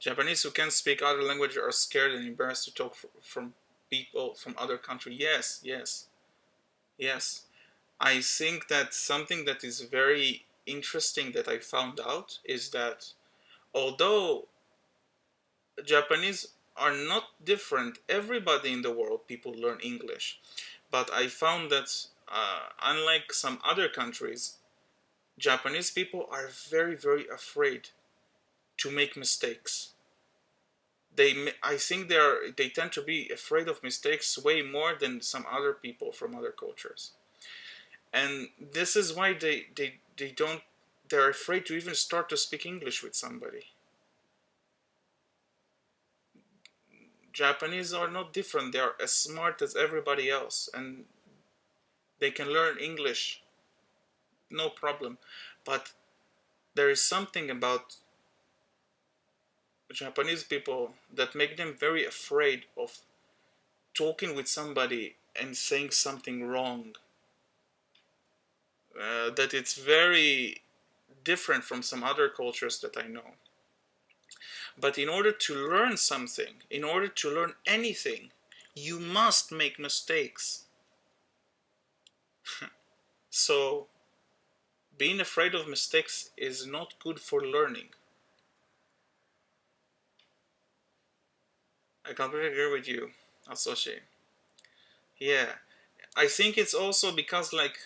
Japanese who can't speak other language are scared and embarrassed to talk from people from other country. Yes. I think that something that is very interesting that I found out is that although Japanese are not different, everybody in the world, people learn English. But I found that unlike some other countries, Japanese people are very, very afraid to make mistakes. I think they tend to be afraid of mistakes way more than some other people from other cultures, and this is why they don't they're afraid to even start to speak English with somebody. Japanese are not different. They are as smart as everybody else, and they can learn English, no problem. But there is something about Japanese people that make them very afraid of talking with somebody and saying something wrong. That it's very different from some other cultures that I know. But in order to learn something, in order to learn anything, you must make mistakes. So being afraid of mistakes is not good for learning. I completely agree with you, Asoshi. Yeah, I think it's also because like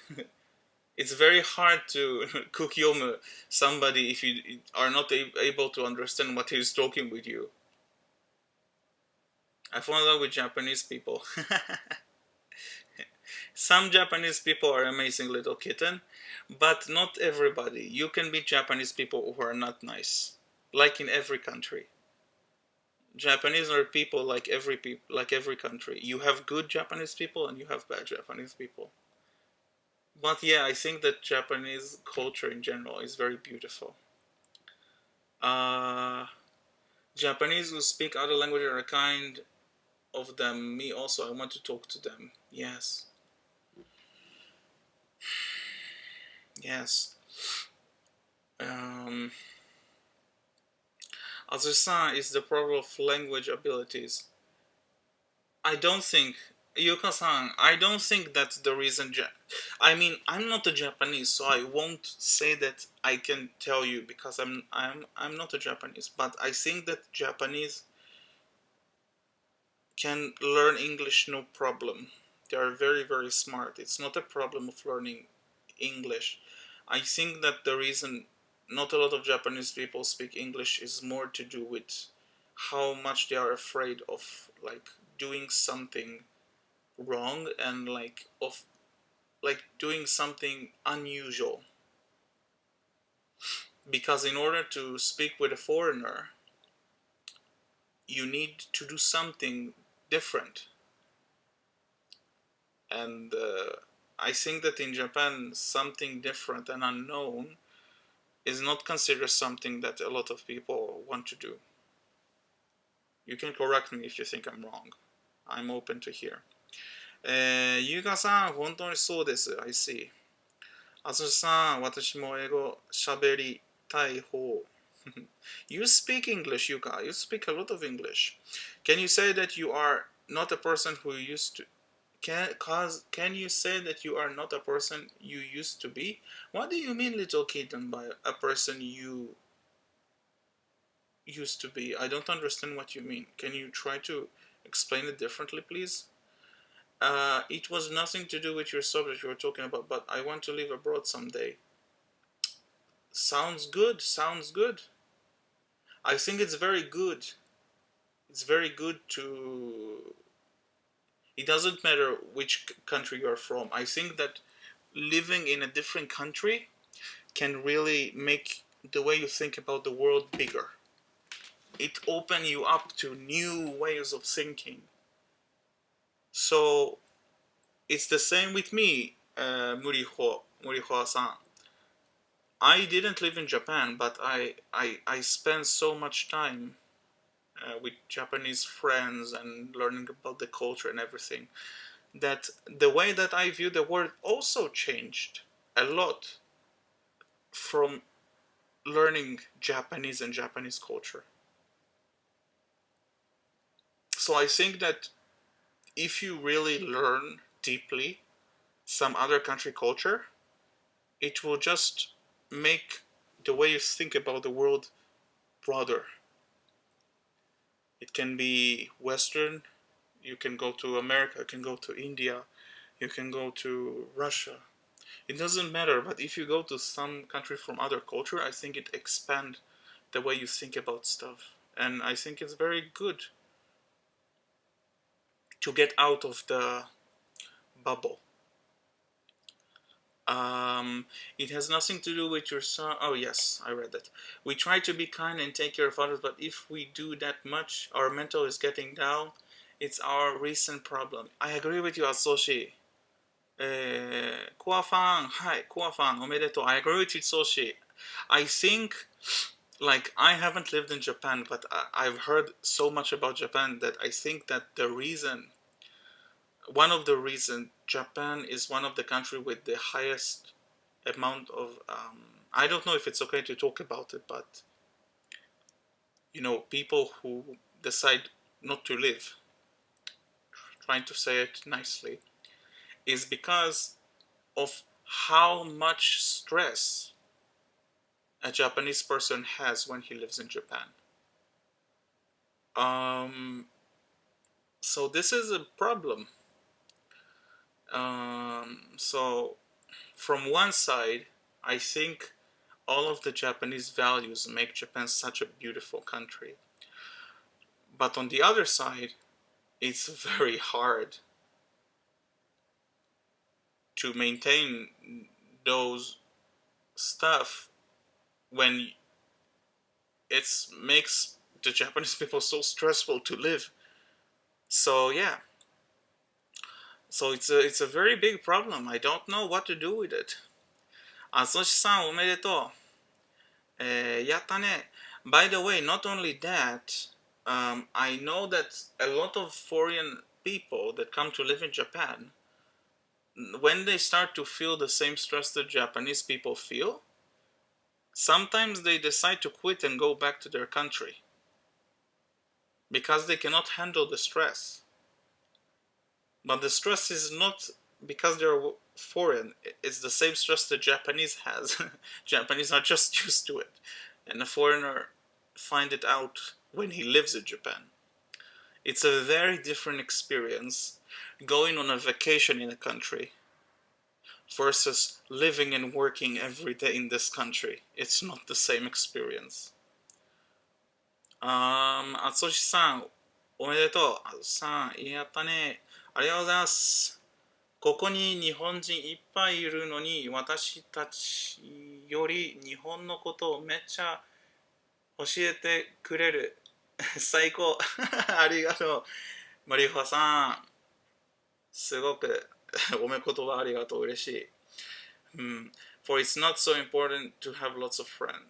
it's very hard to kukyomu somebody if you are not able to understand what he's talking with you. I fall in love with Japanese people. Some Japanese people are amazing little kitten, but not everybody. You can be Japanese people who are not nice, like in every country. Japanese are people like every country. You have good Japanese people and you have bad Japanese people. But yeah, I think that Japanese culture in general is very beautiful. Uh, Japanese who speak other languages are kind of them. Me also, I want to talk to them. Yes, yes. Um, Azusa is the problem of language abilities. I don't think Yuka-san. I don't think that's the reason. I mean, I'm not a Japanese, so I won't say that I can tell you because I'm not a Japanese. But I think that Japanese can learn English no problem. They are very very smart. It's not a problem of learning English. I think that the reason not a lot of Japanese people speak English is more to do with how much they are afraid of like doing something wrong and like doing something unusual, because in order to speak with a foreigner you need to do something different, and I think that in Japan something different and unknown is not considered something that a lot of people want to do. You can correct me if you think I'm wrong. I'm open to hear. ゆうかさん、本当にそうです。I see. あつしさん、私も英語喋りたい方。You speak English, Yuka. You speak a lot of English. Can you say that you are not a person who used to? Can you say that you are not a person you used to be? What do you mean, little kitten, by a person you used to be? I don't understand what you mean. Can you try to explain it differently, please? It was nothing to do with your subject you were talking about, but I want to live abroad someday. Sounds good, sounds good. I think it's very good. It's very good to. It doesn't matter which country you're from. I think that living in a different country can really make the way you think about the world bigger. It opens you up to new ways of thinking. So it's the same with me, Muriho-san. I didn't live in Japan, but I spent so much time with Japanese friends and learning about the culture and everything, that the way that I view the world also changed a lot from learning Japanese and Japanese culture. So I think that if you really learn deeply some other country culture, it will just make the way you think about the world broader. It can be Western, you can go to America, you can go to India, you can go to Russia. It doesn't matter, but if you go to some country from other culture, I think it expands the way you think about stuff. and I think it's very good to get out of the bubble. It has nothing to do with your son. Oh, yes, I read that. We try to be kind and take care of others, but if we do that much, our mental is getting down. It's our recent problem. I agree with you, Asoshi. コアファン、はい、コアファン、おめでとう。I agree with you, Soshi. I think, like, I haven't lived in Japan, but I've heard so much about Japan that I think that one of the reasons, Japan is one of the country with the highest amount of, I don't know if it's okay to talk about it, but, people who decide not to live, trying to say it nicely, is because of how much stress a Japanese person has when he lives in Japan. So this is a problem. So from one side, I think all of the Japanese values make Japan such a beautiful country. But on the other side, it's very hard to maintain those stuff when it makes the Japanese people so stressful to live. So yeah, so it's a very big problem. I don't know what to do with it. あ、そしさんおめでとう。やったね。By the way, not only that, I know that a lot of foreign people that come to live in Japan, when they start to feel the same stress that Japanese people feel, sometimes they decide to quit and go back to their country because they cannot handle the stress. But the stress is not because they're foreign, it's the same stress the Japanese has. Japanese are just used to it, and a foreigner find it out when he lives in Japan. It's a very different experience going on a vacation in a country versus living and working every day in this country. It's not the same experience. あつしさん、おめでとう。あつしさん、やったね。ありがとうございます。ここに日本人いっぱいいるのに、私たちより日本のことをめっちゃ教えてくれる。最高。ありがとう。マリホさん、すごくおめ言葉ありがとう。嬉しい。For it's not so important to have lots of friends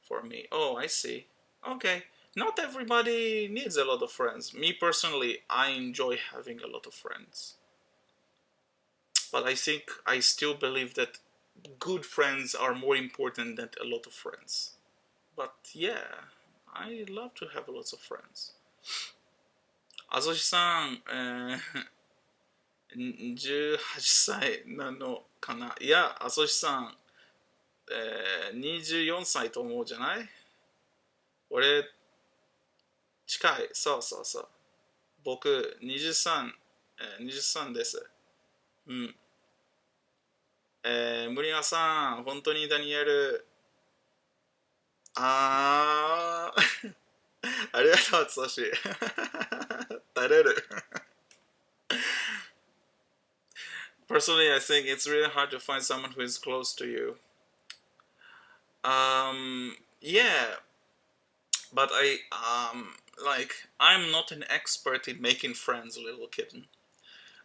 for me. Oh, I see. Okay. Not everybody needs a lot of friends. Me personally, I enjoy having a lot of friends. But I think I still believe that good friends are more important than a lot of friends. But yeah, I love to have lots of friends. あぞしさん、18歳なのかな。いや、あぞしさん、24歳と思うじゃない。俺、近い。そうそうそう。僕、23、23です。うん。森川さん、本当にダニエル、あー、ありがとう、つとし。照れる。Personally, I think it's really hard to find someone who is close to you. Yeah, but I'm not an expert in making friends, little kitten.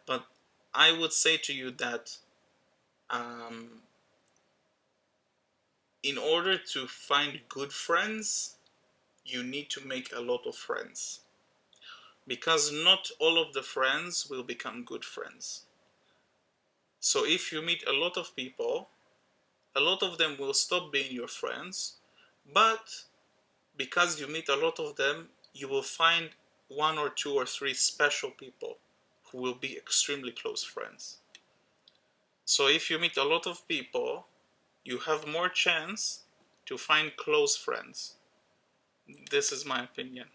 But I would say to you that in order to find good friends, you need to make a lot of friends. Because not all of the friends will become good friends. So if you meet a lot of people, a lot of them will stop being your friends, but because you meet a lot of them, you will find one or two or three special people who will be extremely close friends. So if you meet a lot of people, you have more chance to find close friends. This is my opinion.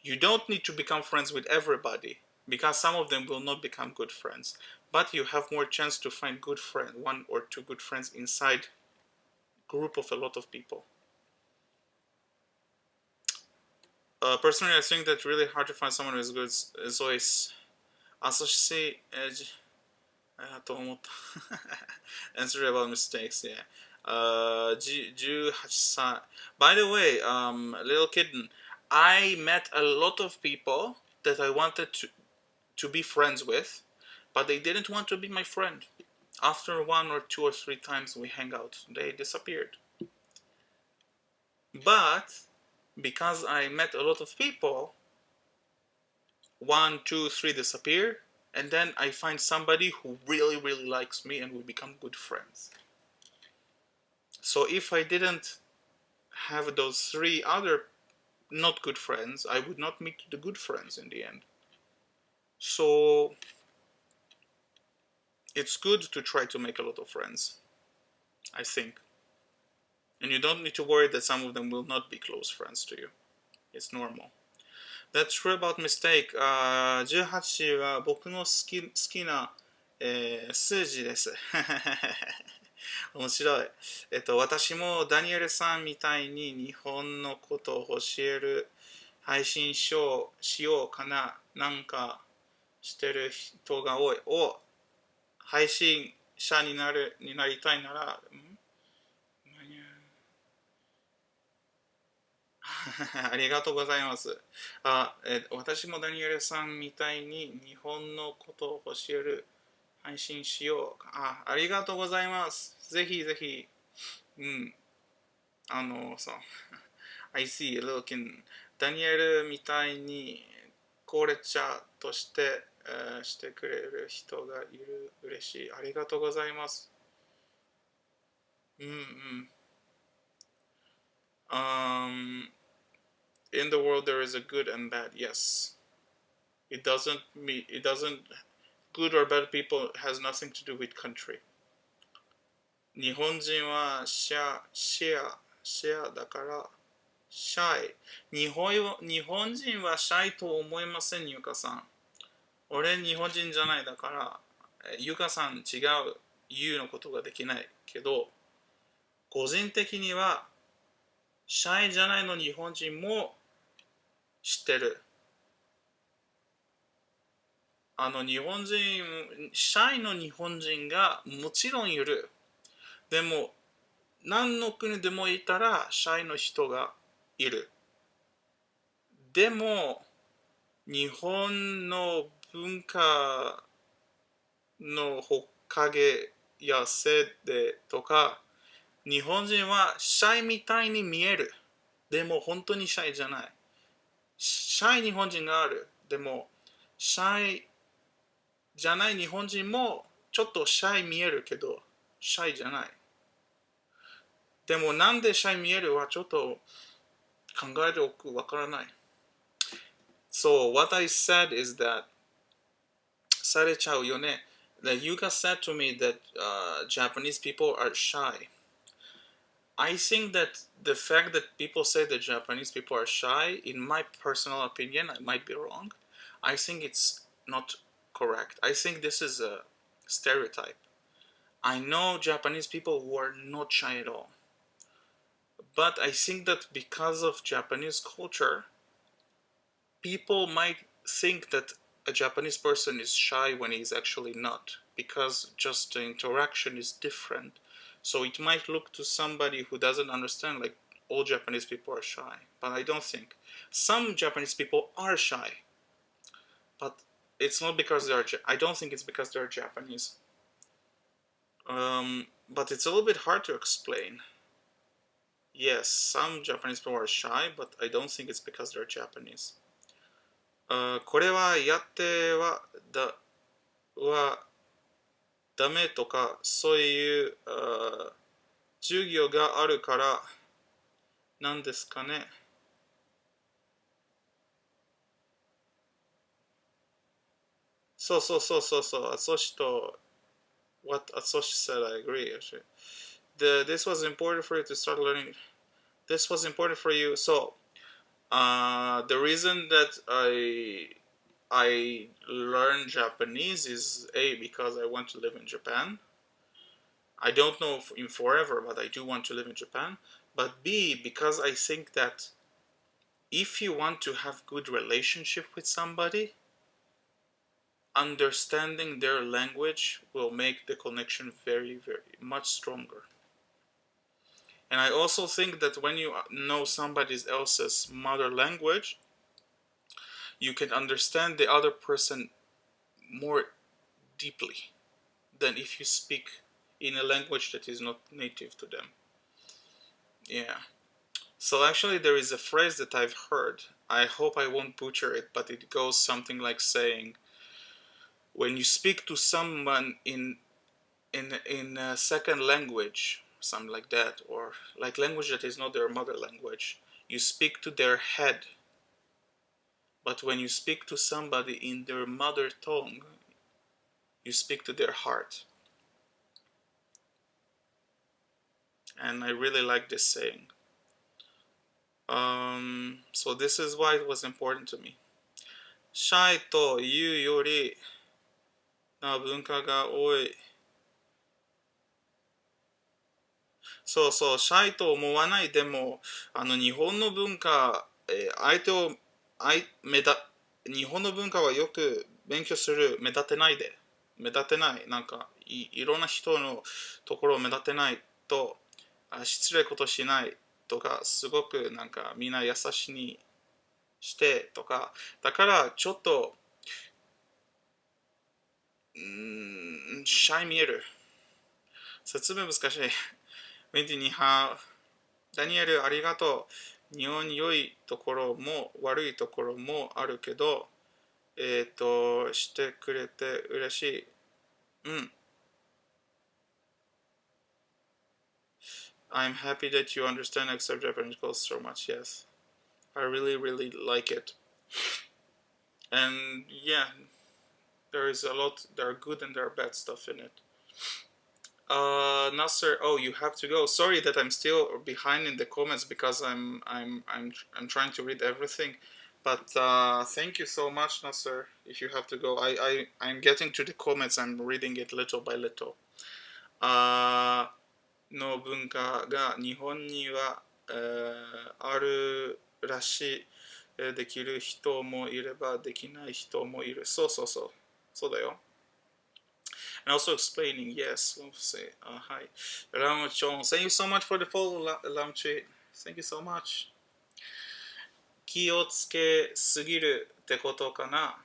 You don't need to become friends with everybody, because some of them will not become good friends. But you have more chance to find good friend, one or two good friends inside group of a lot of people. personally, I think that really hard to find someone who's good is always あ、そして、と思った。Answer about mistakes, yeah. 18歳. By the way, little kitten, I met a lot of people that I wanted to be friends with, but they didn't want to be my friend. After 1 or 2 or 3 times we hang out, they disappeared. But because I met a lot of people, 1, 2, 3 disappear, and then I find somebody who really, really likes me and we become good friends. So if I didn't have those 3 other not good friends, I would not meet the good friends in the end. So it's good to try to make a lot of friends, I think. And you don't need to worry that some of them will not be close friends to you. It's normal. That's true about mistake. 18は僕の好きな、数字です。面白い。私もダニエルさんみたいに日本のことを教える配信しようかな。なんかしてる人が多い。配信者になりたいなら、ありがとうございます。私もダニエルさんみたいに日本のことを教える配信しよう。ありがとうございます。ぜひぜひ。うん。そう。I see, look, ダニエルみたいに高齢者として、してくれる人がいる。嬉しい。ありがとうございます。うんうん。In the world there is a good and bad, yes. It doesn't good or bad people has nothing to do with country. 日本人はシェアだからシャイ。日本人はシャイと思いません、ゆかさん。俺日本人じゃないだから、ゆかさん違う言うのことができないけど、個人的にはシャイじゃないの日本人も知ってる。日本人、シャイの日本人がもちろんいる。でも、何の国でもいたらシャイの人がいる。でも、日本の文化のおかげやせいでとか、日本人はシャイみたいに見える。でも本当にシャイじゃない。シャイ日本人がある。でも、シャイじゃない日本人もちょっとシャイ見えるけど、シャイじゃない。でもなんでシャイ見えるはちょっと考えておくわからない。So what I said is that されちゃうよね。That Yuka said to me that Japanese people are shy. I think that the fact that people say that Japanese people are shy, in my personal opinion, I might be wrong. I think it's not correct. I think this is a stereotype. I know Japanese people who are not shy at all. But I think that because of Japanese culture, people might think that a Japanese person is shy when he's actually not, because just the interaction is different. So it might look to somebody who doesn't understand like all Japanese people are shy, but I don't think. Some Japanese people are shy, but it's not because I don't think it's because they're Japanese. But it's a little bit hard to explain. Yes, some Japanese people are shy, but I don't think it's because they're Japanese. これはやってはダメとかそういう授業があるからなんですかね。そうそうそうそうそう。Atsushi と what Atsushi said, I agree. Actually. This was important for you to start learning. This was important for you. So, the reason that I learned Japanese is A, because I want to live in Japan. I don't know if in forever, but I do want to live in Japan. But B, because I think that if you want to have good relationship with somebody, understanding their language will make the connection very, very much stronger. And I also think that when you know somebody else's mother language, you can understand the other person more deeply than if you speak in a language that is not native to them. Yeah. So actually there is a phrase that I've heard. I hope I won't butcher it, but it goes something like saying, when you speak to someone in a second language, something like that, or like language that is not their mother language, you speak to their head. But when you speak to somebody in their mother tongue, you speak to their heart. And I really like this saying. So this is why it was important to me. シャイというよりな文化が多い。そうそう、シャイと思わないでも、日本の文化、相手を、目だ、日本の文化はよく勉強する、目立てないで。目立てない。なんか、いろんな人のところを目立てないと、失礼ことしないとか、すごくなんかみんな優しにしてとか、だからちょっと、シャイ見える。説明難しい。メンティニハー、ダニエルありがとう。日本良いところも悪いところもあるけど、してくれて嬉しい。うん。I'm happy that you understand accept Japanese culture so much. Yes. I really, really like it. And yeah, there is a lot, there are good and there are bad stuff in it. Nasser, oh, you have to go. Sorry that I'm still behind in the comments because I'm trying to read everything. But thank you so much, Nasser. If you have to go, I'm getting to the comments. I'm reading it little by little. の文化が日本には、あるらしい。できる人もいればできない人もいる。そうそうそう。そうだよ。And also explaining, yes, we'll say, hi. Ramchon, thank you so much for the follow, Lamchi. Thank you so much. 気をつけすぎるってことかな。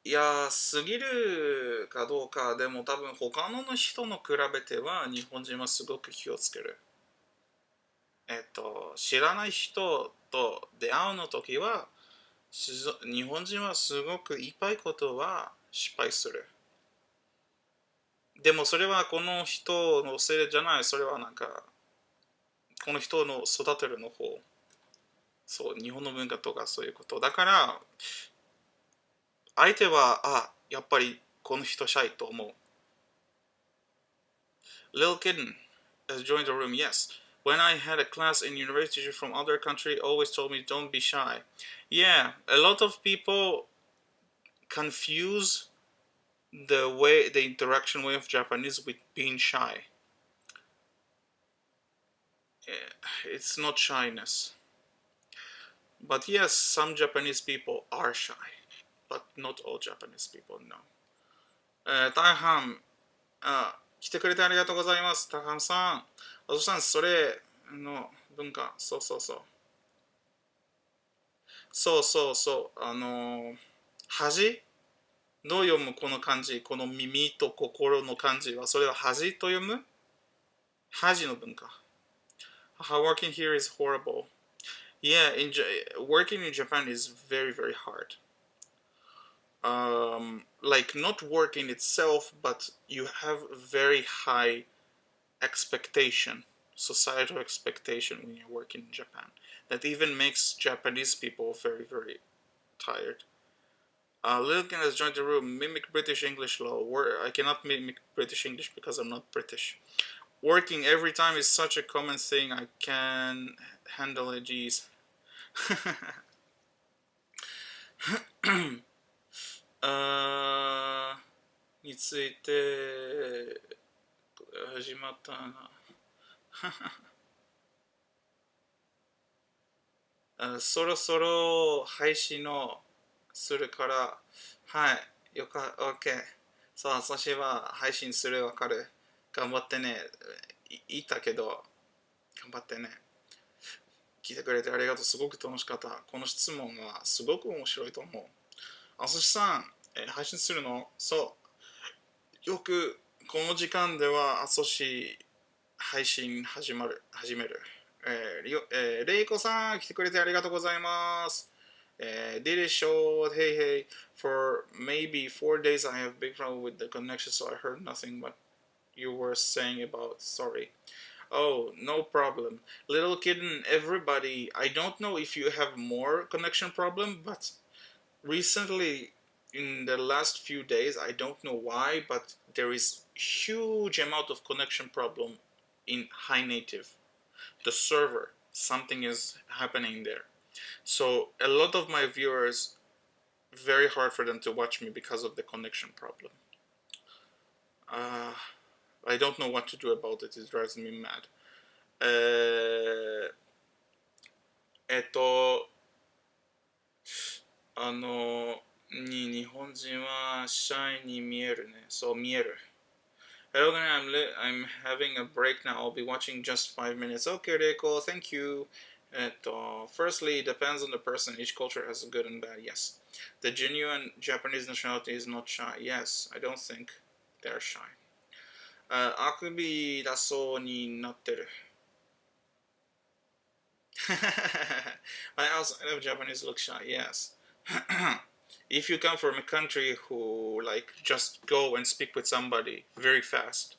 いや、すぎるかどうか、でも多分他の人の比べては日本人はすごく気をつける。知らない人と出会うの時は、日本人はすごくいっぱいことは失敗する。でもそれはこの人のせいじゃない。それはなんか、この人の育てるの方。そう、日本の文化とかそういうこと。だから、相手は、やっぱりこの人シャイと思う。Little kitten has joined the room, yes. When I had a class in university from other country, always told me don't be shy. Yeah, a lot of people confuse the interaction way of Japanese with being shy. It's not shyness. But yes, some Japanese people are shy. But not all Japanese people, no. 大半、来てくれてありがとうございます。大半さん。お父さん、それの文化。そうそうそう。そうそうそう。恥どう読むこの漢字、この耳と心の漢字は、それは恥と読む恥の文化。Working here is horrible. Yeah, working in Japan is very, very hard. Like not work in itself, but you have very high expectation, societal expectation when you work in Japan. That even makes Japanese people very, very tired. Lilkin has joined the room. Mimic British English law. I cannot mimic British English because I'm not British. Working every time is such a common thing. I can handle it. Geez. について始まったな。そろそろ配信をするから、はい、OK。そう、朝日は配信するわかる。頑張ってね。言ったけど、頑張ってね。聞いてくれてありがとう。すごく楽しかった。この質問はすごく面白いと思う。朝日さん、配信するのそう。よくこの時間では朝日配信始める。レイコさん、来てくれてありがとうございます。Did it show? Hey, hey, for maybe 4 days I have big problem with the connection, so I heard nothing but you were saying about. Sorry. Oh, no problem. Little kitten, everybody, I don't know if you have more connection problem, but recently, in the last few days, I don't know why, but there is huge amount of connection problem in high native. The server, something is happening there. So a lot of my viewers, very hard for them to watch me because of the connection problem. Uh, I don't know what to do about it. It drives me mad. えっと、日本人はシャイに見えるね。そう見える。Hello, I'm having a break now. I'll be watching just 5 minutes. Okay, Reiko, thank you. Firstly, it depends on the person. Each culture has good and bad. Yes. The genuine Japanese nationality is not shy. Yes, I don't think they're shy. あくびだそうになってる。I outside of Japanese look shy. Yes. If you come from a country who like just go and speak with somebody very fast,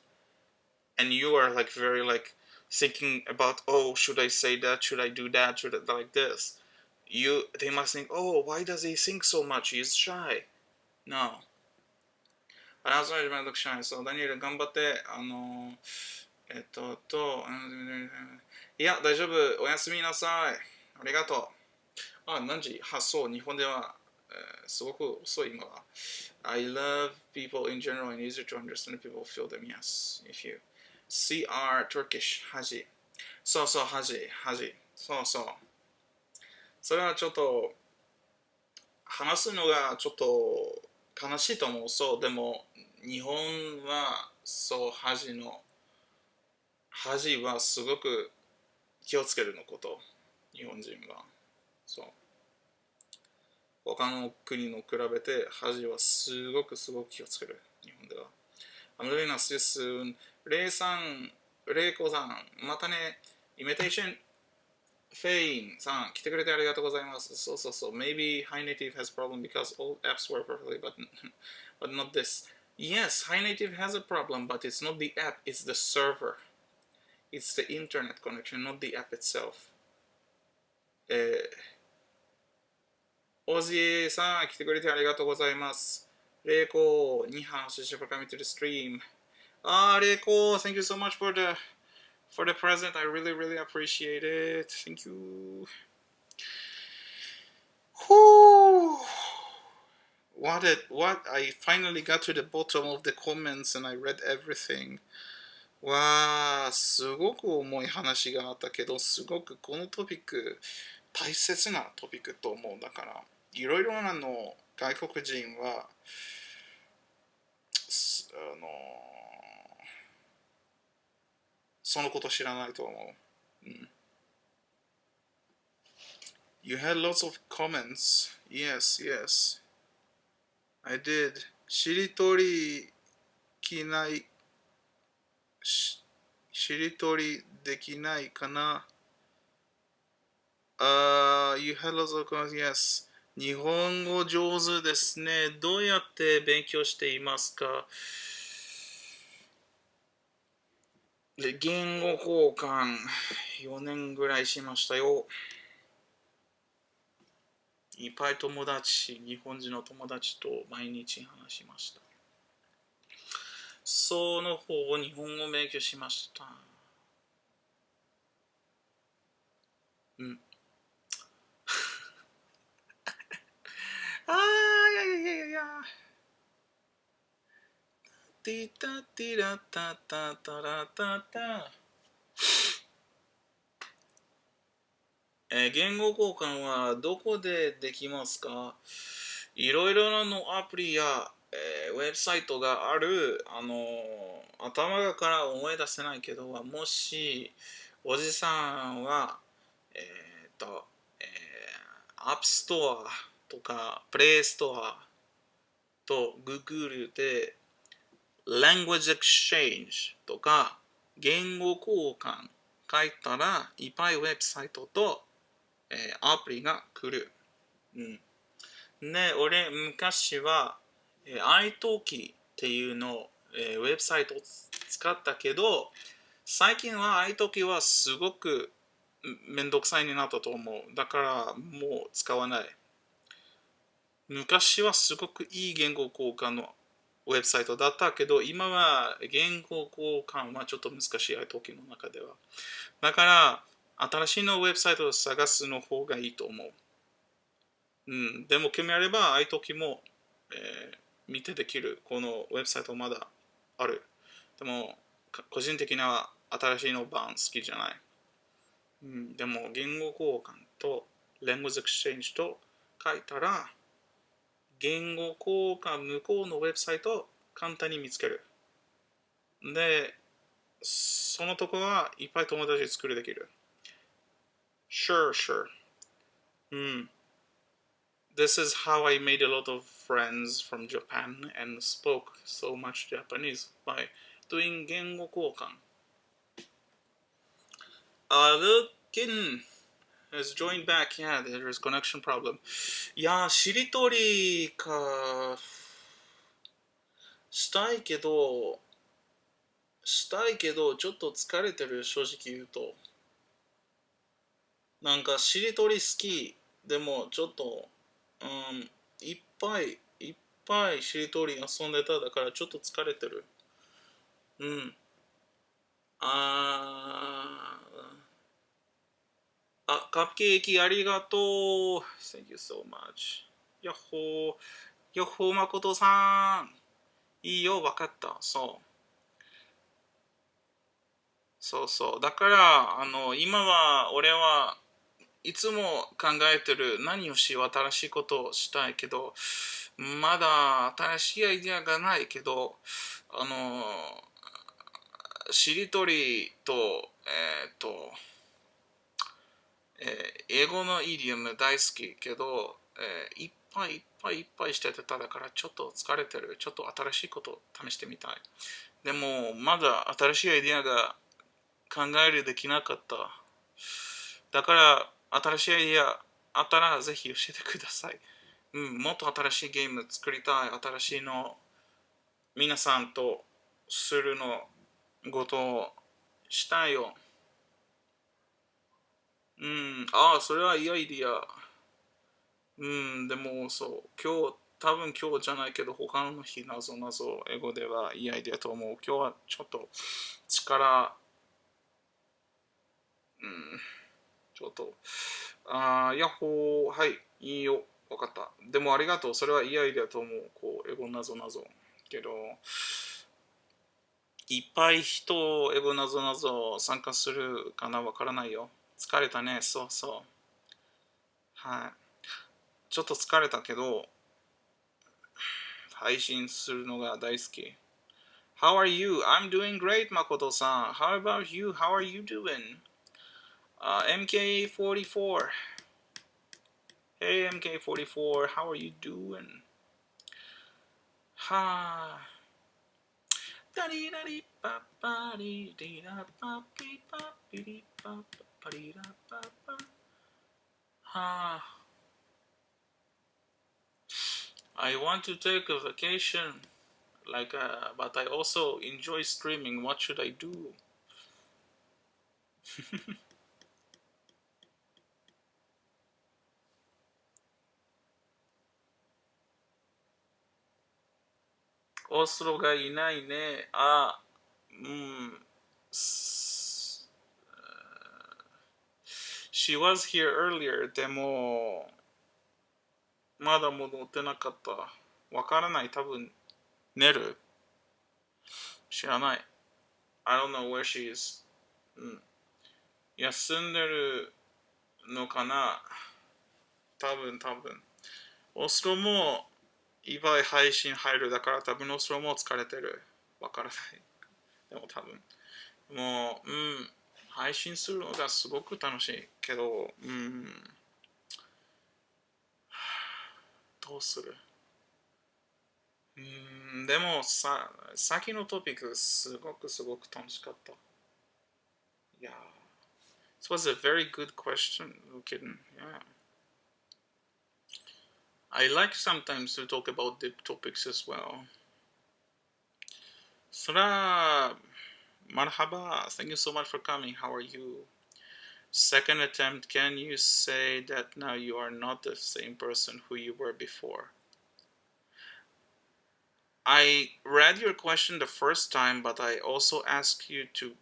and you are like very like thinking about, oh, should I say that, should I do that, should I like this, they must think, oh, why does he think so much, he's shy. No, I also look shy. So Daniel 頑張って、いや大丈夫、おやすみなさい、ありがとう。何時発送、日本では、すごく遅い今は。I love people in general and easier to understand people feel them. Yes, if you CR Turkish ハジ。そうそう、ハジ。そうそう。それはちょっと話すのがちょっと悲しいと思う。そう、でも日本はそう、ハジはすごく気をつけるのこと。日本人は。そう。他の国の比べてハジはすごく気をつける。日本では。I'm living us this soon. レイさん、レイコさん、またね。イミテーション、フェインさん、来てくれてありがとうございます。そう。Maybe High Native has problem because all apps work perfectly, but not this. Yes, High Native has a problem, but it's not the app, it's the server. It's the internet connection, not the app itself. オジエさん、来てくれてありがとうございます。レイコ、ニハン、シシフォー coming to the stream. レイコ、thank you so much for the present. I really appreciate it. Thank you. Whew. What? I finally got to the bottom of the comments and I read everything. わー、すごく重い話があったけど、すごくこのトピック、大切なトピックと思う。だから、いろいろなの外国人は、そのこと知らないと思う。You had lots of comments. Yes. I did. しりとりできないかな。You had lots of comments. Yes. 日本語上手ですね。どうやって勉強していますか？で、言語交換4年ぐらいしましたよ。いっぱい日本人の友達と毎日話しました。その方、日本語勉強しました。いや。ティタティラタタタラタタ。言語交換はどこでできますか？いろいろなのアプリや、ウェブサイトがある、頭から思い出せないけど、もしおじさんは、えっと、えアップストアとか、プレイストアと Google で Language Exchange とか言語交換書いたらいっぱいウェブサイトと、アプリが来る。ね、俺昔は、iTalki っていうのを、ウェブサイトを使ったけど、最近は iTalki はすごくめんどくさいになったと思う。だからもう使わない。昔はすごくいい言語交換のウェブサイトだったけど、今は言語交換はちょっと難しい iTalki の中では。だから、新しいのウェブサイトを探すの方がいいと思う。でも決めれば、iTalki も、見てできる。このウェブサイトまだある。でも、個人的には新しいの版好きじゃない。でも、言語交換と Language Exchange と書いたら、言語交換向こうのウェブサイトを簡単に見つける。で、そのとこはいっぱい友達作るできる。Sure, sure. This is how I made a lot of friends from Japan and spoke so much Japanese by doing 言語交換。Lukin has joined back. Yeah, there is connection problem. いや、しりとりか。したいけど、ちょっと疲れてる、正直言うと。なんか、しりとり好き。でも、ちょっと、いっぱいしりとり遊んでた。だから、ちょっと疲れてる。うん。あカップケーキありがとう。Thank you so much. やっほー。やっほー、まことさん。いいよ、わかった。そうそう。だから、今は、俺はいつも考えてる何をしよう、新しいことをしたいけど、まだ新しいアイディアがないけど、しりとりと、英語のイディオム大好きけど、いっぱいしてただからちょっと疲れてる。ちょっと新しいことを試してみたい。でも、まだ新しいアイディアが考えるできなかった。だから、新しいアイディアあったらぜひ教えてください。もっと新しいゲーム作りたい。新しいの皆さんとするのことをしたいよ。それはいいアイディア。でも多分今日じゃないけど、他の日、なぞなぞ、英語ではいいアイディアと思う。今日はちょっと力、ちょっと、ヤッホー、はい、いいよ、わかった。でもありがとう、それはいいアイディアと思う。英語なぞなぞ。けど、いっぱい人、英語なぞなぞ参加するかな、わからないよ。疲れたね、そうそう。はい。ちょっと疲れたけど、配信するのが大好き。How are you? I'm doing great, Makoto-san. How about you? How are you doing? MK44. Hey, MK44. How are you doing? はあ。ダリラリパパリリラパピパピリパパリラパパ。はあ。I want to take a vacation, but I also enjoy streaming. What should I do? オスロがいないね。She was here earlier. でも、まだ戻ってなかった。わからない。多分、寝る知らない。I don't know where she is. 休んでるのかな。多分。オスロも今配信入るだから多分オスロも疲れてる。わからない。でも多分。もう、配信するのがすごく楽しいけど、どうする？でも先のトピックすごく楽しかった。いや、This was a very good question, Kitten. Yeah. I like sometimes to talk about deep topics as well. Sra, marhaba. Thank you so much for coming. How are you? Second attempt, can you say that now you are not the same person who you were before? I read your question the first time, but I also asked you to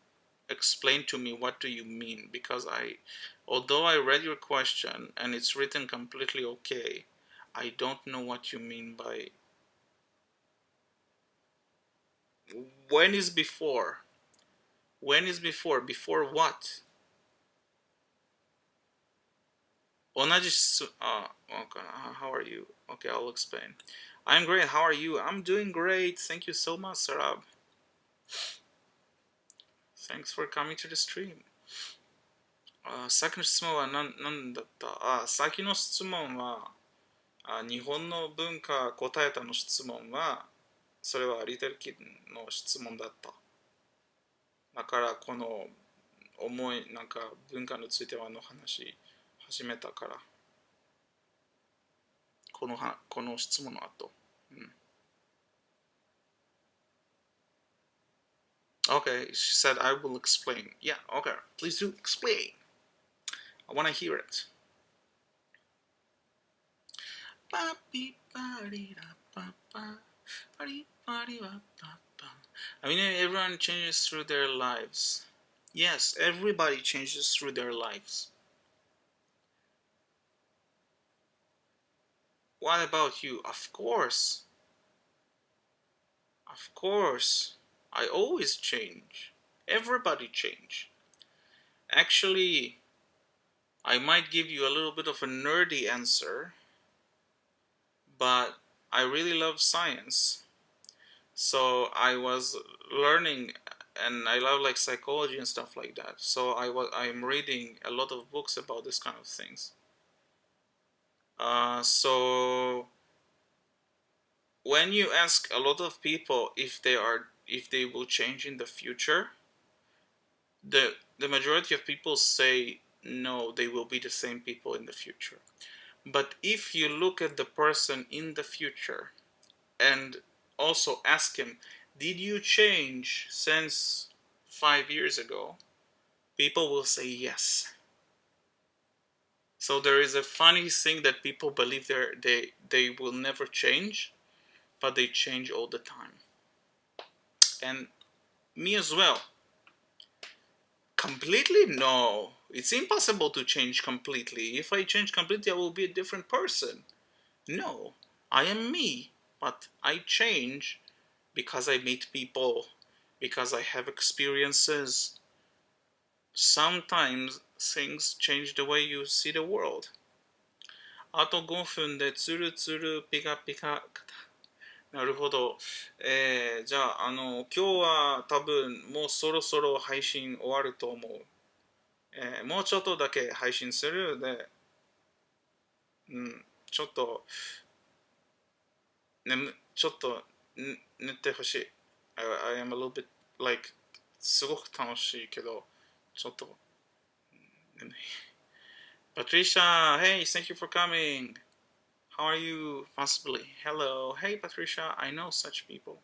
explain to me what do you mean, because although I read your question and it's written completely okay, I don't know what you mean by when is before. When is before? Before what? 同じ質 okay. How are you? Okay, I'll explain. I'm great. How are you? I'm doing great. Thank you so much, Sarab. Thanks for coming to the stream. さっきの質問は何だった？さっきの質問は日本の文化答えたの質問はそれはリテルキッドの質問だった。だからこのなんか文化についてはの話始めたから。この質問の後。Okay, she said I will explain. Yeah, okay, please do explain. I want to hear it. I mean, everyone changes through their lives. Yes, everybody changes through their lives. What about you? Of course. Of course. I always change. Everybody change. Actually, I might give you a little bit of a nerdy answer, but I really love science. So I was learning, and I love like psychology and stuff like that. So I'm reading a lot of books about this kind of things. So when you ask a lot of people if they will change in the future, the majority of people say no, they will be the same people in the future. But if you look at the person in the future and also ask him, did you change since 5 years ago? People will say yes. So there is a funny thing that people believe they will never change, but they change all the time. And me as well. Completely? No. It's impossible to change completely. If I change completely, I will be a different person. No. I am me, but I change because I meet people, because I have experiences. Sometimes things change the way you see the world. あと5分でツルツルピカピカ。なるほど。じゃあ、今日は多分もうそろそろ配信終わると思う。もうちょっとだけ配信するで、ちょっと、ちょっと寝てほしい。I am a little bit like すごく楽しいけど、ちょっと眠い。Patricia, hey, thank you for coming. How are you? Possibly. Hello. Hey, Patricia, I know such people.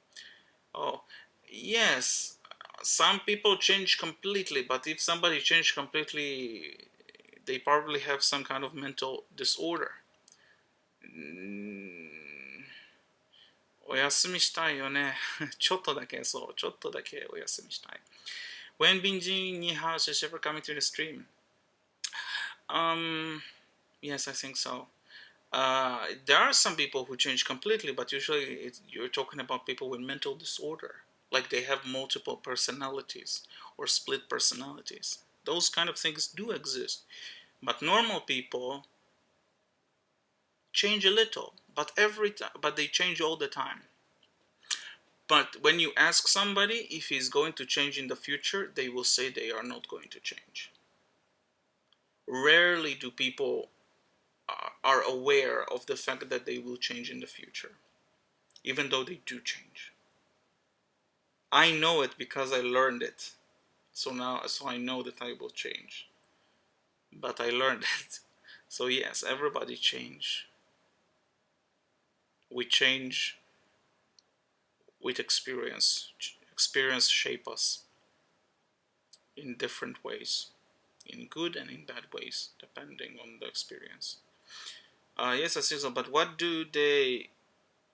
Oh, yes. Some people change completely, but if somebody changed completely, they probably have some kind of mental disorder. お休みしたいよね。ちょっとだけ、そう、ちょっとだけお休みしたい。When Binjin ni hao is ever coming to the stream? Yes, I think so. There are some people who change completely, but usually you're talking about people with mental disorder. Like they have multiple personalities or split personalities. Those kind of things do exist. But normal people change a little, but they change all the time. But when you ask somebody if he's going to change in the future, they will say they are not going to change. Rarely do people are aware of the fact that they will change in the future, even though they do change. I know it because I learned it. So I know that I will change. But I learned it. So yes, everybody change. We change with experience. Experience shape us in different ways, in good and in bad ways, depending on the experience. Yes, Aziza, but what do they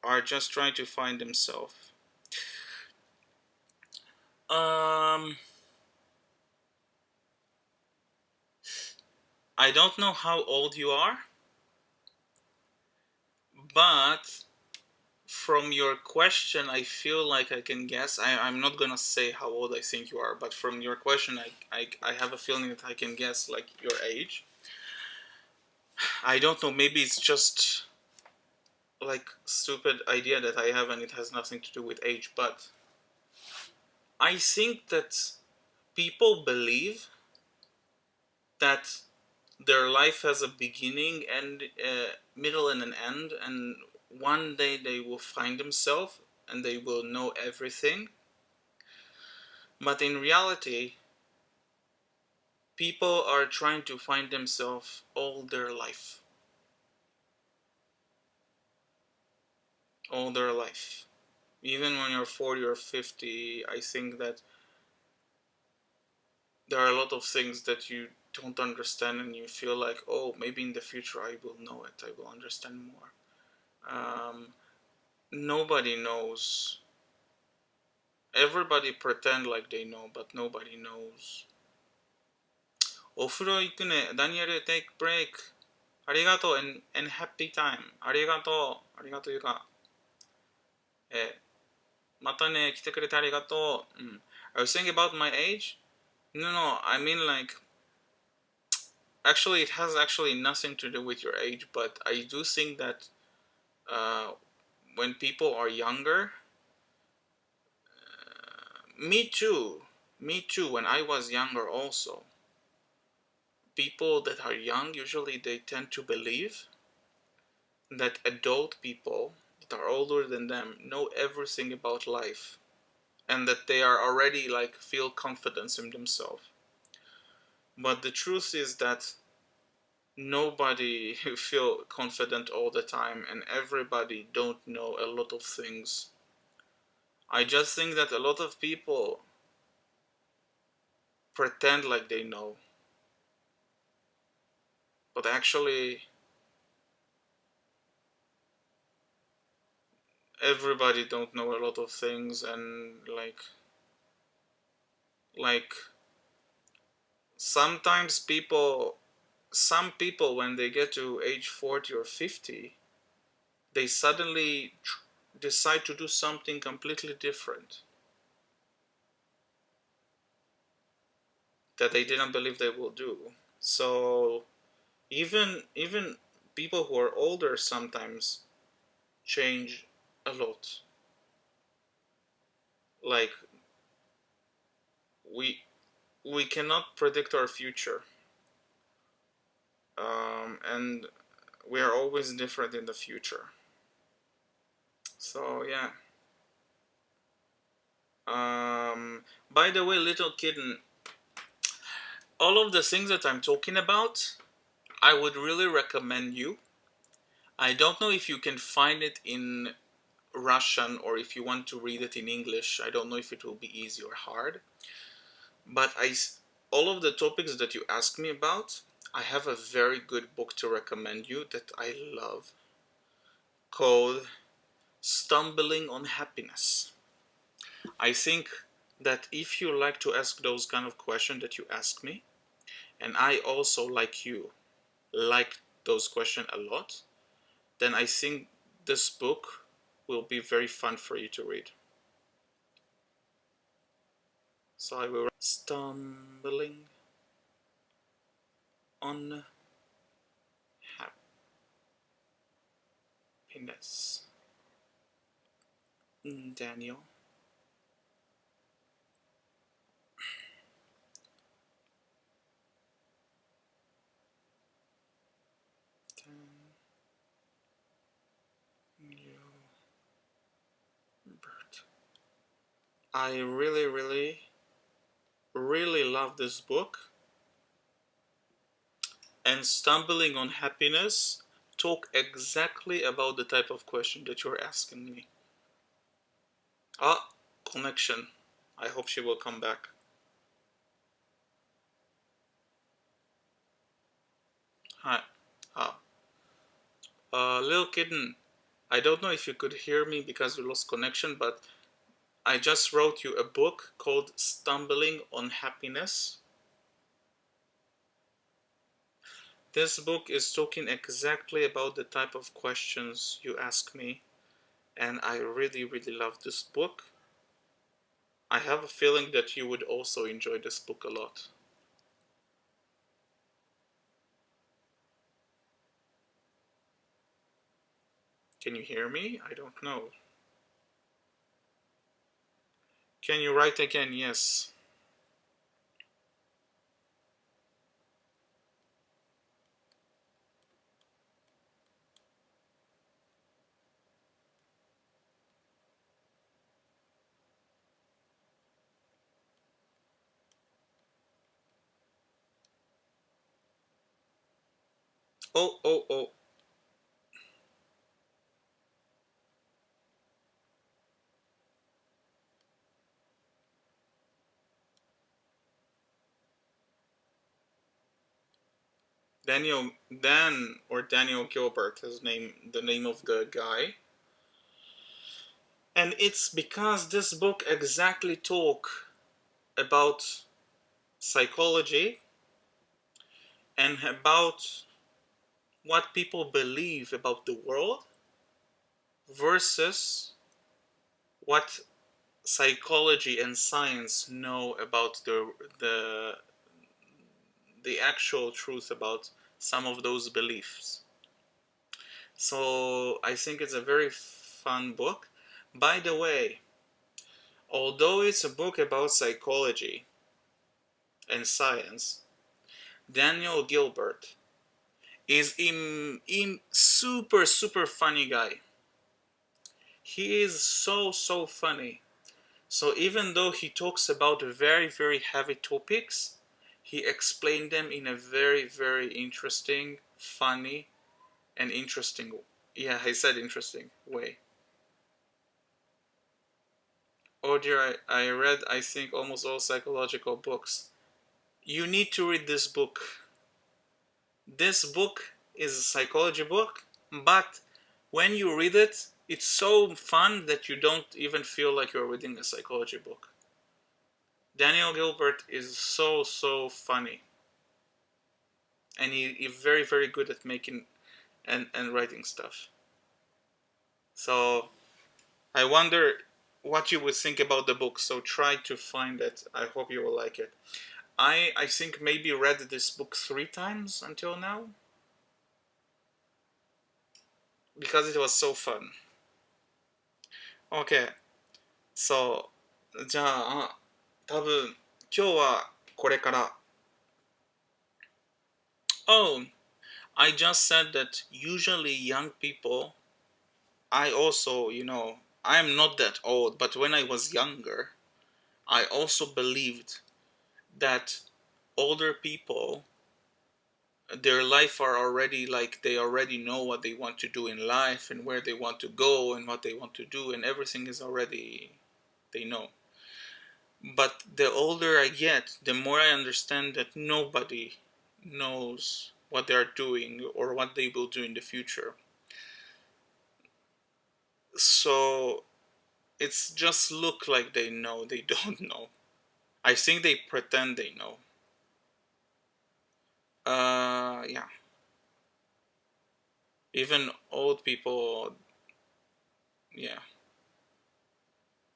are just trying to find themselves? Um, I don't know how old you are, but from your question, I feel like I can guess. I'm not gonna say how old I think you are, but from your question, I have a feeling that I can guess like your age. I don't know, maybe it's just like stupid idea that I have and it has nothing to do with age, but I think that people believe that their life has a beginning and middle and an end, and one day they will find themselves and they will know everything. But in reality, people are trying to find themselves all their life. All their life. Even when you're 40 or 50, I think that there are a lot of things that you don't understand and you feel like, oh, maybe in the future I will know it, I will understand more. Nobody knows. Everybody pretend like they know, but nobody knows. お風呂行くね。ダニエル、take break. ありがとう and happy time. ありがとう。ありがとういうか。またね、来てくれてありがとう。I was saying about my age? No, I mean like, actually it has actually nothing to do with your age, but I do think that when people are younger, me too, when I was younger also, people that are young, usually they tend to believe that adult people that are older than them know everything about life and that they are already like feel confidence in themselves. But the truth is that nobody feel confident all the time and everybody don't know a lot of things. I just think that a lot of people pretend like they know, but actually everybody don't know a lot of things. And like sometimes some people when they get to age 40 or 50, they suddenly decide to do something completely different that they didn't believe they will do. So even people who are older sometimes change a lot. Like we cannot predict our future, and we are always different in the future. So yeah. By the way, little kitten, all of the things that I'm talking about, I would really recommend you. I don't know if you can find it in Russian or if you want to read it in English. I don't know if it will be easy or hard. But all of the topics that you asked me about, I have a very good book to recommend you that I love called Stumbling on Happiness. I think that if you like to ask those kind of questions that you ask me, and I also like you like those questions a lot, then I think this book will be very fun for you to read. So I will stumbling on Happiness. Daniel. Gilbert. I really, really, really love this book. And Stumbling on Happiness talk exactly about the type of question that you're asking me. Ah, connection. I hope she will come back. Hi. Ah. Little kitten, I don't know if you could hear me because we lost connection, but I just wrote you a book called Stumbling on Happiness. This book is talking exactly about the type of questions you ask me, and I really, really love this book. I have a feeling that you would also enjoy this book a lot. Can you hear me? I don't know. Can you write again? Yes. Oh, oh, oh. Dan or Daniel Gilbert, the name of the guy. And it's because this book exactly talk about psychology and about what people believe about the world versus what psychology and science know about the actual truth about some of those beliefs. So I think it's a very fun book. By the way, although it's a book about psychology and science, Daniel Gilbert is in super super funny guy. He is so funny. So even though he talks about very very heavy topics, he explained them in a very very interesting, funny, and interesting. Yeah, I said interesting way. Oh dear, I read I think almost all psychological books. You need to read this book. This book is a psychology book, but when you read it, it's so fun that you don't even feel like you're reading a psychology book. Daniel Gilbert is so funny, and he's very very good at making and writing stuff. So I wonder what you would think about the book. So try to find it. I hope you will like it. I think maybe read this book 3 times until now because it was so fun. Okay, so じゃあ多分今日はこれから。Oh, I just said that usually young people, I also, I'm not that old, but when I was younger, I also believed that older people, their life are already like they already know what they want to do in life and where they want to go and what they want to do, and everything is already, they know. But the older I get, the more I understand that nobody knows what they are doing or what they will do in the future. So it's just look like they know, they don't know. I think they pretend they know. Yeah. Even old people, yeah.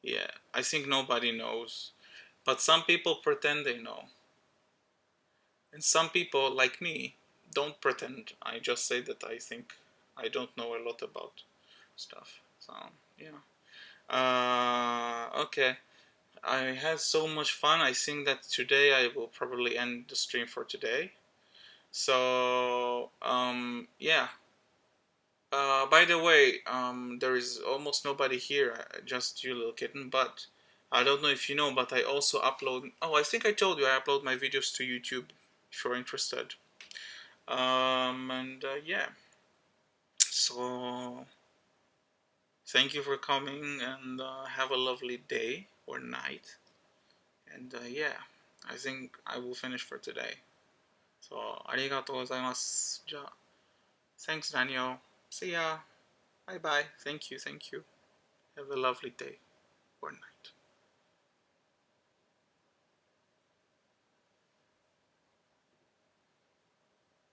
Yeah. I think nobody knows. But some people pretend they know. And some people, like me, don't pretend. I just say that I think I don't know a lot about. stuff. So yeah. Okay. I had so much fun. I think that today I will probably end the stream for today. So yeah. By the way, there is almost nobody here, just you, little kitten. But I don't know if you know, but I also upload. Oh, I think I told you I upload my videos to YouTube if you're interested. And yeah. So thank you for coming, and have a lovely day or night. And yeah, I think I will finish for today. So ありがとうございます。じゃあ、thanks Daniel. See ya. Bye bye. Thank you. Thank you. Have a lovely day or night.